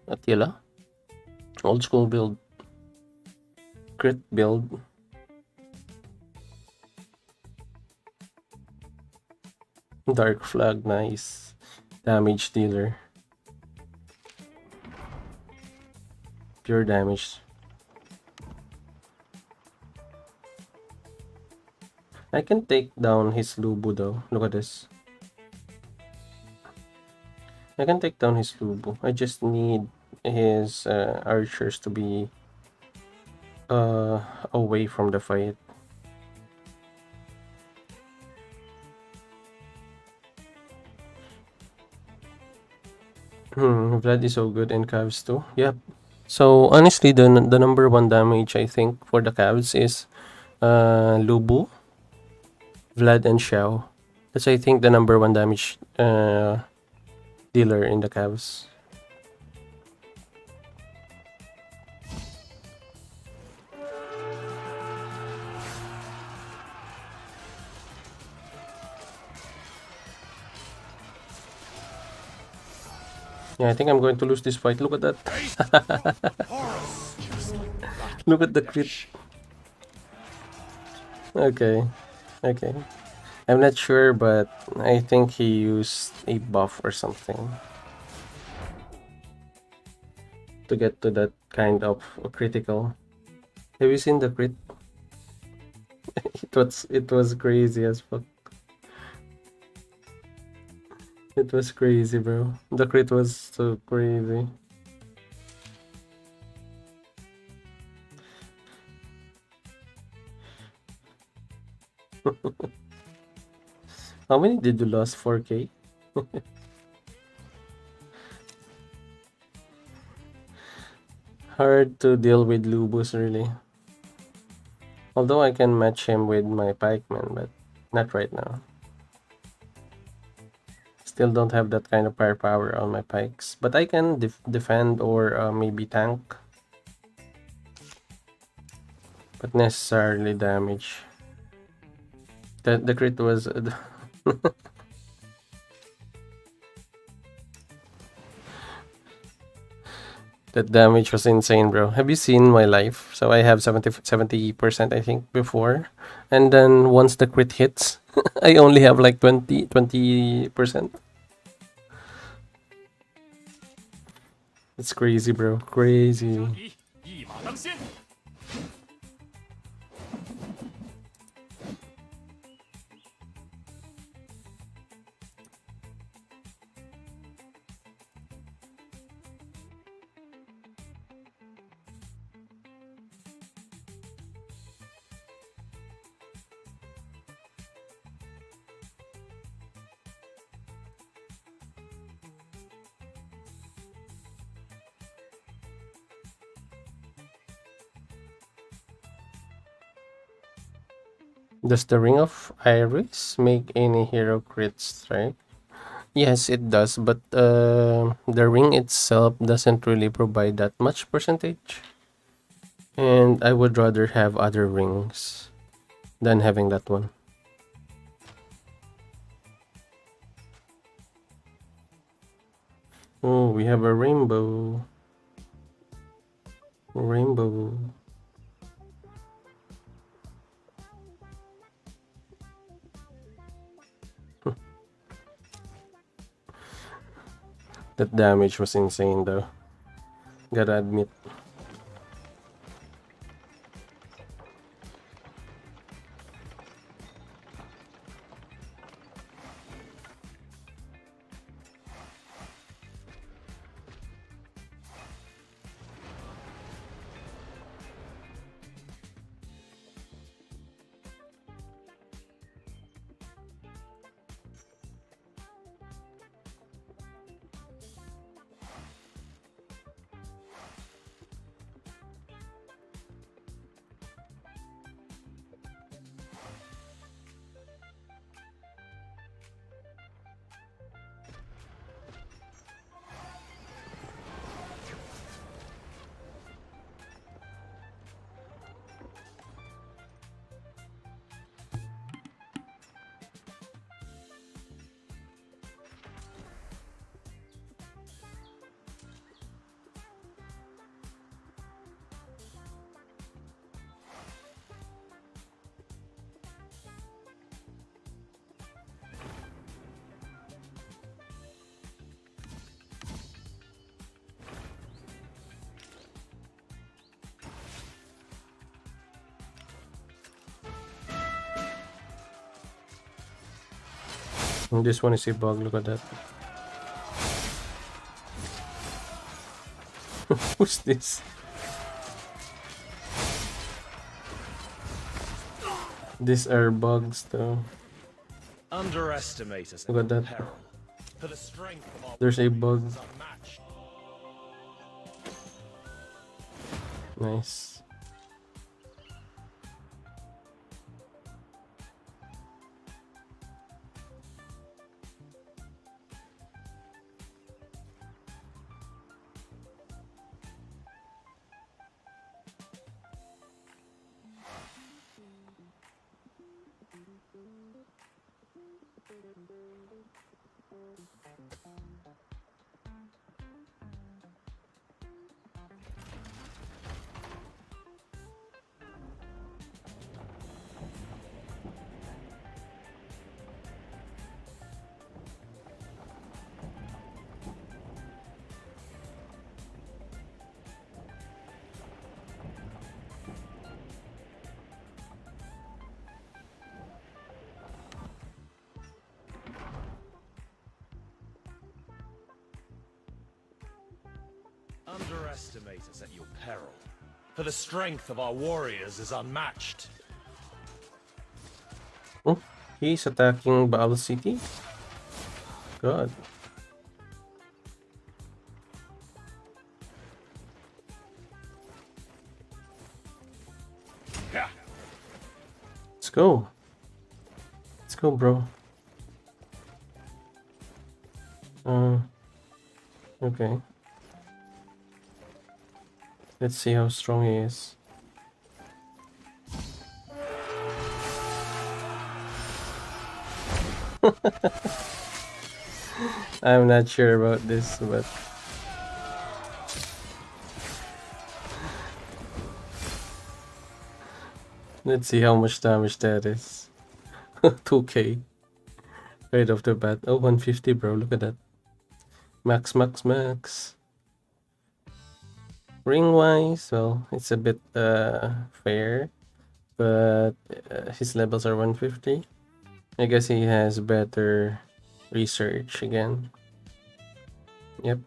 Attila. Old school build. Crit build. Dark flag, nice. Damage dealer. Pure damage. I can take down his Lubu though. Look at this. I can take down his Lubu. I just need his archers to be away from the fight. Vlad is so good in Cavs too. Yep. So honestly, the number one damage I think for the Cavs is Lubu, Vlad, and Xiao. That's I think the number one damage dealer in the Cavs. Yeah, I think I'm going to lose this fight. Look at that. Look at the crit. Okay. Okay. I'm not sure, but I think he used a buff or something to get to that kind of critical. Have you seen the crit? It was crazy as fuck. It was crazy, bro. The crit was so crazy. How many did you lose? 4K? Hard to deal with Lubus, really. Although I can match him with my pikeman, but not right now. Still don't have that kind of firepower on my pikes, but I can defend or maybe tank, but necessarily damage. The crit was That damage was insane, bro. Have you seen my life? So I have 70%, I think, before. And then once the crit hits, I only have like 20%. It's crazy, bro. Crazy. 一马当先。Does the Ring of Iris make any hero crit strike? Yes, it does, but the ring itself doesn't really provide that much percentage. And I would rather have other rings than having that one. Oh, we have a rainbow. Rainbow. That damage was insane though. Gotta admit. And this one is a bug, look at that. Who's this? These are bugs though. Underestimate us. Look at that. Peril. For the strength of our There's a bug. is unmatched. Nice. Underestimate us at your peril. For the strength of our warriors is unmatched. Oh, he's attacking Baal City? God. Yeah. Let's go. Let's go, bro. Okay. Let's see how strong he is. I'm not sure about this, but Let's see how much damage that is. 2k. Right off the bat. Oh, 150, bro. Look at that. Max, max, max. Ring wise, well, it's a bit fair, but his levels are 150. I guess he has better research again. Yep.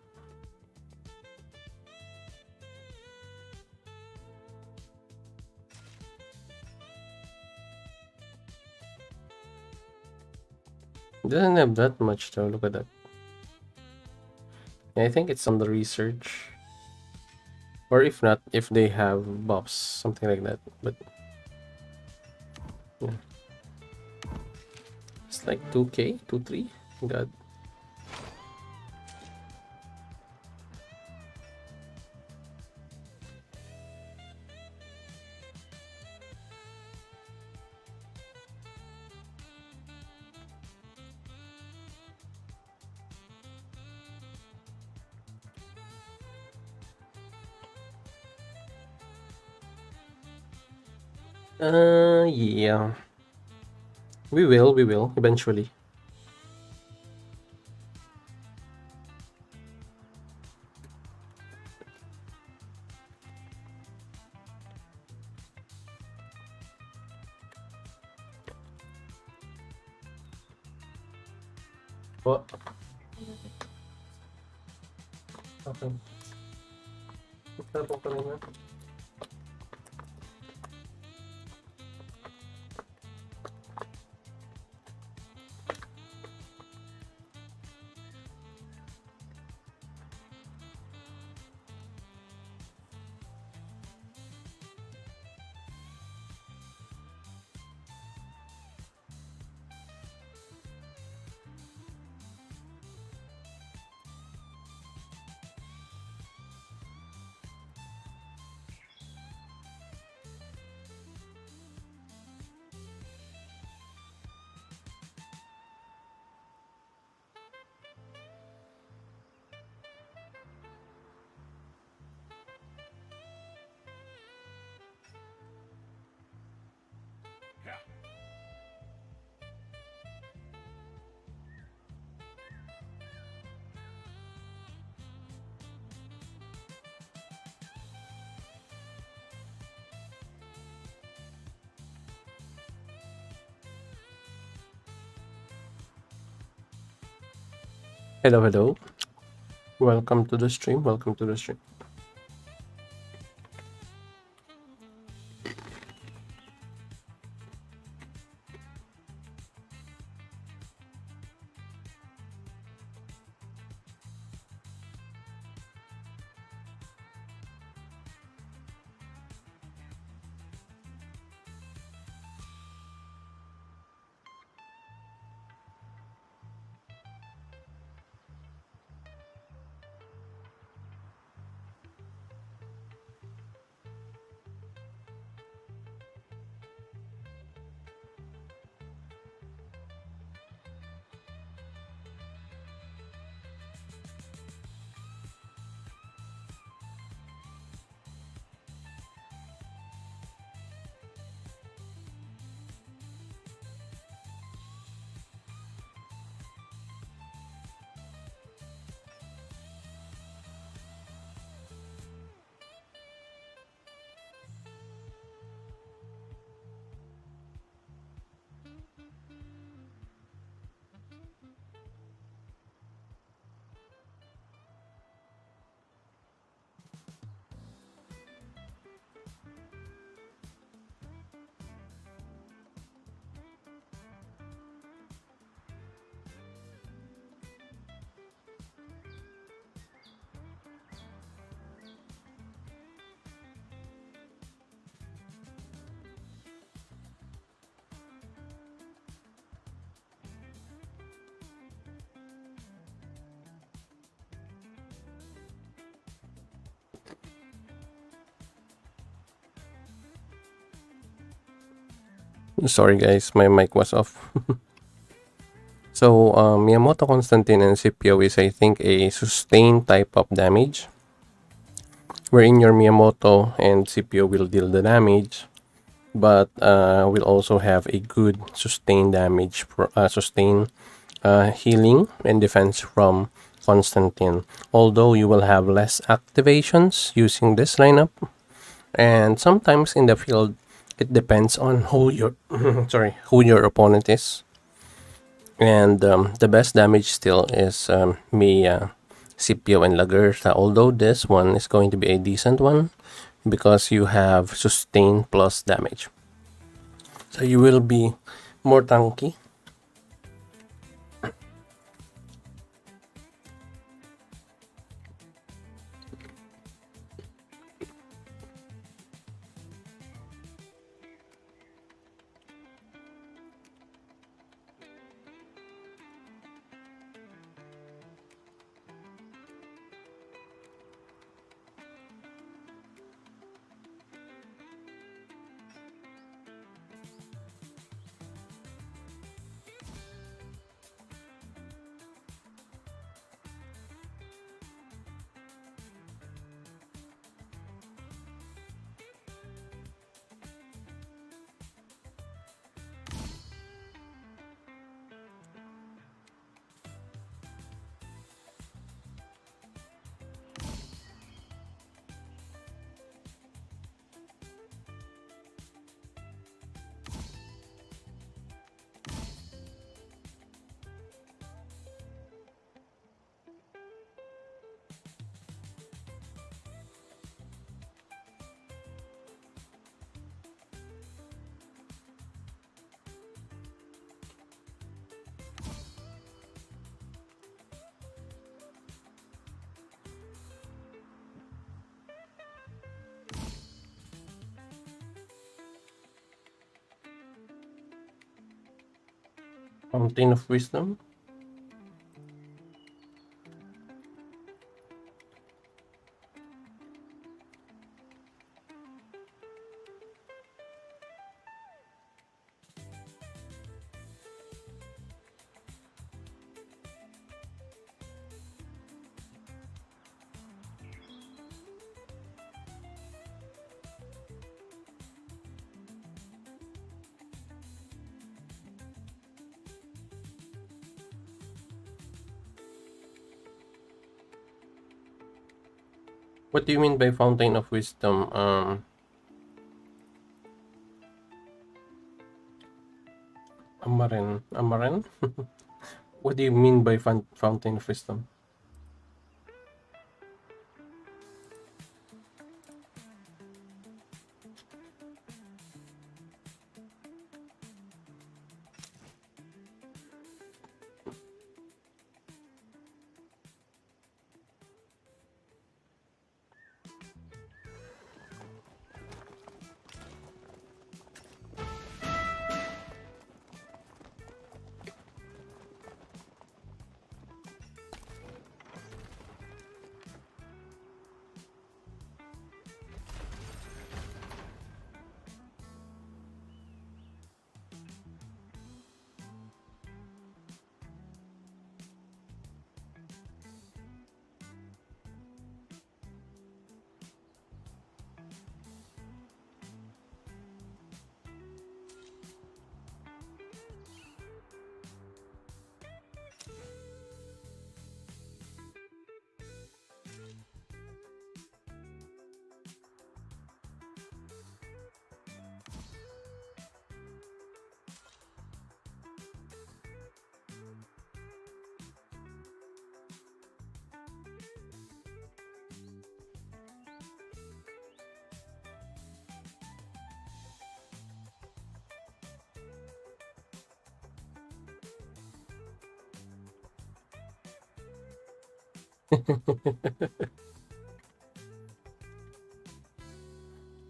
Doesn't have that much though. Look at that. Yeah, I think it's on the research, or if not, if they have buffs, something like that. But yeah, it's like 2k, 2-3. God. Yeah. We will, eventually. What? Okay. Tapos ka na nga. Hello, hello. Welcome to the stream. Welcome to the stream. Sorry guys, my mic was off. So Miyamoto Constantine and Scipio is, I think, a sustained type of damage, wherein your Miyamoto and Scipio will deal the damage, but will also have a good sustained damage, sustain healing and defense from Constantine. Although you will have less activations using this lineup, and sometimes in the field, it depends on who your who your opponent is. And the best damage still is Mia, Scipio, and Lagertha. Although this one is going to be a decent one because you have sustain plus damage, so you will be more tanky. Fountain of Wisdom. What do you mean by Fountain of Wisdom? Amaren? What do you mean by Fountain of Wisdom?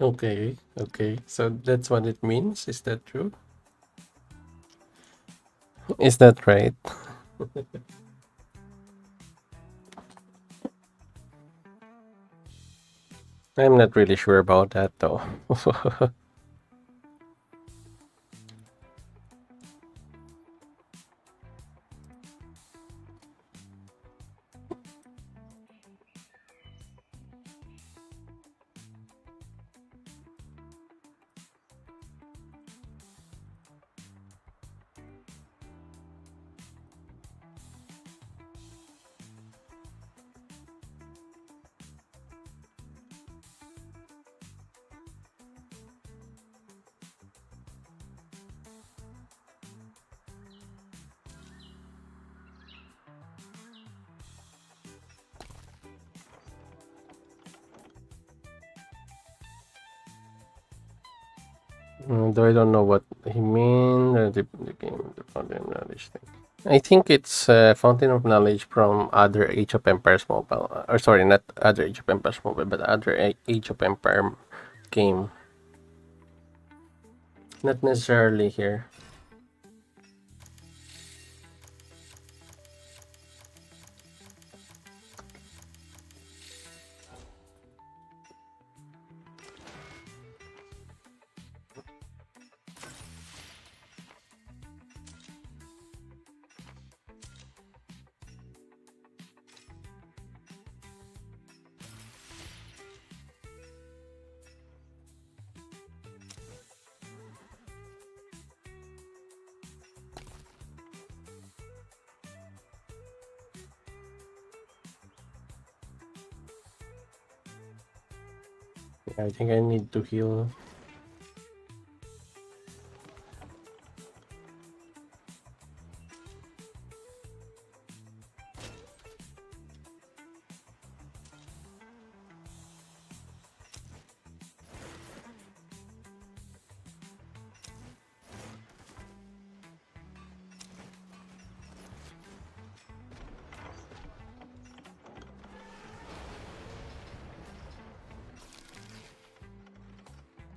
Okay, okay. So that's what it means. Is that true? Is that right? I'm not really sure about that though. Though I don't know what he mean. The game, the fountain of knowledge thing. I think it's fountain of knowledge from other Age of Empires mobile, or sorry, not other Age of Empires mobile, but other Age of Empire game. Not necessarily here. I think I need to heal.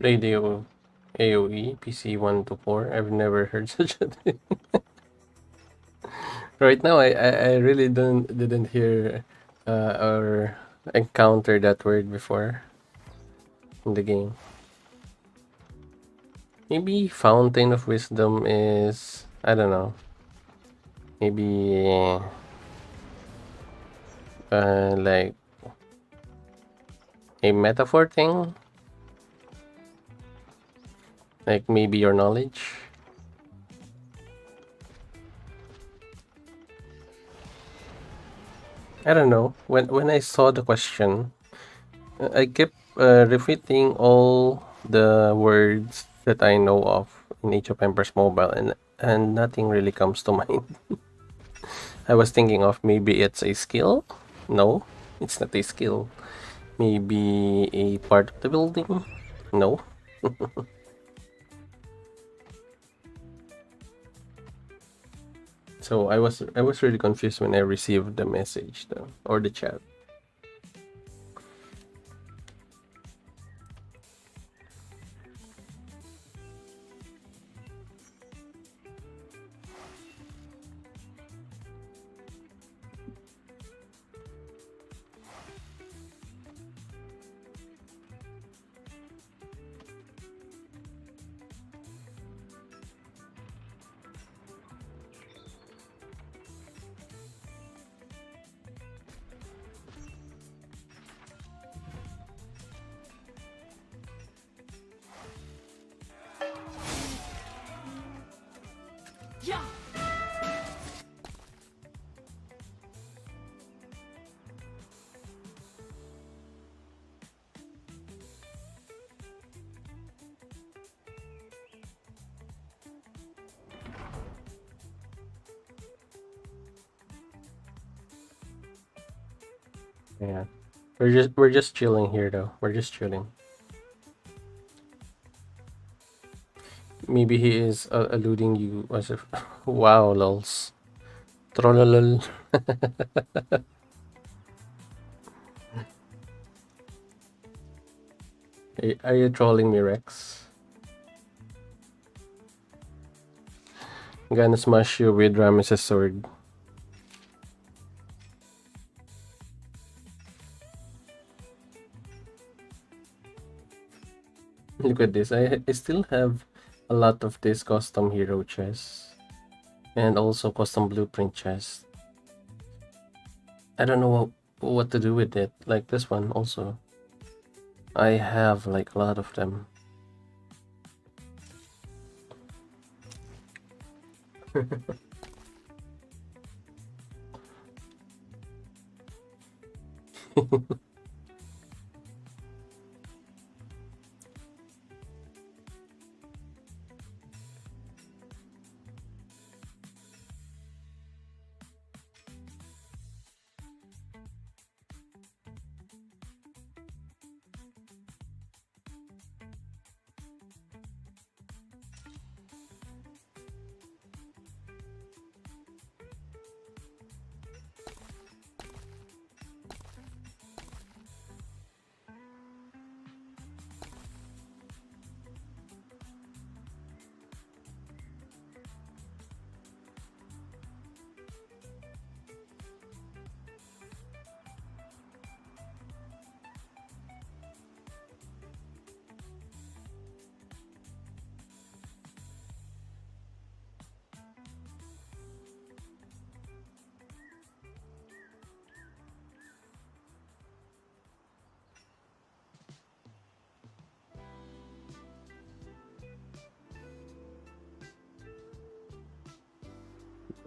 Radio AoE PC 1 to 4. I've never heard such a thing. Right now, I really didn't hear or encounter that word before in the game. Maybe Fountain of Wisdom is, I don't know. Maybe like a metaphor thing. Like maybe your knowledge. I don't know. When I saw the question, I kept repeating all the words that I know of in Age of Empires Mobile, and nothing really comes to mind. I was thinking of maybe it's a skill. No, it's not a skill. Maybe a part of the building. No. So I was really confused when I received the message though, or the chat. Yeah, we're just chilling here though. We're just chilling. Maybe he is alluding you as if, wow, lols, trollolol. Are you trolling me, Rex? I'm gonna smash you with Ramesses' sword. Look at this. I still have a lot of this custom hero chests and also custom blueprint chests. I don't know what to do with it. Like this one also. I have like a lot of them.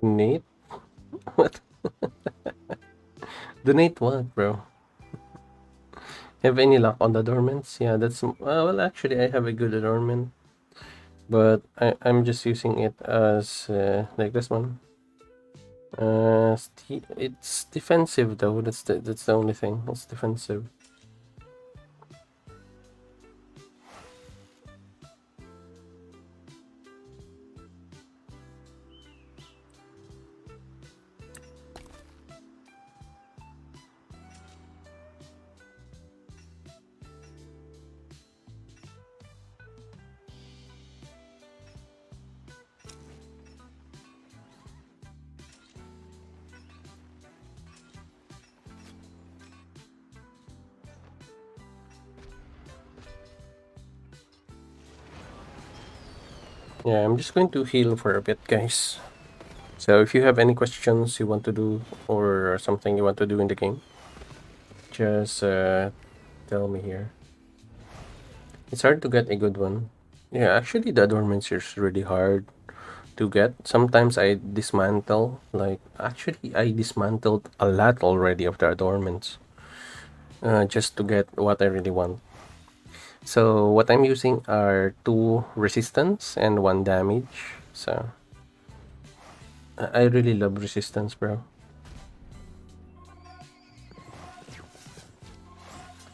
Donate? What? Donate what, bro? Have any luck on the adornments? Yeah, that's well. Actually, I have a good adornment, but I'm just using it as like this one. It's defensive though. That's the only thing. It's defensive. Yeah, I'm just going to heal for a bit, guys. So if you have any questions you want to do or something you want to do in the game, just tell me here. It's hard to get a good one. Yeah, actually the adornments is really hard to get. Sometimes I dismantle, like actually I dismantled a lot already of the adornments just to get what I really want. So what I'm using are 2 resistance and 1 damage. So I really love resistance, bro.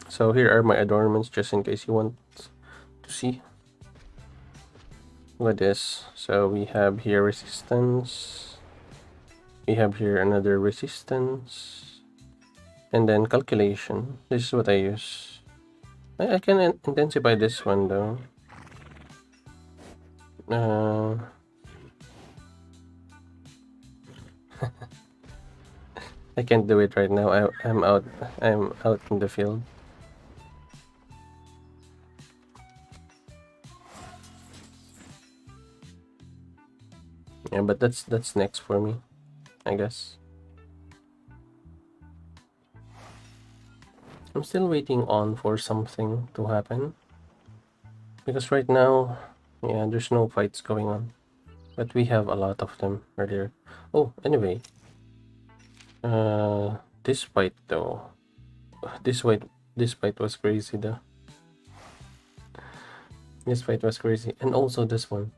So here are my adornments just in case you want to see. Look at this. So we have here resistance. We have here another resistance. And then calculation. This is what I use. I can intensify this one though. I can't do it right now. I'm out. I'm out in the field. Yeah, but that's next for me, I guess. I'm still waiting on for something to happen because right now, yeah, there's no fights going on, but we have a lot of them earlier. Oh, anyway, this fight though, this fight, this fight was crazy though. This fight was crazy, and also this one.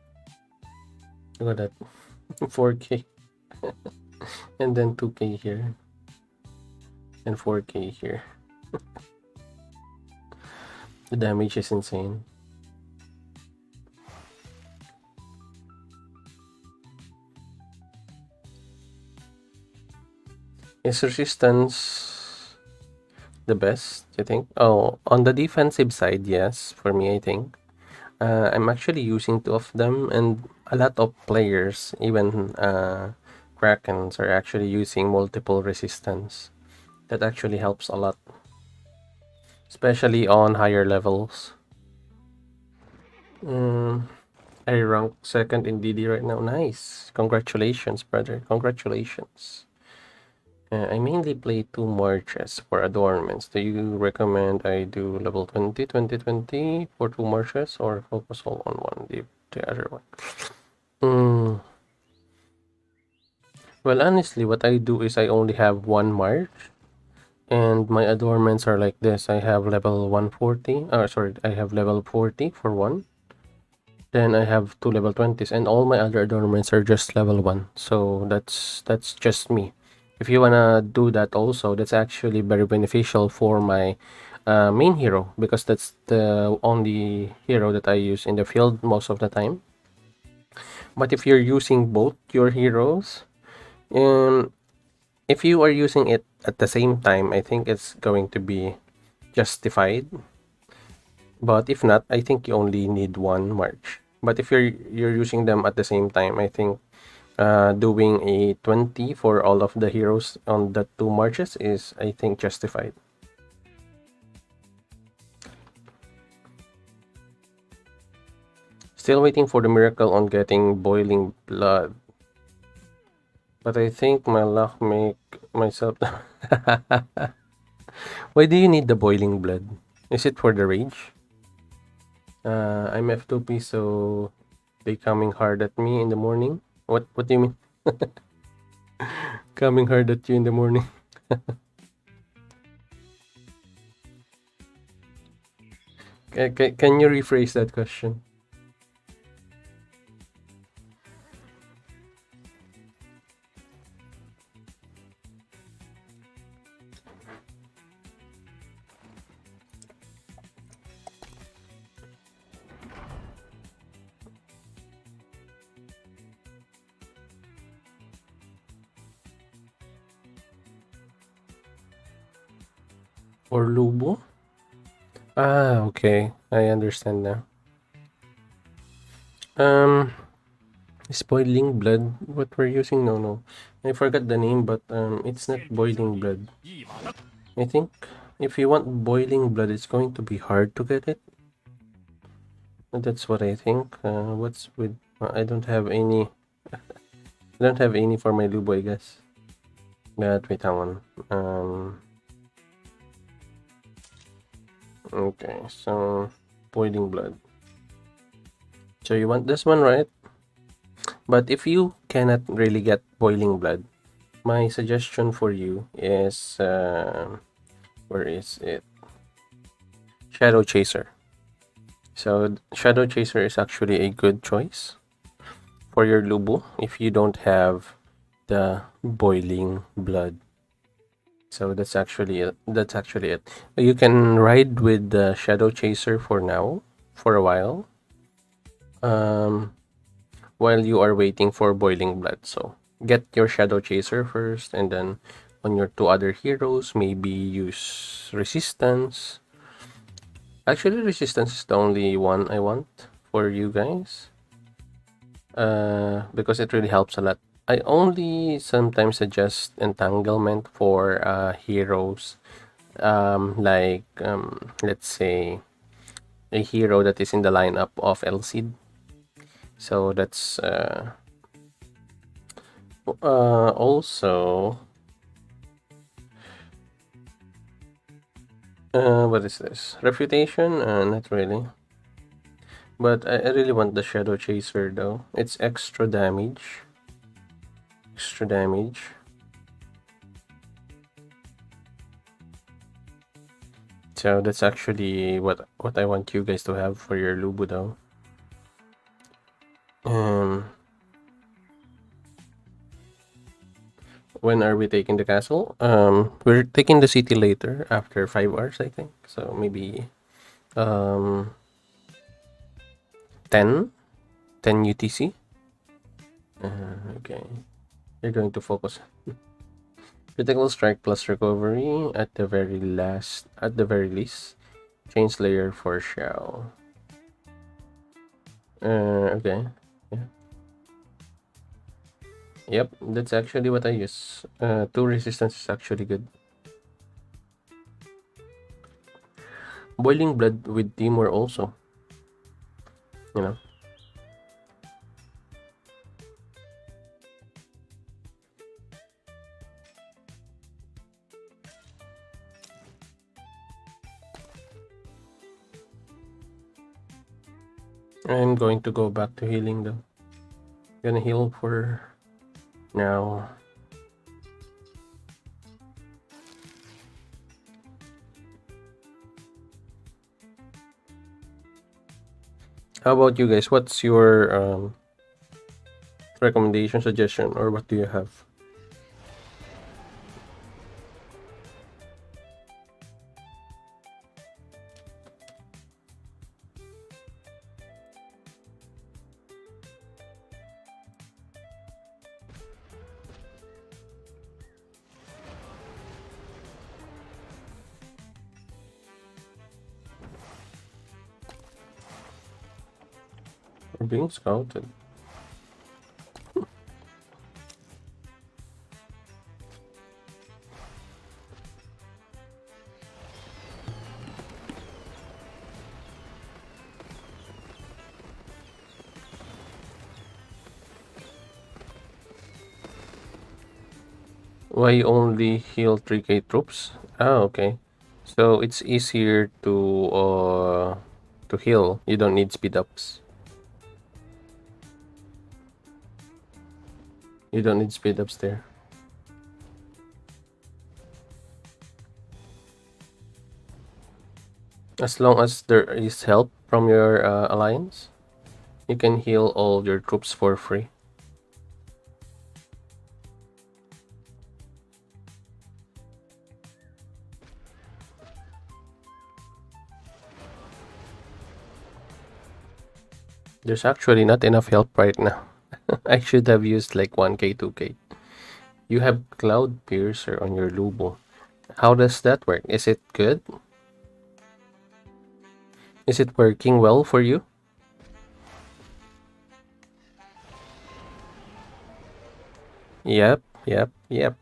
Look at that, 4K, and then 2K here, and 4K here. The damage is insane. Is resistance the best, you think? Oh, on the defensive side, yes, for me, I think. I'm actually using 2 of them, and a lot of players, even Krakens, are actually using multiple resistance. That actually helps a lot, especially on higher levels. I rank 2nd in DD right now. Nice. Congratulations, brother. Congratulations. I mainly play 2 marches for adornments. Do you recommend I do level 20, 20, 20 for 2 marches or focus all on one, the other one? Well, honestly, what I do is I only have 1 march and my adornments are like this. I have level 140. Sorry, I have level 40 for 1. Then I have 2 level 20s and all my other adornments are just level 1. So that's just me. If you wanna do that also, that's actually very beneficial for my main hero because that's the only hero that I use in the field most of the time. But if you're using both your heroes, if you are using it at the same time, I think it's going to be justified. But if not, I think you only need 1 march. But if you're using them at the same time, I think doing a 20 for all of the heroes on the 2 marches is, I think, justified. Still waiting for the miracle on getting boiling blood. But I think my luck make myself... Why do you need the boiling blood? Is it for the rage? I'm F2P, so they coming hard at me in the morning. What do you mean? Coming hard at you in the morning. Can you rephrase that question? Or Lubo? Ah, okay. I understand now. Is boiling blood what we're using? No, no. I forgot the name, but it's not boiling blood. I think if you want boiling blood, it's going to be hard to get it. That's what I think. What's with? I don't have any. I don't have any for my Lubo, I guess. But wait, hang on. Okay, so boiling blood. So you want this one, right? But if you cannot really get boiling blood, my suggestion for you is where is it? Shadow Chaser. So Shadow Chaser is actually a good choice for your Lubu if you don't have the boiling blood. So that's actually it. That's actually it. You can ride with the Shadow Chaser for now, for a while you are waiting for boiling blood. So get your Shadow Chaser first, and then on your two other heroes, maybe use Resistance. Actually, Resistance is the only one I want for you guys. Because it really helps a lot. I only sometimes suggest entanglement for heroes, let's say a hero that is in the lineup of Elcid. So that's also what is this? Refutation? Not really. But I really want the Shadow Chaser though. It's extra damage. Extra damage. So that's actually what I want you guys to have for your Lubu though. When are we taking the castle? We're taking the city later after 5 hours, I think. So maybe 10 UTC. Okay, you're going to focus. Critical strike plus recovery at the very least. Change layer for Shao. Okay. Yeah. Yep, that's actually what I use. 2 resistance is actually good. Boiling blood with Timur also. You know. I'm going to go back to healing though. Gonna heal for now. How about you guys? What's your recommendation, suggestion, or what do you have? We're being scouted. Why only heal 3k troops? Ah, okay. So it's easier to heal. You don't need speed ups. You don't need speed ups there. As long as there is help from your alliance, you can heal all your troops for free. There's actually not enough help right now. I should have used like 1k, 2k. You have Cloud Piercer on your Lubo. How does that work? Is it good? Is it working well for you? Yep, yep, yep.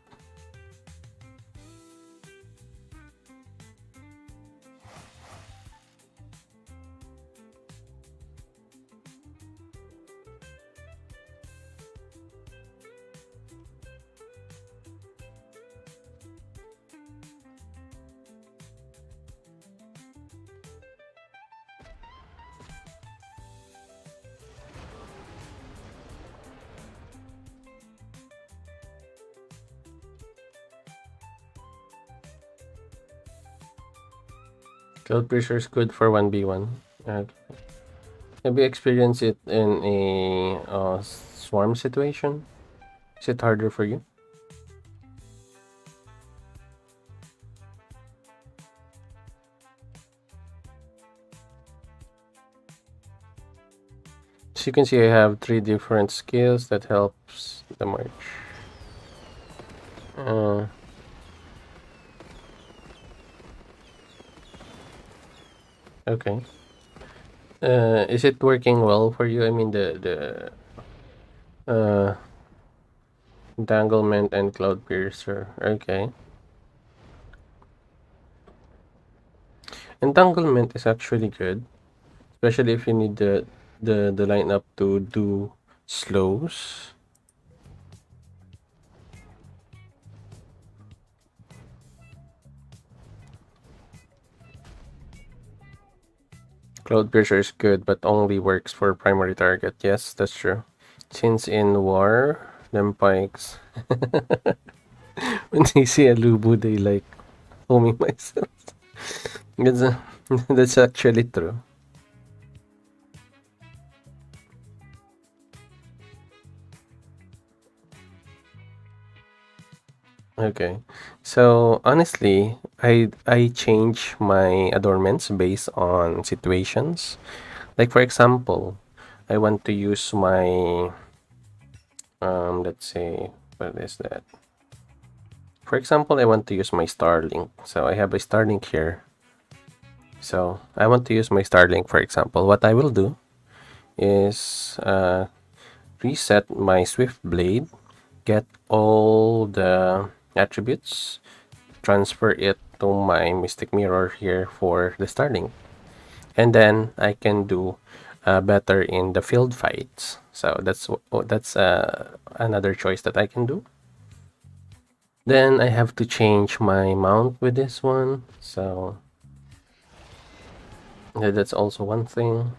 Cloud Piercer is good for 1v1. Have you experienced it in a swarm situation? Is it harder for you? As you can see, I have 3 different skills that helps the march. Okay. Is it working well for you? I mean, the entanglement and cloud piercer. Okay. Entanglement is actually good, especially if you need the lineup to do slows. Cloud piercer is good, but only works for primary target. Yes, that's true. Since in war, them pikes when they see a lubu, they like homing myself. That's, that's actually true. Okay. So honestly, I change my adornments based on situations. Like for example, I want to use my let's say what is that? For example, I want to use my Starlink. So I have a Starlink here. So I want to use my Starlink, for example. What I will do is reset my Swift Blade, get all the attributes, transfer it to my Mystic Mirror here for the Starlink, and then I can do better in the field fights. So that's another choice that I can do. Then I have to change my mount with this one. So yeah, that's also one thing.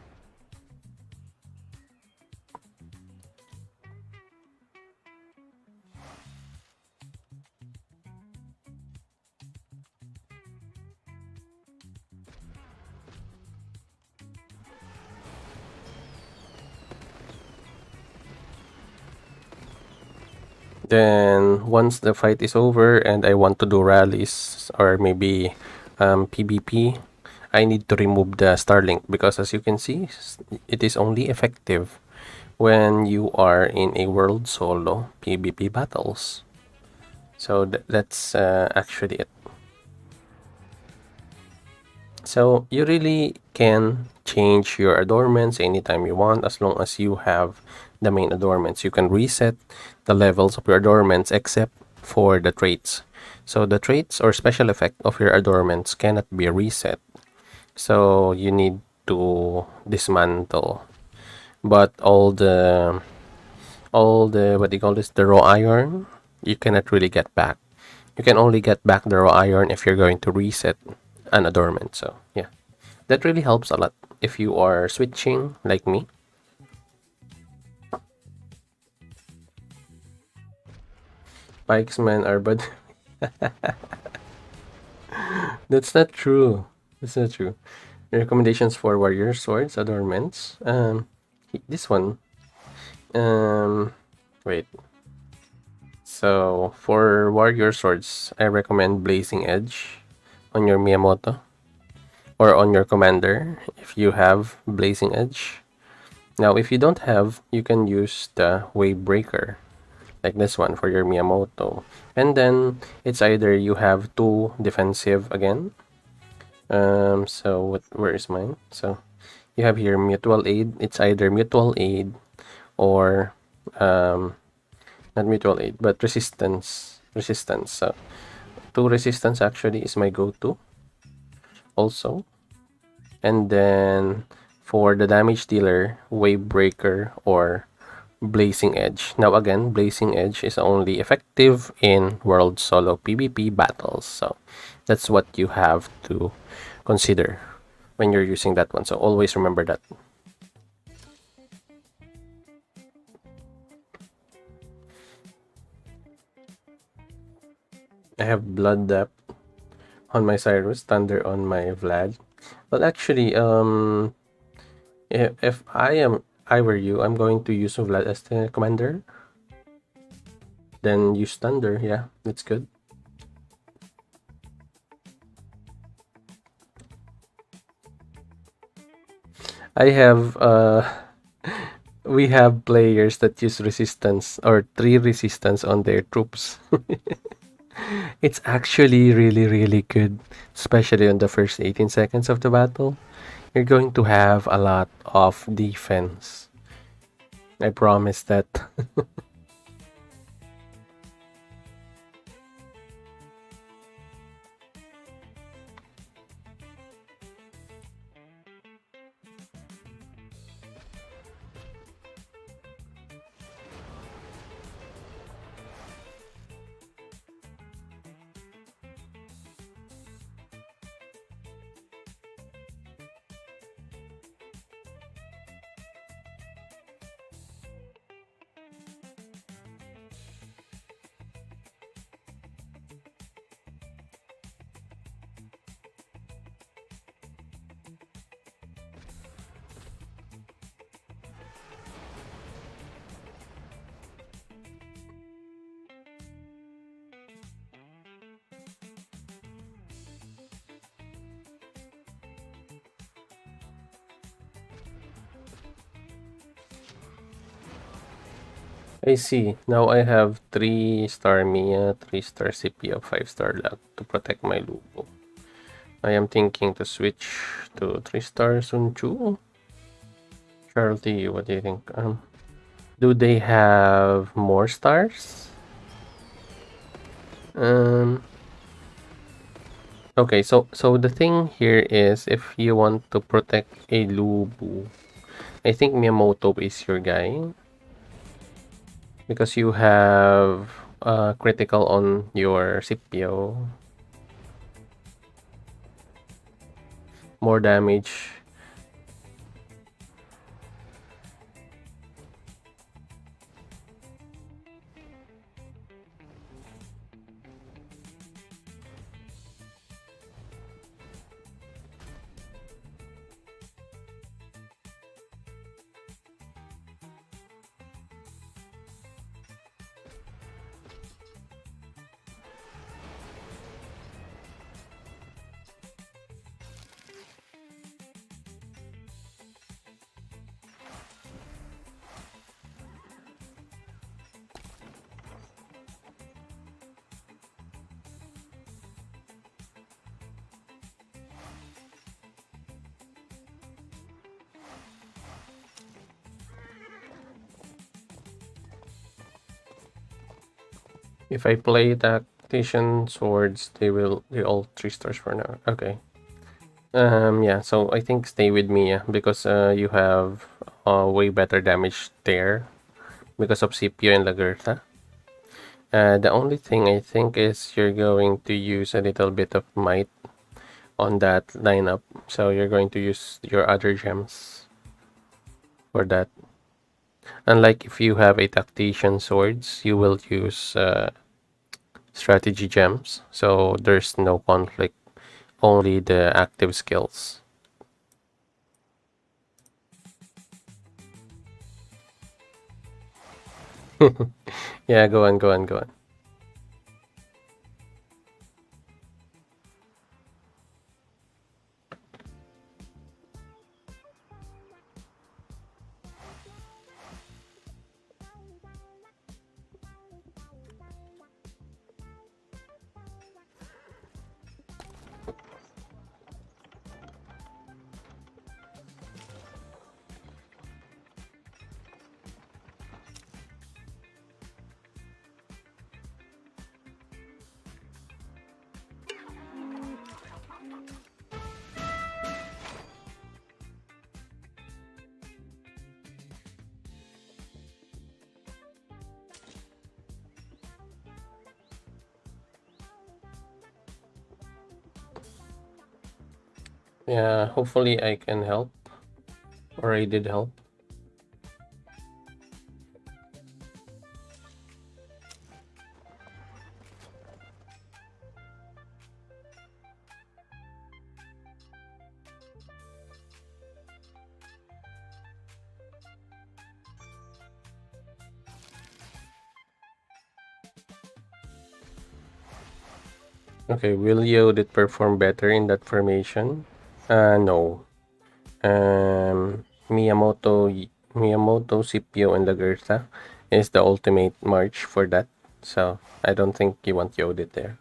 Then once the fight is over and I want to do rallies or maybe PvP, I need to remove the Starlink because as you can see, it is only effective when you are in a world solo PvP battles. So that's actually it. So you really can change your adornments anytime you want as long as you have the main adornments. You can reset the levels of your adornments except for the traits. So the traits or special effect of your adornments cannot be reset. So you need to dismantle. But all the what do you call this, the raw iron, you cannot really get back. You can only get back the raw iron if you're going to reset an adornment. So yeah, that really helps a lot if you are switching like me. Pikesmen are but that's not true. That's not true. Recommendations for warrior swords, adornments. This one. Wait. So for warrior swords, I recommend Blazing Edge on your Miyamoto or on your commander if you have Blazing Edge. Now, if you don't have, you can use the Wave Breaker like this one for your Miyamoto. And then it's either you have two defensive again. Where is mine? So you have here mutual aid. It's either mutual aid or not mutual aid, but resistance. Resistance. So two resistance actually is my go-to also. And then for the damage dealer, Wave Breaker or Blazing Edge. Now again, Blazing Edge is only effective in World Solo PvP battles. So that's what you have to consider when you're using that one. So always remember that. I have Blood Depth on my Cyrus, Thunder on my Vlad. But actually, if I were you, I'm going to use Vlad as the commander. Then use Thunder. Yeah, that's good. I have we have players that use resistance or 3 resistance on their troops. It's actually really good, especially on the first 18 seconds of the battle. You're going to have a lot of defense. I promise that. I see. Now I have 3-star Mia, 3-star CPO, 5-star luck to protect my Lupo. I am thinking to switch to 3-star Sun Chu. Charlie, what do you think? Do they have more stars? Okay, so the thing here is if you want to protect a Lubu, I think Miyamoto is your guy. Because you have critical on your Scipio. More damage. If I play tactician swords, they all 3 stars for now. Okay. Yeah, so I think stay with me, yeah, because you have way better damage there because of CPU and Lagertha. The only thing I think is you're going to use a little bit of might on that lineup. So you're going to use your other gems for that. Unlike if you have a tactician swords, you will use strategy gems. So there's no conflict only the active skills. Yeah, go on, go on, go on. Yeah, hopefully I can help, or I did help. Okay, will Yodit perform better in that formation? No. Miyamoto, Scipio, and Lagertha is the ultimate march for that. So I don't think you want Yodit there.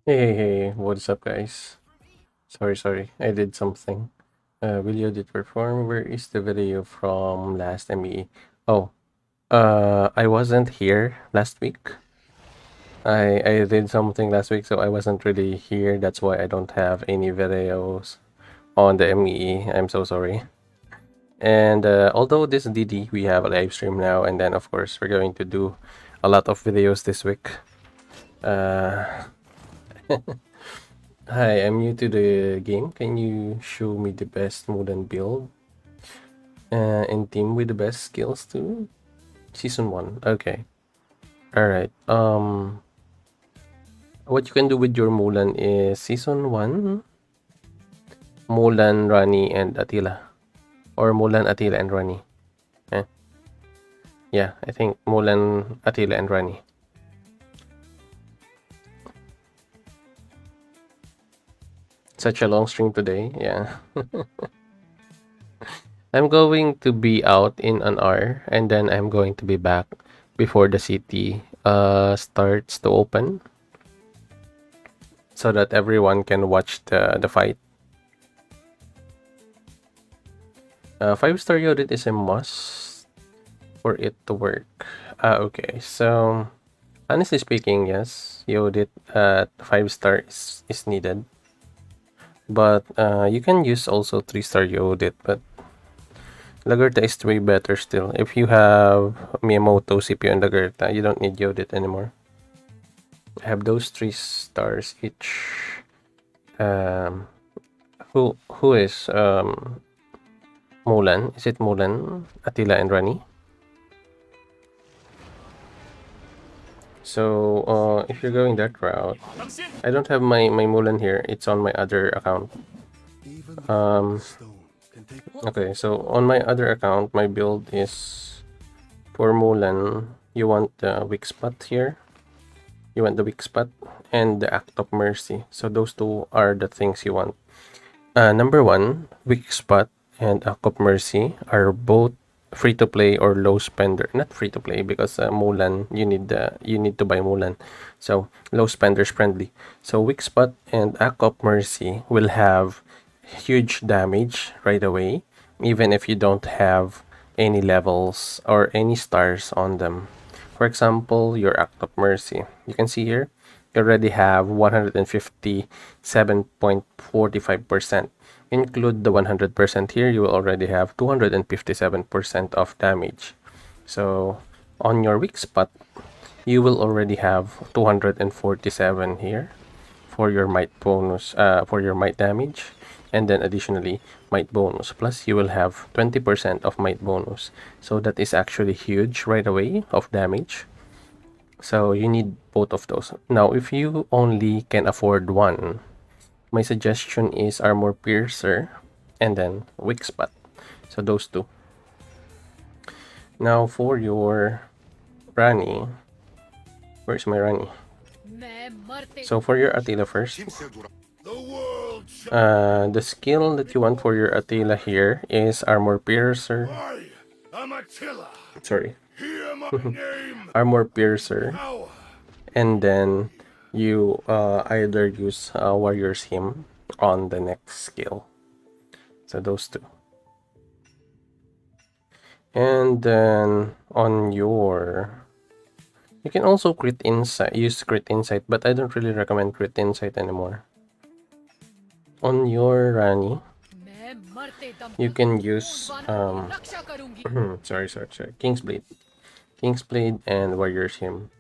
Hey, what's up, guys? Sorry, I did something. Video did perform. Where is the video from last MEE? Oh, I wasn't here last week. I did something last week, so I wasn't really here. That's why I don't have any videos on the MEE. I'm so sorry. And although this DD, we have a live stream now, and then of course we're going to do a lot of videos this week. Uh, Hi, I'm new to the game. Can you show me the best Mudan build? And team with the best skills too? Season 1. Okay. Alright. What you can do with your Mulan is Season 1, Mulan, Rani, and Attila. Or Mulan, Attila, and Rani. Eh? Yeah, I think Mulan, Attila, and Rani. Such a long stream today, yeah. I'm going to be out in an hour, and then I'm going to be back before the city starts to open, so that everyone can watch the fight. 5-star Yodit is a must for it to work. Okay, so honestly speaking, yes, Yodit at 5-star is needed. But you can use also 3-star Yodit, but Lagerta is way better still. If you have Miyamoto, CPU, and Lagerta, you don't need Yodit anymore. I have those 3 stars each. Who is Mulan? Is it Mulan, Attila, and Rani? So if you're going that route, I don't have my Mulan here. It's on my other account. Okay, so on my other account, my build is for Mulan. You want the weak spot here. You want the weak spot and the Act of Mercy. So those two are the things you want. Number 1, weak spot and Act of Mercy are both free to play or low spender. Not free to play because Mulan, you need to buy Mulan. So low spenders friendly. So weak spot and Act of Mercy will have huge damage right away, even if you don't have any levels or any stars on them. For example, your Act of Mercy. You can see here, you already have 157.45%. Include the 100% here, you will already have 257% of damage. So on your weak spot, you will already have 247 here for your might bonus, for your might damage, and then additionally might bonus. Plus you will have 20% of might bonus. So that is actually huge right away of damage. So you need both of those. Now if you only can afford one, my suggestion is Armor Piercer and then Weak Spot. So those two. Now for your Rani, where's my Rani? So for your Attila first, the skill that you want for your Attila here is Armor Piercer. Sorry. Armor Piercer. And then you either use Warrior's Hymn on the next skill. So those two. And then on your, you can also crit insight, use crit insight, but I don't really recommend crit insight anymore. On your Rani, you can use sorry, King's Blade and Warrior's Hymn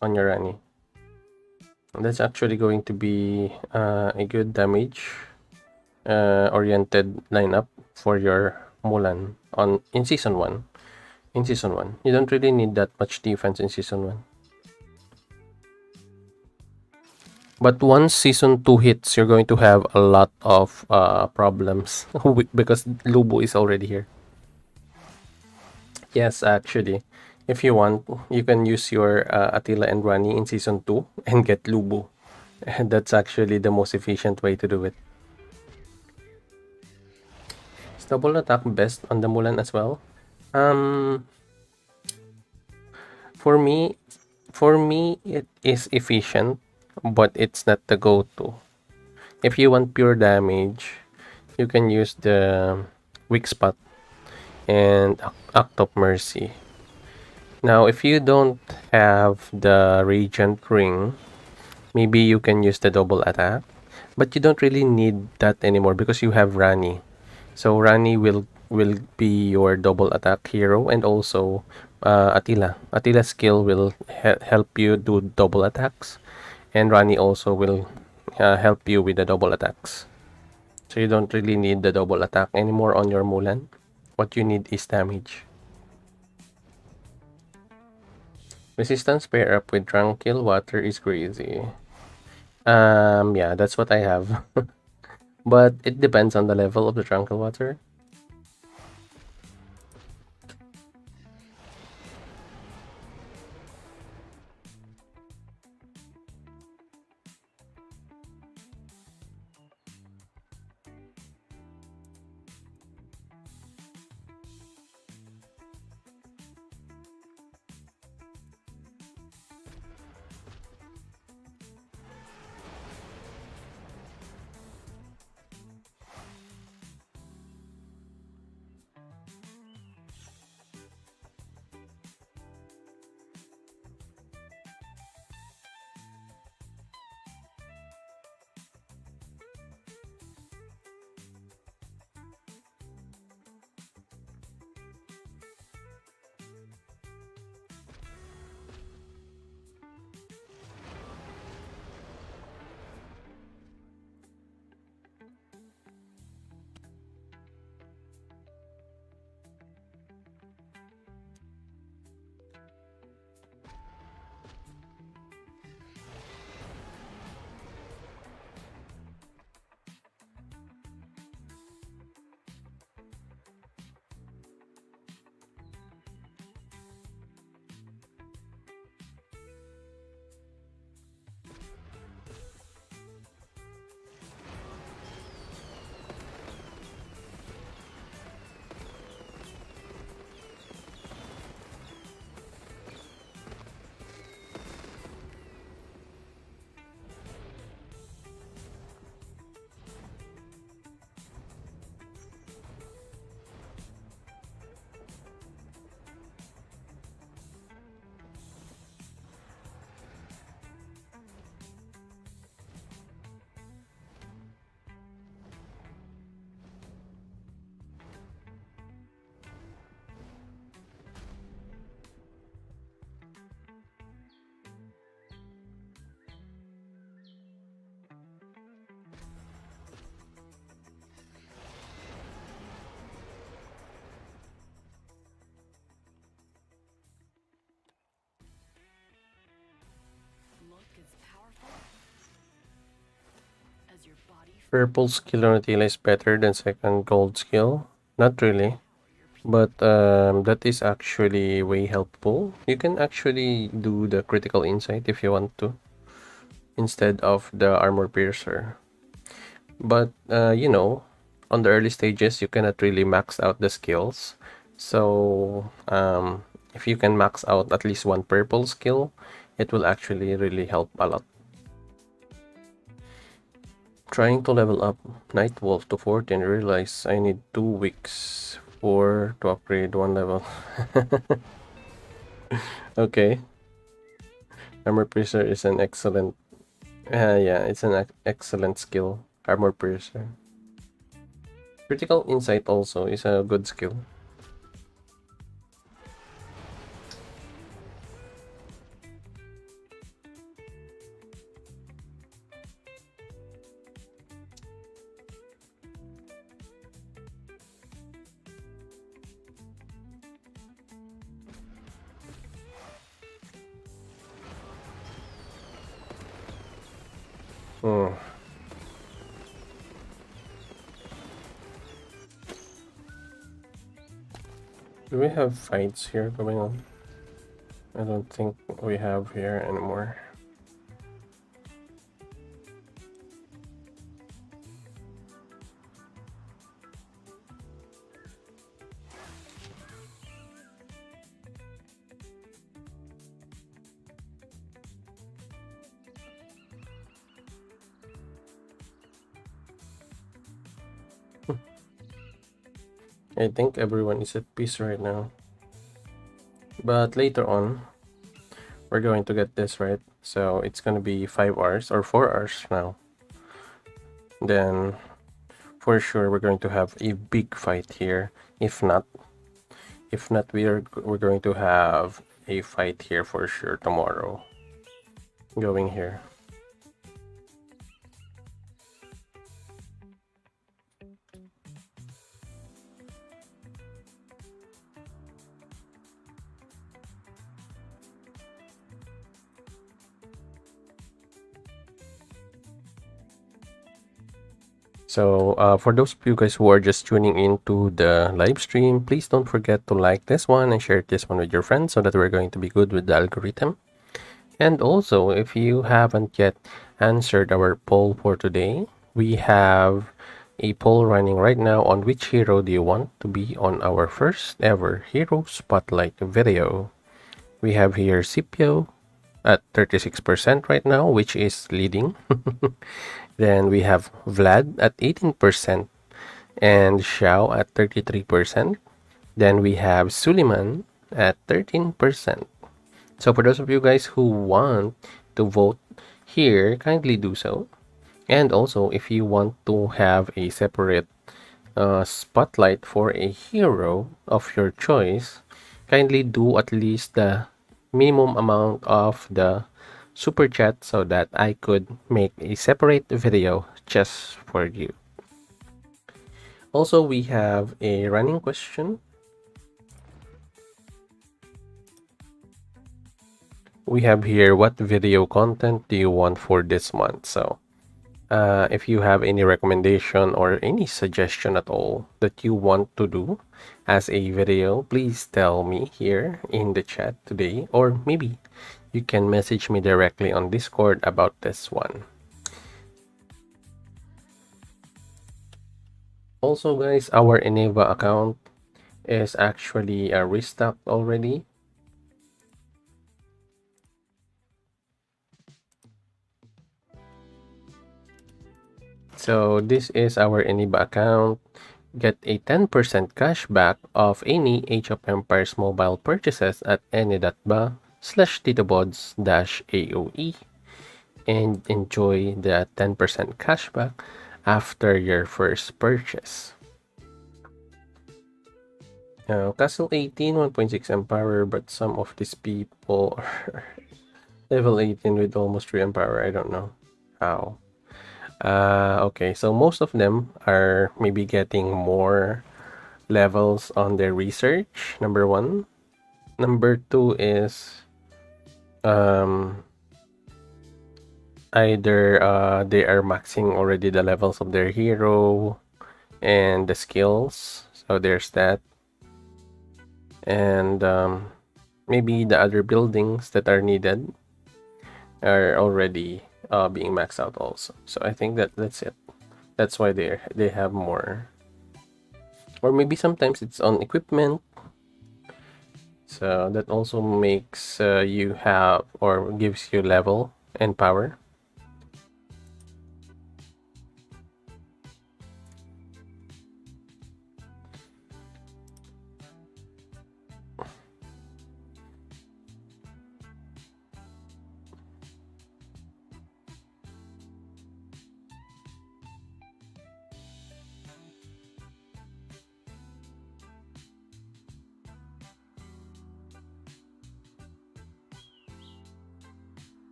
on your Rani. That's actually going to be a good damage oriented lineup for your Mulan in season 1. In season 1, you don't really need that much defense in season 1. But once season 2 hits, you're going to have a lot of problems because Lubu is already here. Yes, actually, if you want, you can use your Attila and Rani in season 2 and get Lubu. That's actually the most efficient way to do it. Is double attack best on the Mulan as well? For me, it is efficient but it's not the go-to. If you want pure damage, you can use the weak spot and Act of Mercy. Now, if you don't have the Radiant Ring, maybe you can use the double attack, but you don't really need that anymore because you have Rani. So Rani will be your double attack hero, and also Attila. Attila's skill will help you do double attacks, and Rani also will help you with the double attacks. So you don't really need the double attack anymore on your Mulan. What you need is damage. Resistance pair up with Tranquil Water is crazy. Yeah, that's what I have. But it depends on the level of the Tranquil Water. Look as powerful as your body. Purple skill on Attila is better than second gold skill. Not really. But that is actually way helpful. You can actually do the critical insight if you want to, instead of the armor piercer. But on the early stages, you cannot really max out the skills. So if you can max out at least one purple skill, it will actually really help a lot. Trying to level up Nightwolf to 14, realize I need 2 weeks to upgrade one level. Okay. Armor Piercer is an excellent... yeah, it's an excellent skill. Armor Piercer. Critical Insight also is a good skill. Hmm. Do we have fights here going on? I don't think we have here anymore. I think everyone is at peace right now. But later on, we're going to get this right. So it's gonna be 5 hours or 4 hours now. Then for sure we're going to have a big fight here. If not, we're going to have a fight here for sure tomorrow. Going here. So for those of you guys who are just tuning into the live stream, please don't forget to like this one and share this one with your friends so that we're going to be good with the algorithm. And also, if you haven't yet answered our poll for today, we have a poll running right now on which hero do you want to be on our first ever Hero Spotlight video. We have here Scipio at 36% right now, which is leading. Then we have Vlad at 18% and Xiao at 33%. Then we have Suleiman at 13%. So for those of you guys who want to vote here, kindly do so. And also, if you want to have a separate spotlight for a hero of your choice, kindly do at least the minimum amount of the super chat so that I could make a separate video just for you. Also, we have a running question. We have here, what video content do you want for this month? So if you have any recommendation or any suggestion at all that you want to do as a video, please tell me here in the chat today, or maybe you can message me directly on Discord about this one. Also guys, our Eneva account is actually restocked already. So this is our Eneba account. Get a 10% cashback of any Age of Empires mobile purchases at any.ba/TITOBODS-AOE and enjoy the 10% cashback after your first purchase. Castle 18, 1.6 Empire, but some of these people are level 18 with almost 3 Empire. I don't know how. Okay, so most of them are maybe getting more levels on their research, number 1. Number 2 is either they are maxing already the levels of their hero and the skills, so there's that. And maybe the other buildings that are needed are already being maxed out also. So I think that's it. That's why they have more. Or maybe sometimes it's on equipment. So that also makes you have or gives you level and power.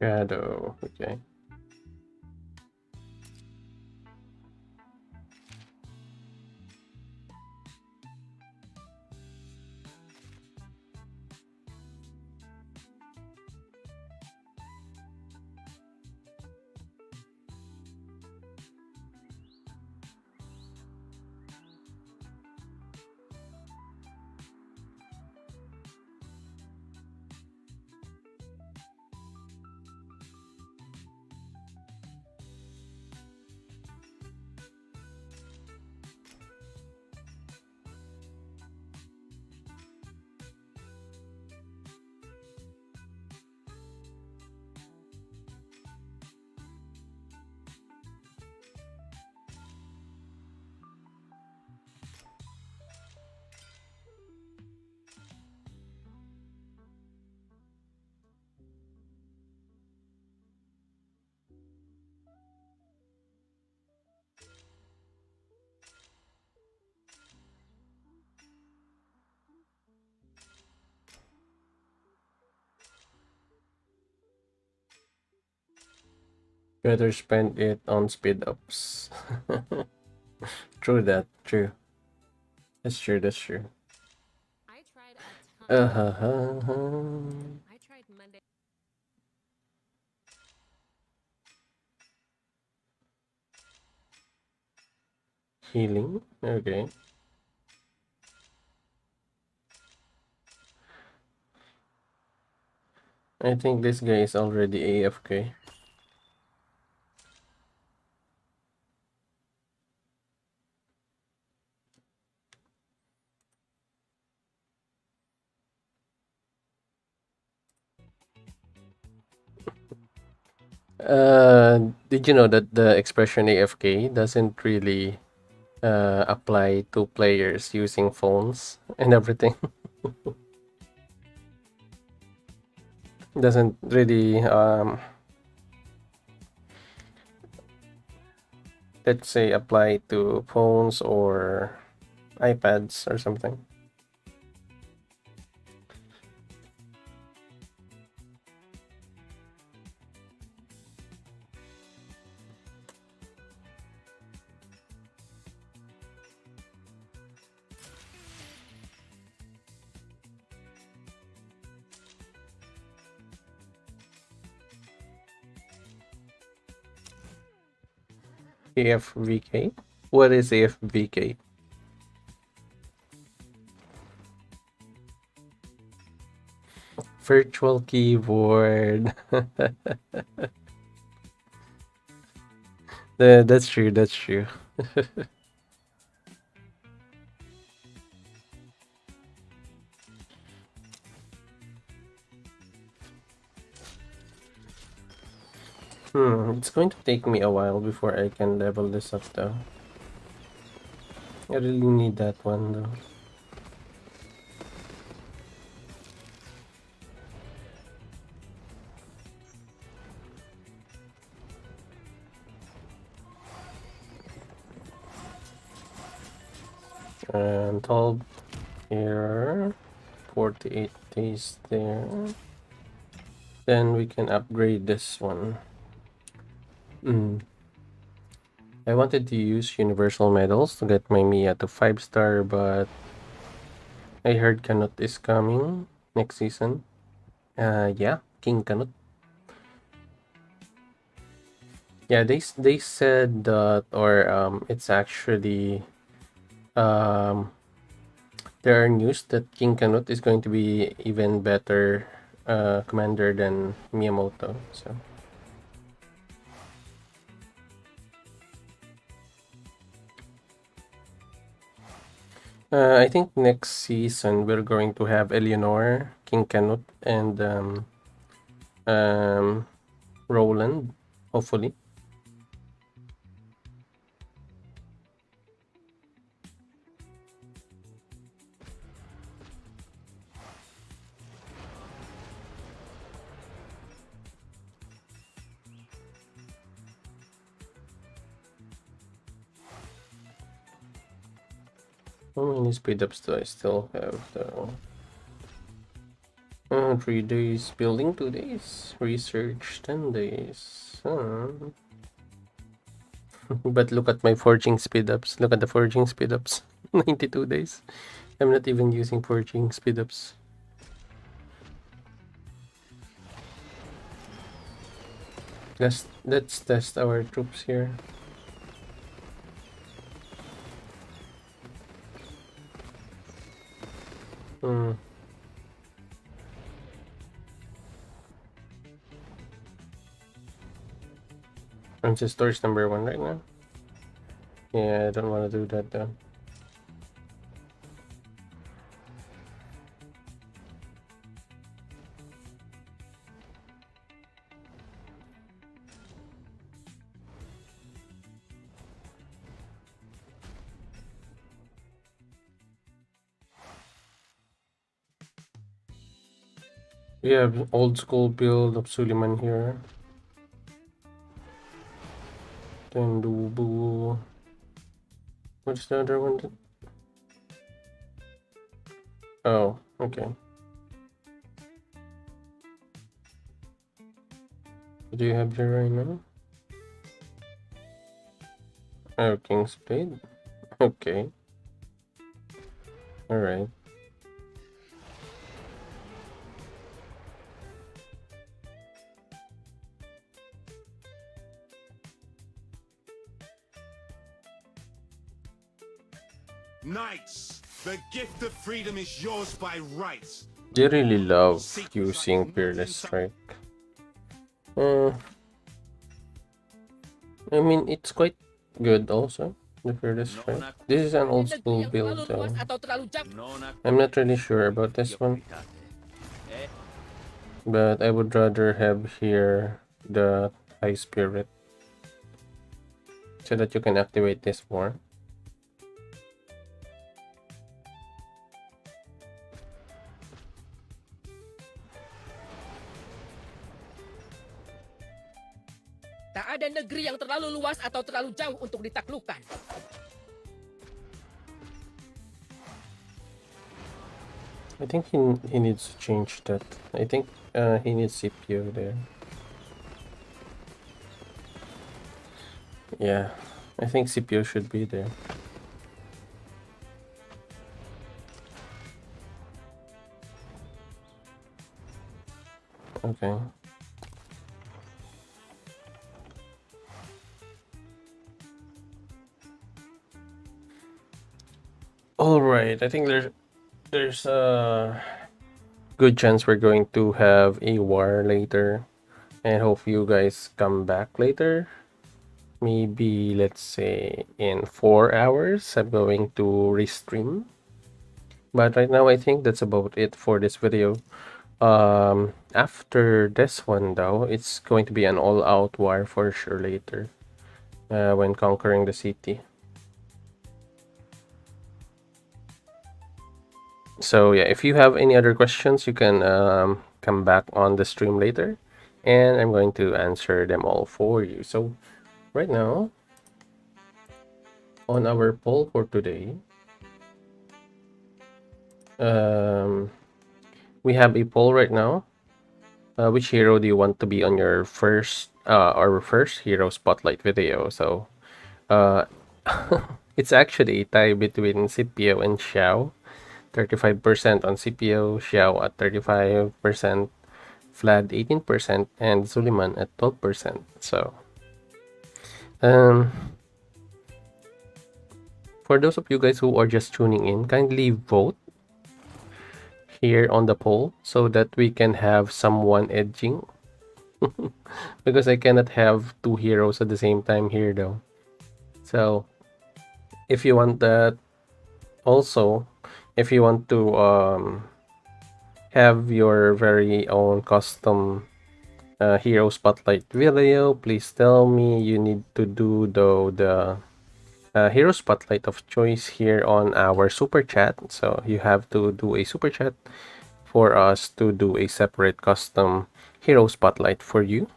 Shadow, okay. Better spend it on speed ups. True that. True. That's true. That's true. I tried a ton. Uh-huh. I tried Monday. Healing. Okay. I think this guy is already AFK. Did you know that the expression AFK doesn't really apply to players using phones and everything? Doesn't really let's say apply to phones or iPads or something. AFVK? What is AFVK? Virtual keyboard. That's true, that's true. It's going to take me a while before I can level this up though. I really need that one though. And 12 here, 48 days there. Then we can upgrade this one. I wanted to use universal medals to get my Mia to 5-star, but I heard Canut is coming next season. Yeah, King Canut. Yeah, they said that, or it's actually there are news that King Canut is going to be even better commander than Miyamoto. So I think next season we're going to have Eleanor, King Canut, and Roland, hopefully. How many speed ups do I still have though? 3 days building, 2 days research, 10 days. But look at my forging speed ups. Look at the forging speed ups. 92 days. I'm not even using forging speed ups. Let's test our troops here. Ancestor's number 1 right now. Yeah, I don't want to do that though. We have old school build of Suleiman here. Then Dubu. What's the other one? Oh, okay. What do you have here right now? Oh, King's Blade. Okay. Alright. Knights, the gift of freedom is yours by rights. They really love using Fearless Strike. I mean, it's quite good also, the Fearless Strike. This is an old school build though. I'm not really sure about this one. But I would rather have here the High Spirit, so that you can activate this more. Tak ada negeri yang terlalu luas atau terlalu jauh untuk ditaklukkan. I think he needs to change that. I think he needs CPU there. Yeah, I think CPU should be there. Okay. All right, I think there's a good chance we're going to have a war later, and hope you guys come back later. Maybe let's say in 4 hours I'm going to restream. But right now I think that's about it for this video. After this one though, it's going to be an all-out war for sure later, when conquering the city. So yeah, if you have any other questions, you can come back on the stream later, and I'm going to answer them all for you. So right now, on our poll for today, we have a poll right now. Which hero do you want to be on your first hero spotlight video? So it's actually a tie between Scipio and Xiao. 35% on CPO, Xiao at 35%, Vlad 18%, and Suleiman at 12%. So, for those of you guys who are just tuning in, kindly vote here on the poll so that we can have someone edging. Because I cannot have two heroes at the same time here though. So, if you want that, also, if you want to have your very own custom hero spotlight video, please tell me. You need to do though the hero spotlight of choice here on our super chat. So you have to do a super chat for us to do a separate custom hero spotlight for you.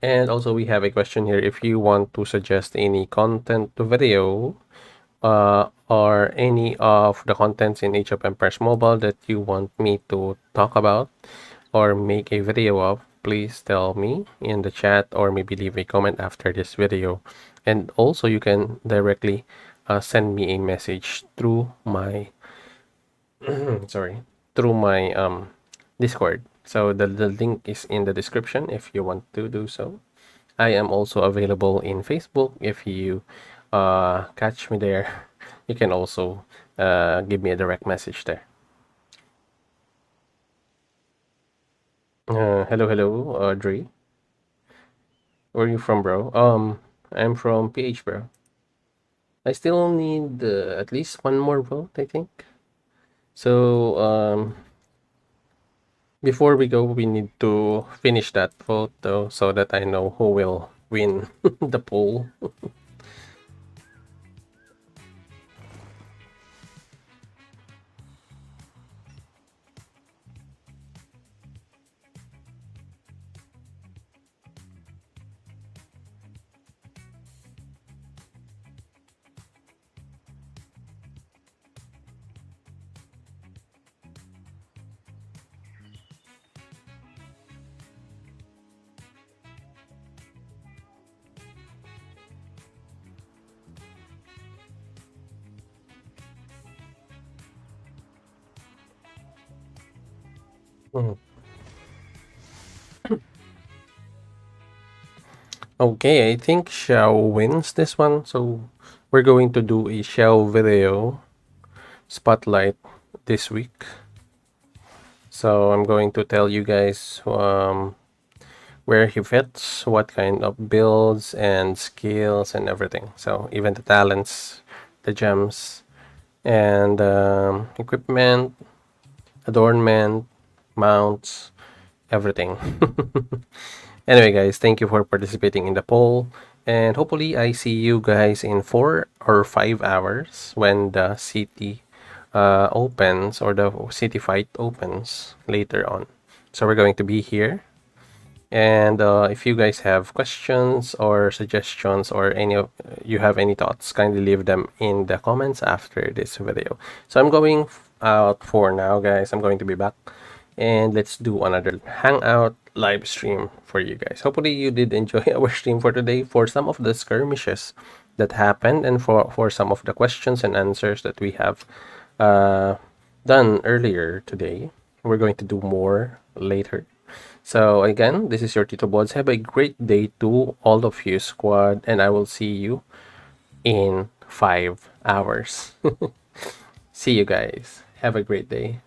And also we have a question here: if you want to suggest any content to video, or any of the contents in Age of Empires Mobile that you want me to talk about or make a video of, please tell me in the chat, or maybe leave a comment after this video. And also you can directly send me a message through my through my Discord. So the link is in the description if you want to do so. I am also available in Facebook. If you catch me there, you can also give me a direct message there. Hello, Dre. Where are you from, bro? I'm from PH, bro. I still need at least one more vote, I think. So before we go, we need to finish that vote though, so that I know who will win the poll. Mhm. Okay, I think Xiao wins this one, so we're going to do a Xiao video spotlight this week. So I'm going to tell you guys where he fits, what kind of builds and skills and everything. So even the talents, the gems, and equipment, adornment, mounts, everything. Anyway, guys, thank you for participating in the poll. And hopefully, I see you guys in 4 or 5 hours when the city opens, or the city fight opens later on. So we're going to be here. And if you guys have questions or suggestions, or you have any thoughts, kindly leave them in the comments after this video. So I'm going out for now, guys. I'm going to be back, and let's do another hangout live stream for you guys. Hopefully you did enjoy our stream for today, for some of the skirmishes that happened, and for some of the questions and answers that we have done earlier today. We're going to do more later. So again, this is your TITOBODS. Have a great day to all of you, squad, and I will see you in 5 hours. See you guys. Have a great day.